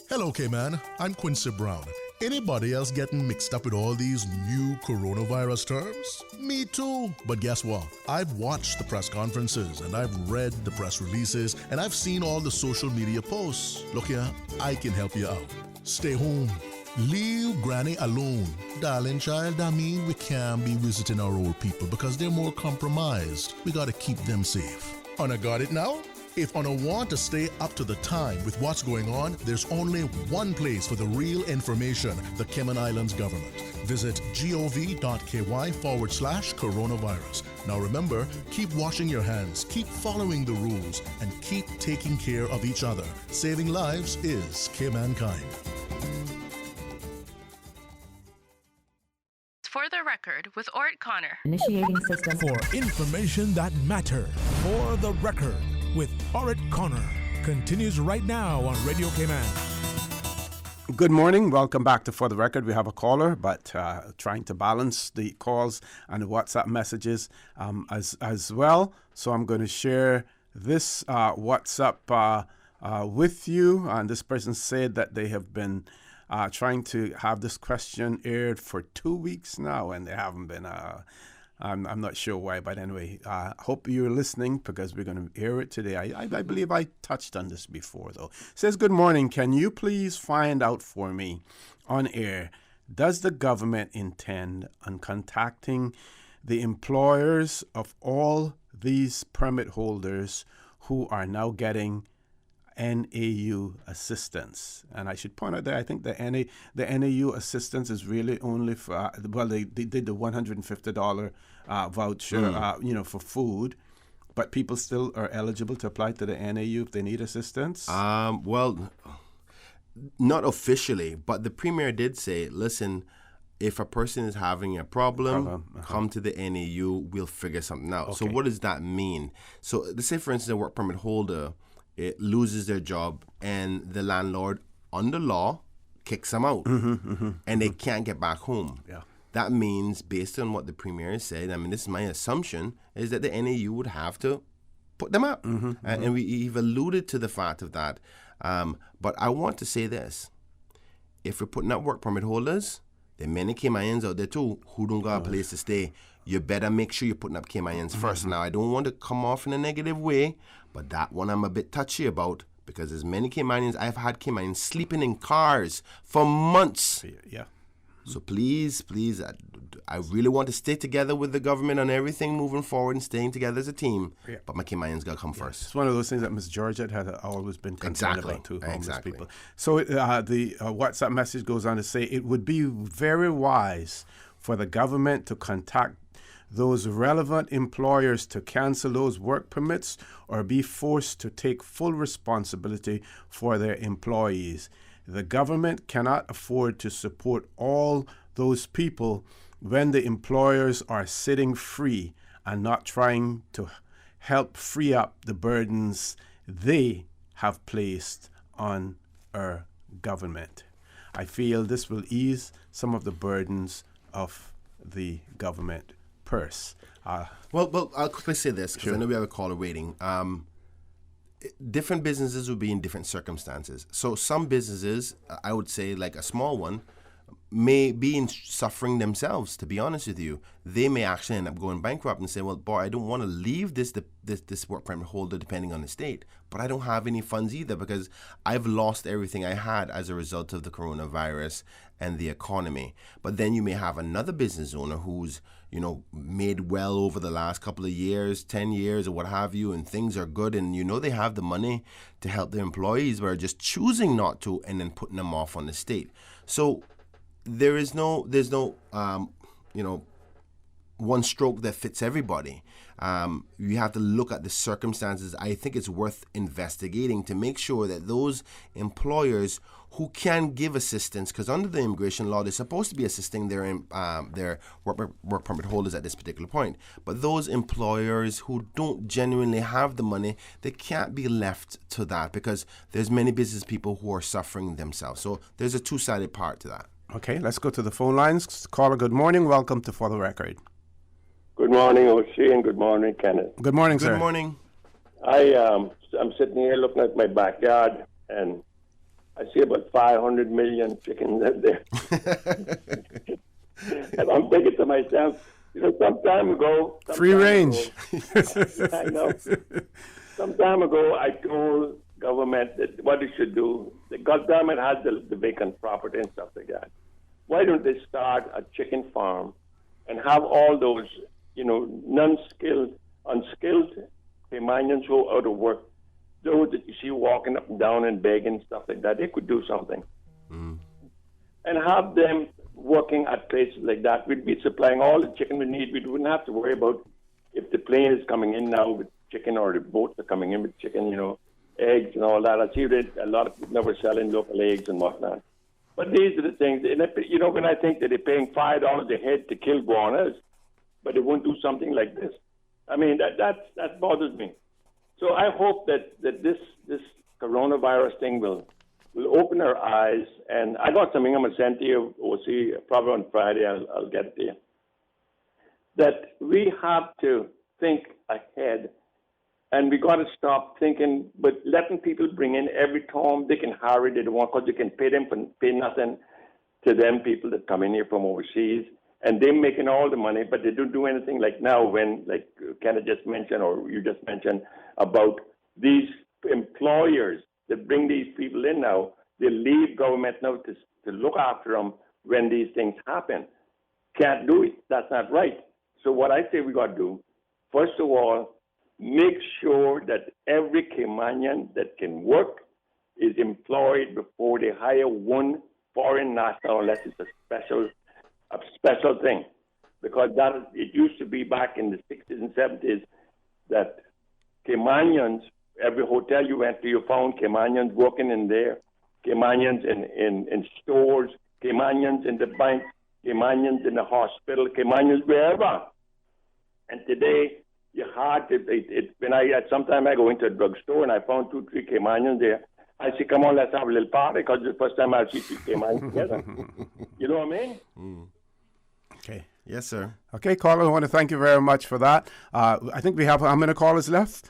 Hello, Cayman. I'm Quincy Brown. Anybody else getting mixed up with all these new coronavirus terms? Me too. But guess what? I've watched the press conferences and I've read the press releases and I've seen all the social media posts. Look here, I can help you out. Stay home. Leave Granny alone. Darling child, I mean, we can't be visiting our old people because they're more compromised. We gotta keep them safe. Una got it now? If Una want to stay up to the time with what's going on, there's only one place for the real information, the Cayman Islands government. Visit gov.ky/coronavirus. Now remember, keep washing your hands, keep following the rules, and keep taking care of each other. Saving lives is Caymankind. For the record, with Orrett Connor. Initiating system. For information that matters. For the record, with Orrett Connor. Continues right now on Radio Cayman. Good morning. Welcome back to For the Record. We have a caller, but trying to balance the calls and the WhatsApp messages as well. So I'm going to share this WhatsApp with you. And this person said that they have been trying to have this question aired for 2 weeks now, and they haven't been. I'm not sure why, but anyway, hope you're listening because we're going to air it today. I believe I touched on this before, though. It says, good morning. Can you please find out for me on air, does the government intend on contacting the employers of all these permit holders who are now getting NAU assistance? And I should point out that I think the NAU assistance is really only for, they did the $150 voucher, for food, but people still are eligible to apply to the NAU if they need assistance? Well, not officially, but the Premier did say, listen, if a person is having a problem, come to the NAU, we'll figure something out. Okay. So what does that mean? So let's say, for instance, a work permit holder it loses their job and the landlord, under law, kicks them out and they can't get back home. Yeah. That means, based on what the Premier said, I mean, this is my assumption, is that the NAU would have to put them up. And we've alluded to the fact of that. But I want to say this. If we're putting up work permit holders, there are many Caymanians out there too who don't got a place to stay. You better make sure you're putting up Caymanians first. Now, I don't want to come off in a negative way, but that one I'm a bit touchy about because there's many Caymanians. I've had Caymanians sleeping in cars for months. Yeah. So please, I really want to stay together with the government on everything moving forward and staying together as a team. Yeah. But my Caymanians got to come first. It's one of those things that Ms. Georgette had always been concerned about too, homeless people. So the WhatsApp message goes on to say, it would be very wise for the government to contact those relevant employers to cancel those work permits or be forced to take full responsibility for their employees. The government cannot afford to support all those people when the employers are sitting free and not trying to help free up the burdens they have placed on our government. I feel this will ease some of the burdens of the government purse. Well, I'll quickly say this because I know we have a caller waiting. Different businesses will be in different circumstances. So some businesses, I would say like a small one, may be in suffering themselves. To be honest with you, they may actually end up going bankrupt and say, "Well, boy, I don't want to leave this work permit holder depending on the state, but I don't have any funds either because I've lost everything I had as a result of the coronavirus and the economy." But then you may have another business owner who's made well over the last couple of years, 10 years or what have you, and things are good, and they have the money to help their employees, but are just choosing not to and then putting them off on the state. So there's no one stroke that fits everybody. You have to look at the circumstances. I think it's worth investigating to make sure that those employers who can give assistance, because under the immigration law, they're supposed to be assisting their work permit holders at this particular point. But those employers who don't genuinely have the money, they can't be left to that because there's many business people who are suffering themselves. So there's a two-sided part to that. Okay, let's go to the phone lines. Caller, good morning. Welcome to For the Record. Good morning, O'Shea, and good morning, Kenneth. Good morning, sir. Good morning. I'm sitting here looking at my backyard, and I see about 500 million chickens out there. And I'm thinking to myself, some time ago... Free range. I know. Some time ago, I told government that what they should do, the government has the vacant property and stuff like that. Why don't they start a chicken farm and have all those, unskilled Caymanians who are out of work, those that you see walking up and down and begging and stuff like that, they could do something. And have them working at places like that. We'd be supplying all the chicken we need. We wouldn't have to worry about if the plane is coming in now with chicken or the boats are coming in with chicken, eggs and all that. I see that a lot of people were selling local eggs and whatnot. But these are the things, and when I think that they're paying $5 a head to kill guanas, but they won't do something like this. I mean, that bothers me. So I hope that this coronavirus thing will open our eyes. And I got something I'm going to send to you, OC, probably on Friday. I'll get it to you. That we have to think ahead. And we got to stop thinking, but letting people bring in every Tom, Dick, and Harry they want, because you can pay nothing to them people that come in here from overseas, and they're making all the money, but they don't do anything like now when, like Kenneth just mentioned, or you just mentioned, about these employers that bring these people in now, they leave government now to look after them when these things happen. Can't do it. That's not right. So what I say we got to do, first of all, make sure that every Caymanian that can work is employed before they hire one foreign national, unless it's a special thing. Because it used to be back in the 60s and 70s that Caymanians, every hotel you went to, you found Caymanians working in there, Caymanians in stores, Caymanians in the bank, Caymanians in the hospital, Caymanians wherever. And today, you hard to, sometimes I go into a drugstore and I found 2-3 Caymanians there. I say, come on, let's have a little party, because it's the first time I see 3 Caymanians together. You know what I mean? Okay. Yes, sir. Okay, caller, I want to thank you very much for that. I think we have how many callers left?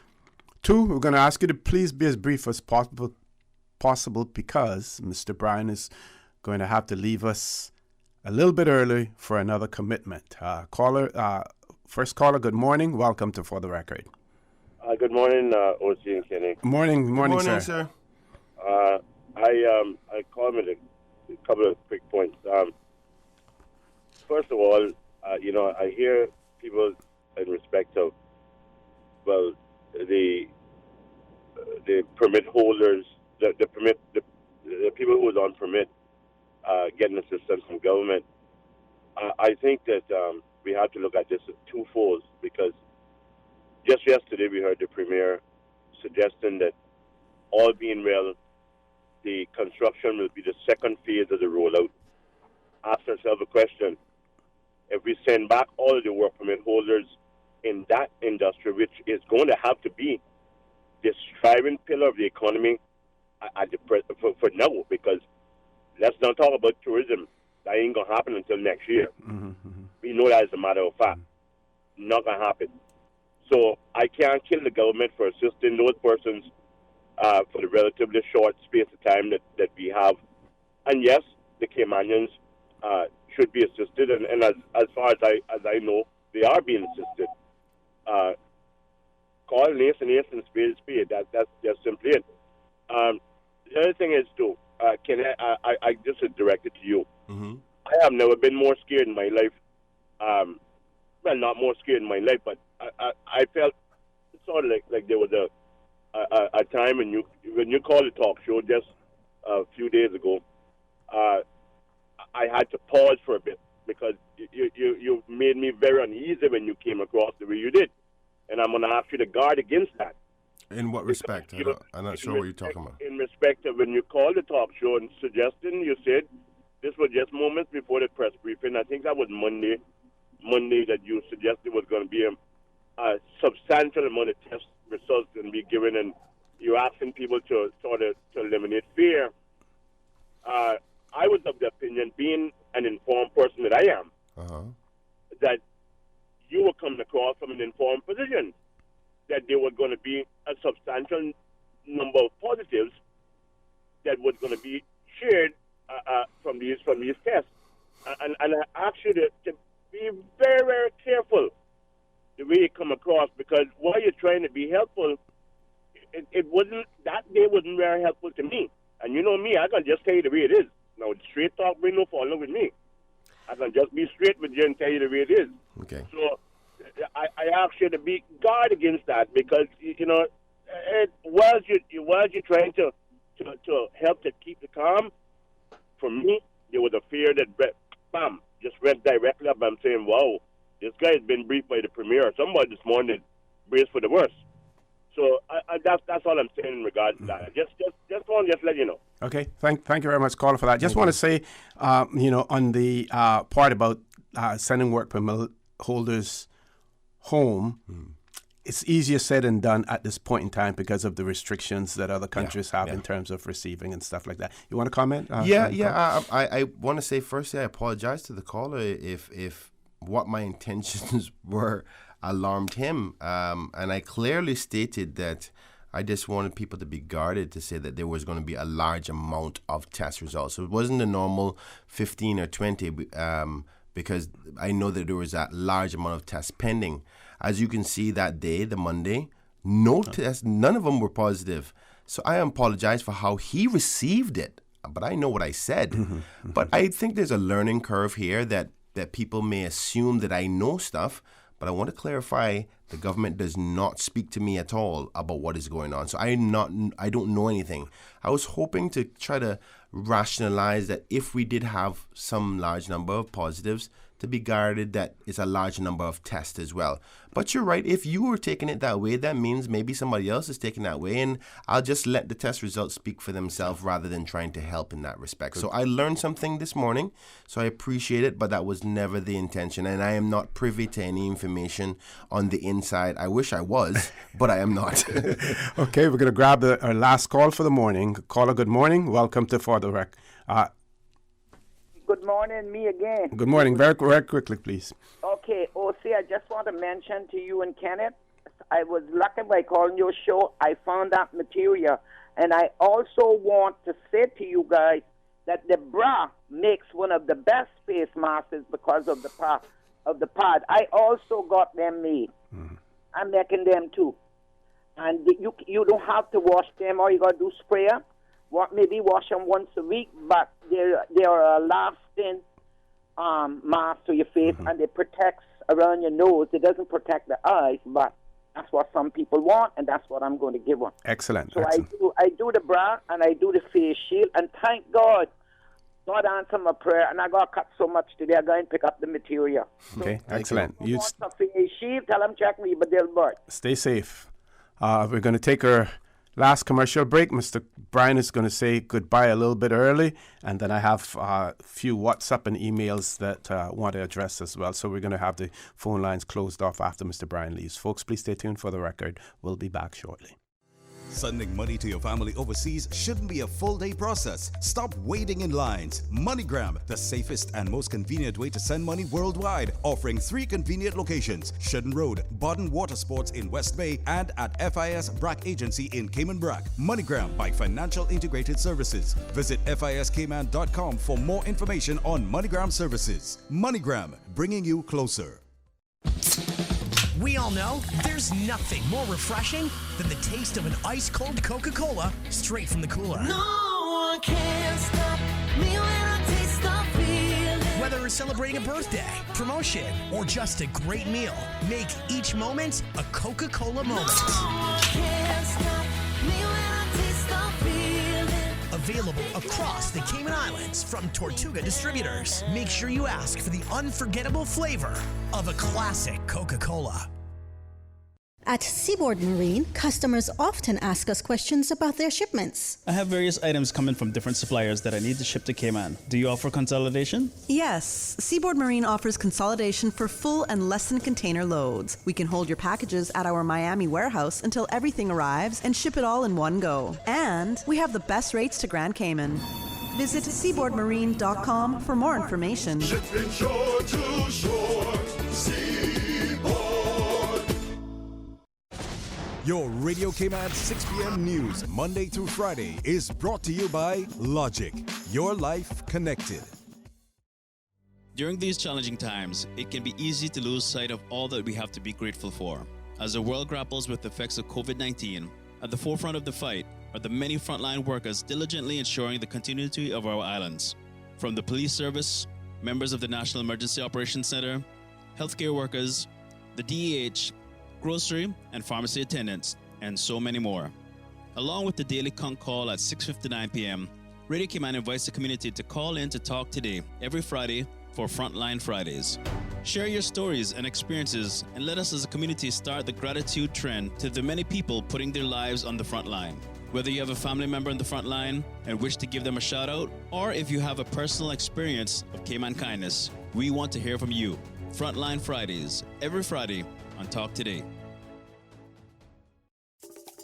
2. We're going to ask you to please be as brief as possible because Mr. Bryan is going to have to leave us a little bit early for another commitment. First caller, good morning. Welcome to For the Record. Good morning, OC and Kenny. Morning, sir. I called with a couple of quick points. First of all, I hear people in respect of, the permit holders, the people who was on permit getting assistance from government. I think that we have to look at this as twofold, because just yesterday we heard the Premier suggesting that all being well, the construction will be the second phase of the rollout. Ask yourself a question. If we send back all of the work permit holders in that industry, which is going to have to be the striving pillar of the economy for now, because let's not talk about tourism. That ain't going to happen until next year. We know that as a matter of fact. Not going to happen. So I can't kill the government for assisting those persons for the relatively short space of time that we have. And yes, the Caymanians should be assisted, and as far as I know, they are being assisted. Call an ace and spade is spade. That's just simply it. The other thing is too, I just directed to you. Mm-hmm. I have never been more scared in my life. Well, not more scared in my life, but I felt sort of like there was a time when you called the talk show just a few days ago. I had to pause for a bit because you made me very uneasy when you came across the way you did, and I'm going to ask you to guard against that. In what respect? I'm not sure what you're talking about. In respect of when you called the talk show and suggesting, you said this was just moments before the press briefing. I think that was Monday that you suggested was going to be a substantial amount of test results going to be given, and you're asking people to sort of to eliminate fear. I was of the opinion, being an informed person that I am, that you were coming across from an informed position, that there was going to be a substantial number of positives that was going to be shared from these tests. And I ask you to be very, very careful the way you come across, because while you're trying to be helpful, it wasn't, that day wasn't very helpful to me. And you know me, I can just tell you the way it is. Now, straight talk bring no following with me. I can just be straight with you and tell you the way it is. Okay. So I ask you to be guard against that, because you know, while you're trying to help to keep the calm, for me there was a fear that bam just went directly up. I'm saying, wow, this guy has been briefed by the premier. Somebody this morning braced for the worst. So that's all I'm saying in regards to that. Just want to let you know. Okay, thank you very much, caller, for that. Just want to say, on the part about sending work permit holders home, it's easier said than done at this point in time because of the restrictions that other countries have in terms of receiving and stuff like that. You want to comment? I want to say firstly, I apologize to the caller if what my intentions were alarmed him. And I clearly stated that I just wanted people to be guarded, to say that there was going to be a large amount of test results. So it wasn't the normal 15 or 20 because I know that there was a large amount of tests pending. As you can see that day, the Monday, no tests, none of them were positive. So I apologize for how he received it, but I know what I said. But I think there's a learning curve here that people may assume that I know stuff, but I want to clarify the government does not speak to me at all about what is going on. So I don't know anything. I was hoping to try to rationalize that if we did have some large number of positives, to be guarded that it's a large number of tests as well. But you're right, if you were taking it that way, that means maybe somebody else is taking that way, and I'll just let the test results speak for themselves rather than trying to help in that respect. So I learned something this morning, so I appreciate it, but that was never the intention, and I am not privy to any information on the inside. I wish I was, but I am not. Okay, we're going to grab our last call for the morning. Caller, good morning. Welcome to For the Rec. Good morning, me again. Good morning. Very, very quickly, please. Okay, OC, I just want to mention to you and Kenneth, I was lucky by calling your show. I found that material. And I also want to say to you guys that the bra makes one of the best face masks because of the pod. I also got them made. I'm making them too. And you don't have to wash them, or you got to do sprayer. Maybe wash them once a week, but they are a lasting mask to your face, and it protects around your nose. It doesn't protect the eyes, but that's what some people want, and that's what I'm going to give them. Excellent. So excellent. I do the bra and I do the face shield, and thank God, God answered my prayer, and I got cut so much today. I go and pick up the material. Okay, excellent. You want some face shield? Tell them check me, but they'll burn. Stay safe. We're going to take our last commercial break. Mr. Brian is going to say goodbye a little bit early, and then I have a few WhatsApp and emails that want to address as well. So we're going to have the phone lines closed off after Mr. Brian leaves. Folks, please stay tuned for the record. We'll be back shortly. Sending money to your family overseas shouldn't be a full-day process. Stop waiting in lines. MoneyGram, the safest and most convenient way to send money worldwide, offering 3 convenient locations: Shedden Road, Baden Water Sports in West Bay, and at FIS BRAC Agency in Cayman BRAC. MoneyGram by Financial Integrated Services. Visit fiscayman.com for more information on MoneyGram services. MoneyGram, bringing you closer. We all know there's nothing more refreshing than the taste of an ice-cold Coca-Cola straight from the cooler. No one can stop me when I taste the feeling. Whether it's celebrating a birthday, promotion, or just a great meal, make each moment a Coca-Cola moment. No one can stop me when I taste the feeling. Available across the Cayman Islands from Tortuga Distributors. Make sure you ask for the unforgettable flavor of a classic Coca-Cola. At Seaboard Marine, customers often ask us questions about their shipments. I have various items coming from different suppliers that I need to ship to Cayman. Do you offer consolidation? Yes, Seaboard Marine offers consolidation for full and less than container loads. We can hold your packages at our Miami warehouse until everything arrives and ship it all in one go. And we have the best rates to Grand Cayman. Visit seaboardmarine.com for more information. Shipping shore to shore. Seaboard. Your Radio Cayman 6 p.m. news, Monday through Friday, is brought to you by Logic. Your life connected. During these challenging times, it can be easy to lose sight of all that we have to be grateful for. As the world grapples with the effects of COVID-19, at the forefront of the fight are the many frontline workers diligently ensuring the continuity of our islands. From the police service, members of the National Emergency Operations Center, healthcare workers, the DEH, grocery and pharmacy attendants, and so many more. Along with the daily conch call at 6:59 p.m., Radio Cayman invites the community to call in to talk today, every Friday, for Frontline Fridays. Share your stories and experiences and let us as a community start the gratitude trend to the many people putting their lives on the front line. Whether you have a family member on the front line and wish to give them a shout out, or if you have a personal experience of Cayman kindness, we want to hear from you. Frontline Fridays, every Friday on Talk Today.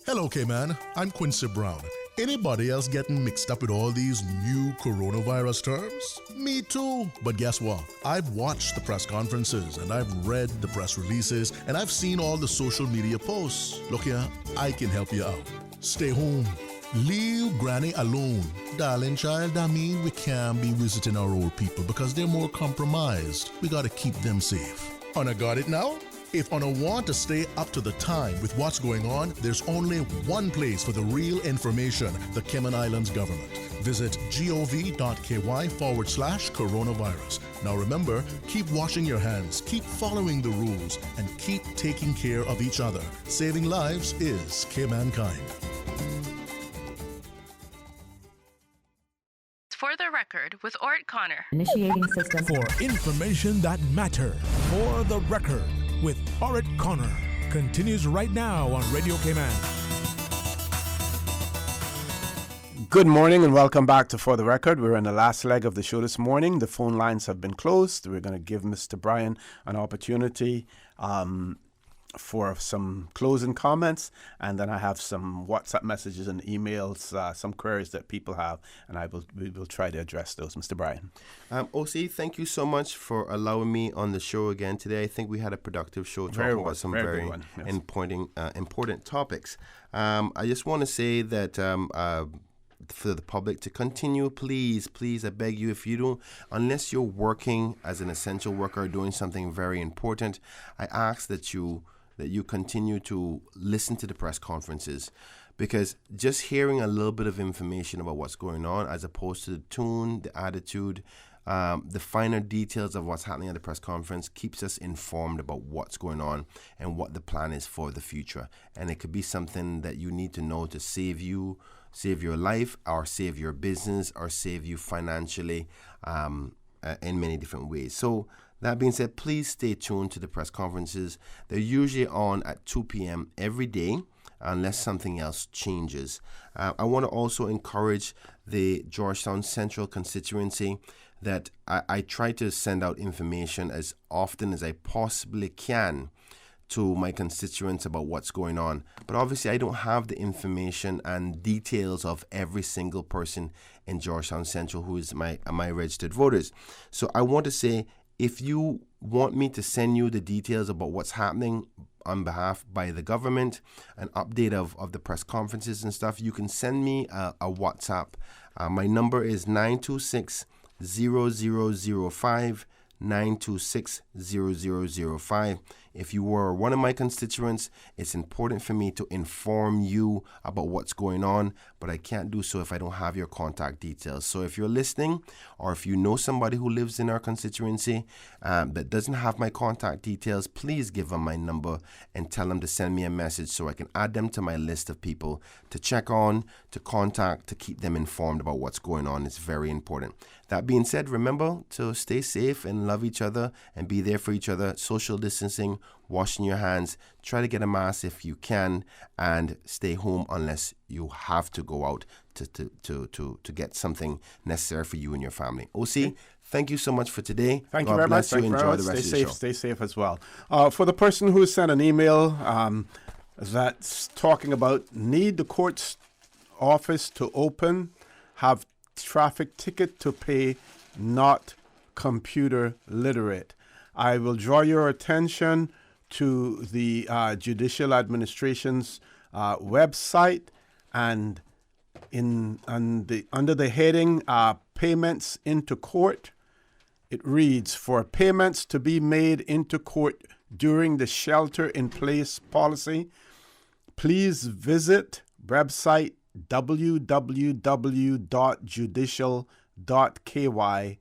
Hello, Cayman. I'm Quincy Brown. Anybody else getting mixed up with all these new coronavirus terms? Me too. But guess what? I've watched the press conferences and I've read the press releases and I've seen all the social media posts. Look here, I can help you out. Stay home. Leave Granny alone. Darling child, I mean, we can't be visiting our old people because they're more compromised. We gotta keep them safe. Una got it now? If Una want to stay up to the time with what's going on, there's only one place for the real information, the Cayman Islands government. Visit gov.ky/coronavirus. Now remember, keep washing your hands, keep following the rules, and keep taking care of each other. Saving lives is Cayman kind. For the record, with Orrett Connor. Initiating system. For information that matter. For the record, with Orrett Connor. Continues right now on Radio Cayman. Good morning and welcome back to For the Record. We're in the last leg of the show this morning. The phone lines have been closed. We're going to give Mr. Brian an opportunity for some closing comments, and then I have some WhatsApp messages and emails, some queries that people have, and we will try to address those. Mr. Brian. OC, thank you so much for allowing me on the show again today. I think we had a productive show talking about some very important topics. I just want to say that for the public to continue, please, I beg you, if you don't, unless you're working as an essential worker doing something very important, I ask that you continue to listen to the press conferences, because just hearing a little bit of information about what's going on as opposed to the tone, the attitude, the finer details of what's happening at the press conference keeps us informed about what's going on and what the plan is for the future. And it could be something that you need to know to save your life, or save your business, or save you financially in many different ways. So that being said, please stay tuned to the press conferences. They're usually on at 2 p.m. every day, unless something else changes. I want to also encourage the Georgetown Central constituency that I try to send out information as often as I possibly can to my constituents about what's going on. But obviously, I don't have the information and details of every single person in Georgetown Central who is my registered voters. So I want to say, if you want me to send you the details about what's happening on behalf by the government, an update of the press conferences and stuff, you can send me a WhatsApp. My number is 926-0005, 926-0005. If you were one of my constituents, it's important for me to inform you about what's going on, but I can't do so if I don't have your contact details. So if you're listening, or if you know somebody who lives in our constituency that doesn't have my contact details, please give them my number and tell them to send me a message so I can add them to my list of people to check on, to contact, to keep them informed about what's going on. It's very important. That being said, remember to stay safe and love each other and be there for each other. Social distancing, washing your hands, try to get a mask if you can, and stay home unless you have to go out to get something necessary for you and your family. OC, thank you so much for today. Thank God you very bless much. you. Enjoy the rest of the show. Stay safe as well. For the person who sent an email that's talking about need the court's office to open, have traffic ticket to pay, not computer literate. I will draw your attention to the Judicial Administration's website, and under the heading Payments into Court, it reads, for payments to be made into court during the shelter-in-place policy, please visit website www.judicial.ky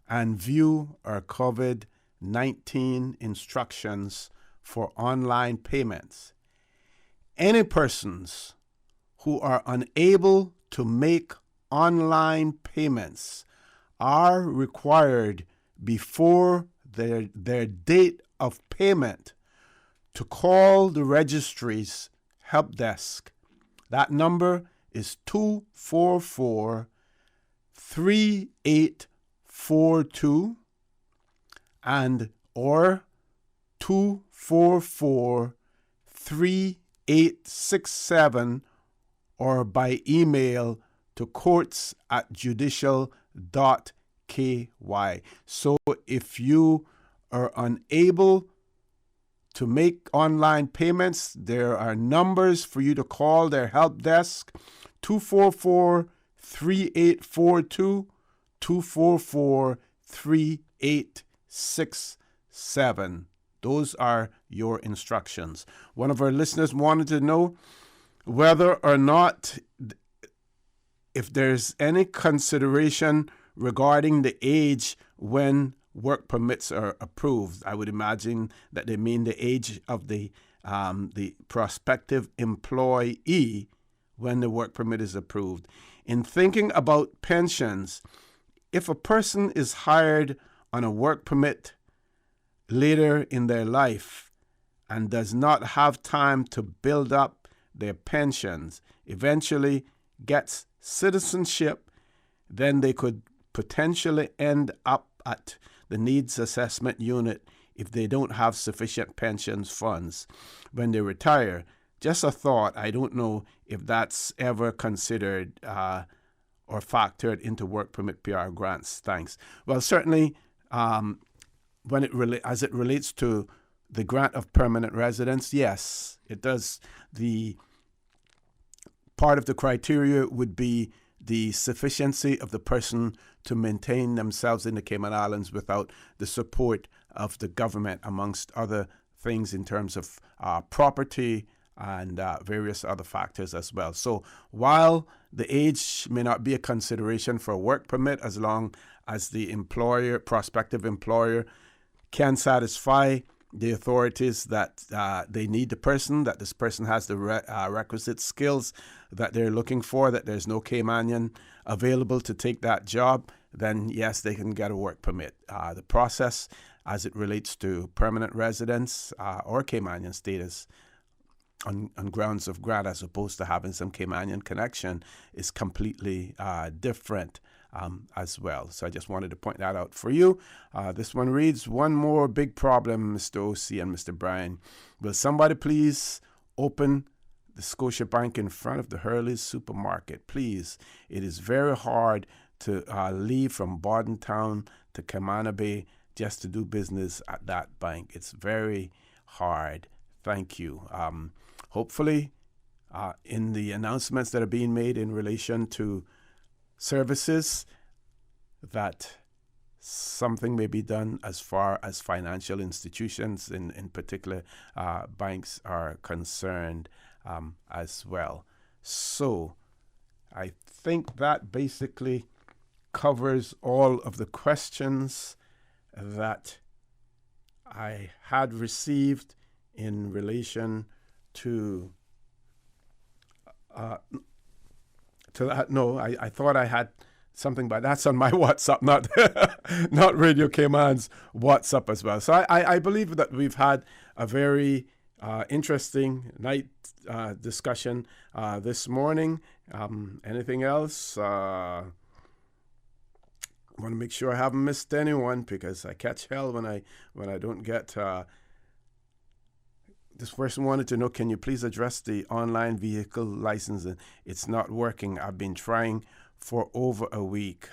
and view our COVID-19 instructions for online payments. Any persons who are unable to make online payments are required before their date of payment to call the registry's help desk. That number is 244-3842 and or 244-3867, or by email to courts@judicial.ky. So if you are unable to make online payments, there are numbers for you to call their help desk, 244-3842, 244-3867. Those are your instructions. One of our listeners wanted to know whether or not, if there's any consideration regarding the age when work permits are approved. I would imagine that they mean the age of the prospective employee when the work permit is approved. In thinking about pensions, if a person is hired on a work permit later in their life and does not have time to build up their pensions, eventually gets citizenship, then they could potentially end up at the needs assessment unit if they don't have sufficient pensions funds when they retire. Just a thought. I don't know if that's ever considered or factored into work permit PR grants. Thanks. Well, certainly, when as it relates to the grant of permanent residence, yes, it does. The part of the criteria would be the sufficiency of the person to maintain themselves in the Cayman Islands without the support of the government, amongst other things in terms of property and various other factors as well. So while the age may not be a consideration for a work permit, as long as the prospective employer can satisfy the authorities that they need the person, that this person has the requisite skills that they're looking for, that there's no Caymanian available to take that job, then yes, they can get a work permit. The process as it relates to permanent residence or Caymanian status on grounds of grant, as opposed to having some Caymanian connection, is completely different. as well. So I just wanted to point that out for you. This one reads, one more big problem, Mr. O.C. and Mr. Brian. Will somebody please open the Scotia Bank in front of the Hurley's supermarket? Please. It is very hard to leave from Bordentown to Camana Bay just to do business at that bank. It's very hard. Thank you. Hopefully, in the announcements that are being made in relation to services, that something may be done as far as financial institutions, in particular banks, are concerned as well. So I think that basically covers all of the questions that I had received in relation to that. No, I thought I had something, but that's on my WhatsApp, not Radio Cayman's WhatsApp as well. So I believe that we've had a very interesting night discussion this morning. Anything else? I want to make sure I haven't missed anyone, because I catch hell when I don't get. This person wanted to know, can you please address the online vehicle licensing? It's not working. I've been trying for over a week.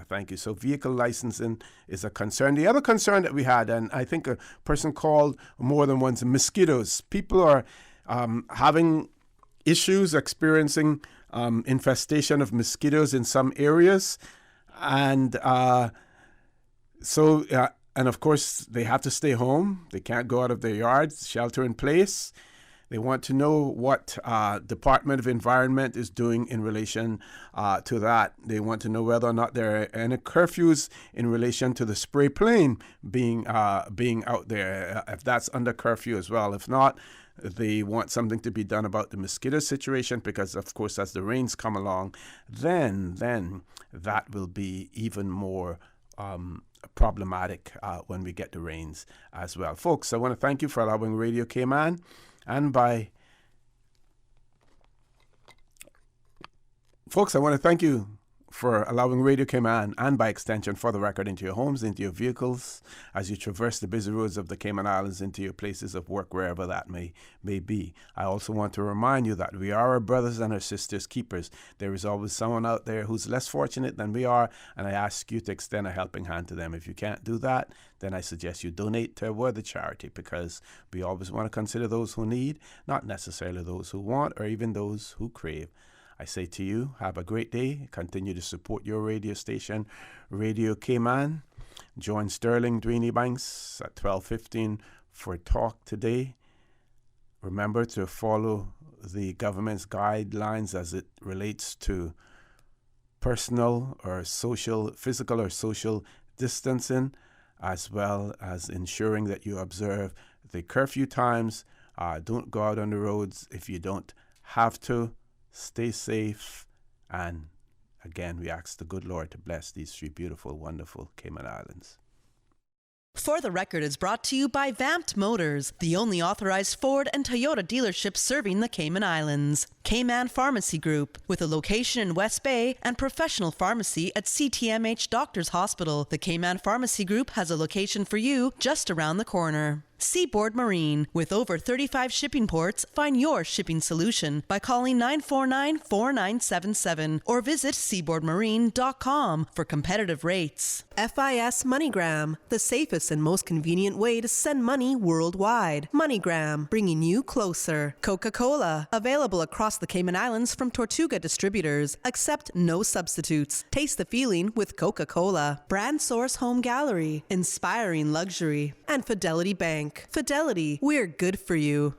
Thank you. So vehicle licensing is a concern. The other concern that we had, and I think a person called more than once, mosquitoes. People are having issues, experiencing infestation of mosquitoes in some areas. And and of course, they have to stay home. They can't go out of their yards, shelter in place. They want to know what Department of Environment is doing in relation to that. They want to know whether or not there are any curfews in relation to the spray plane being out there, if that's under curfew as well. If not, they want something to be done about the mosquito situation, because, of course, as the rains come along, then that will be even more problematic when we get the rains as well. Folks, I want to thank you for allowing Radio Cayman, and I want to thank you for allowing Radio Cayman, and by extension, For the Record, into your homes, into your vehicles, as you traverse the busy roads of the Cayman Islands, into your places of work, wherever that may be. I also want to remind you that we are our brothers and our sisters' keepers. There is always someone out there who's less fortunate than we are, and I ask you to extend a helping hand to them. If you can't do that, then I suggest you donate to a worthy charity, because we always want to consider those who need, not necessarily those who want or even those who crave. I say to you, have a great day. Continue to support your radio station, Radio Cayman. Join Sterling Dwayne Banks at 12:15 for Talk Today. Remember to follow the government's guidelines as it relates to personal or physical or social distancing, as well as ensuring that you observe the curfew times. Don't go out on the roads if you don't have to. Stay safe, and again, we ask the good Lord to bless these three beautiful, wonderful Cayman Islands. For the Record is brought to you by Vamped Motors, the only authorized Ford and Toyota dealership serving the Cayman Islands. Cayman Pharmacy Group, with a location in West Bay and professional pharmacy at CTMH Doctors Hospital. The Cayman Pharmacy Group has a location for you just around the corner. Seaboard Marine, with over 35 shipping ports, find your shipping solution by calling 949-4977 or visit seaboardmarine.com for competitive rates. FIS MoneyGram, the safest and most convenient way to send money worldwide. MoneyGram, bringing you closer. Coca-Cola, available across the Cayman Islands from Tortuga Distributors. Accept no substitutes. Taste the feeling with Coca-Cola. Brand Source Home Gallery, inspiring luxury. And Fidelity Bank. Fidelity, we're good for you.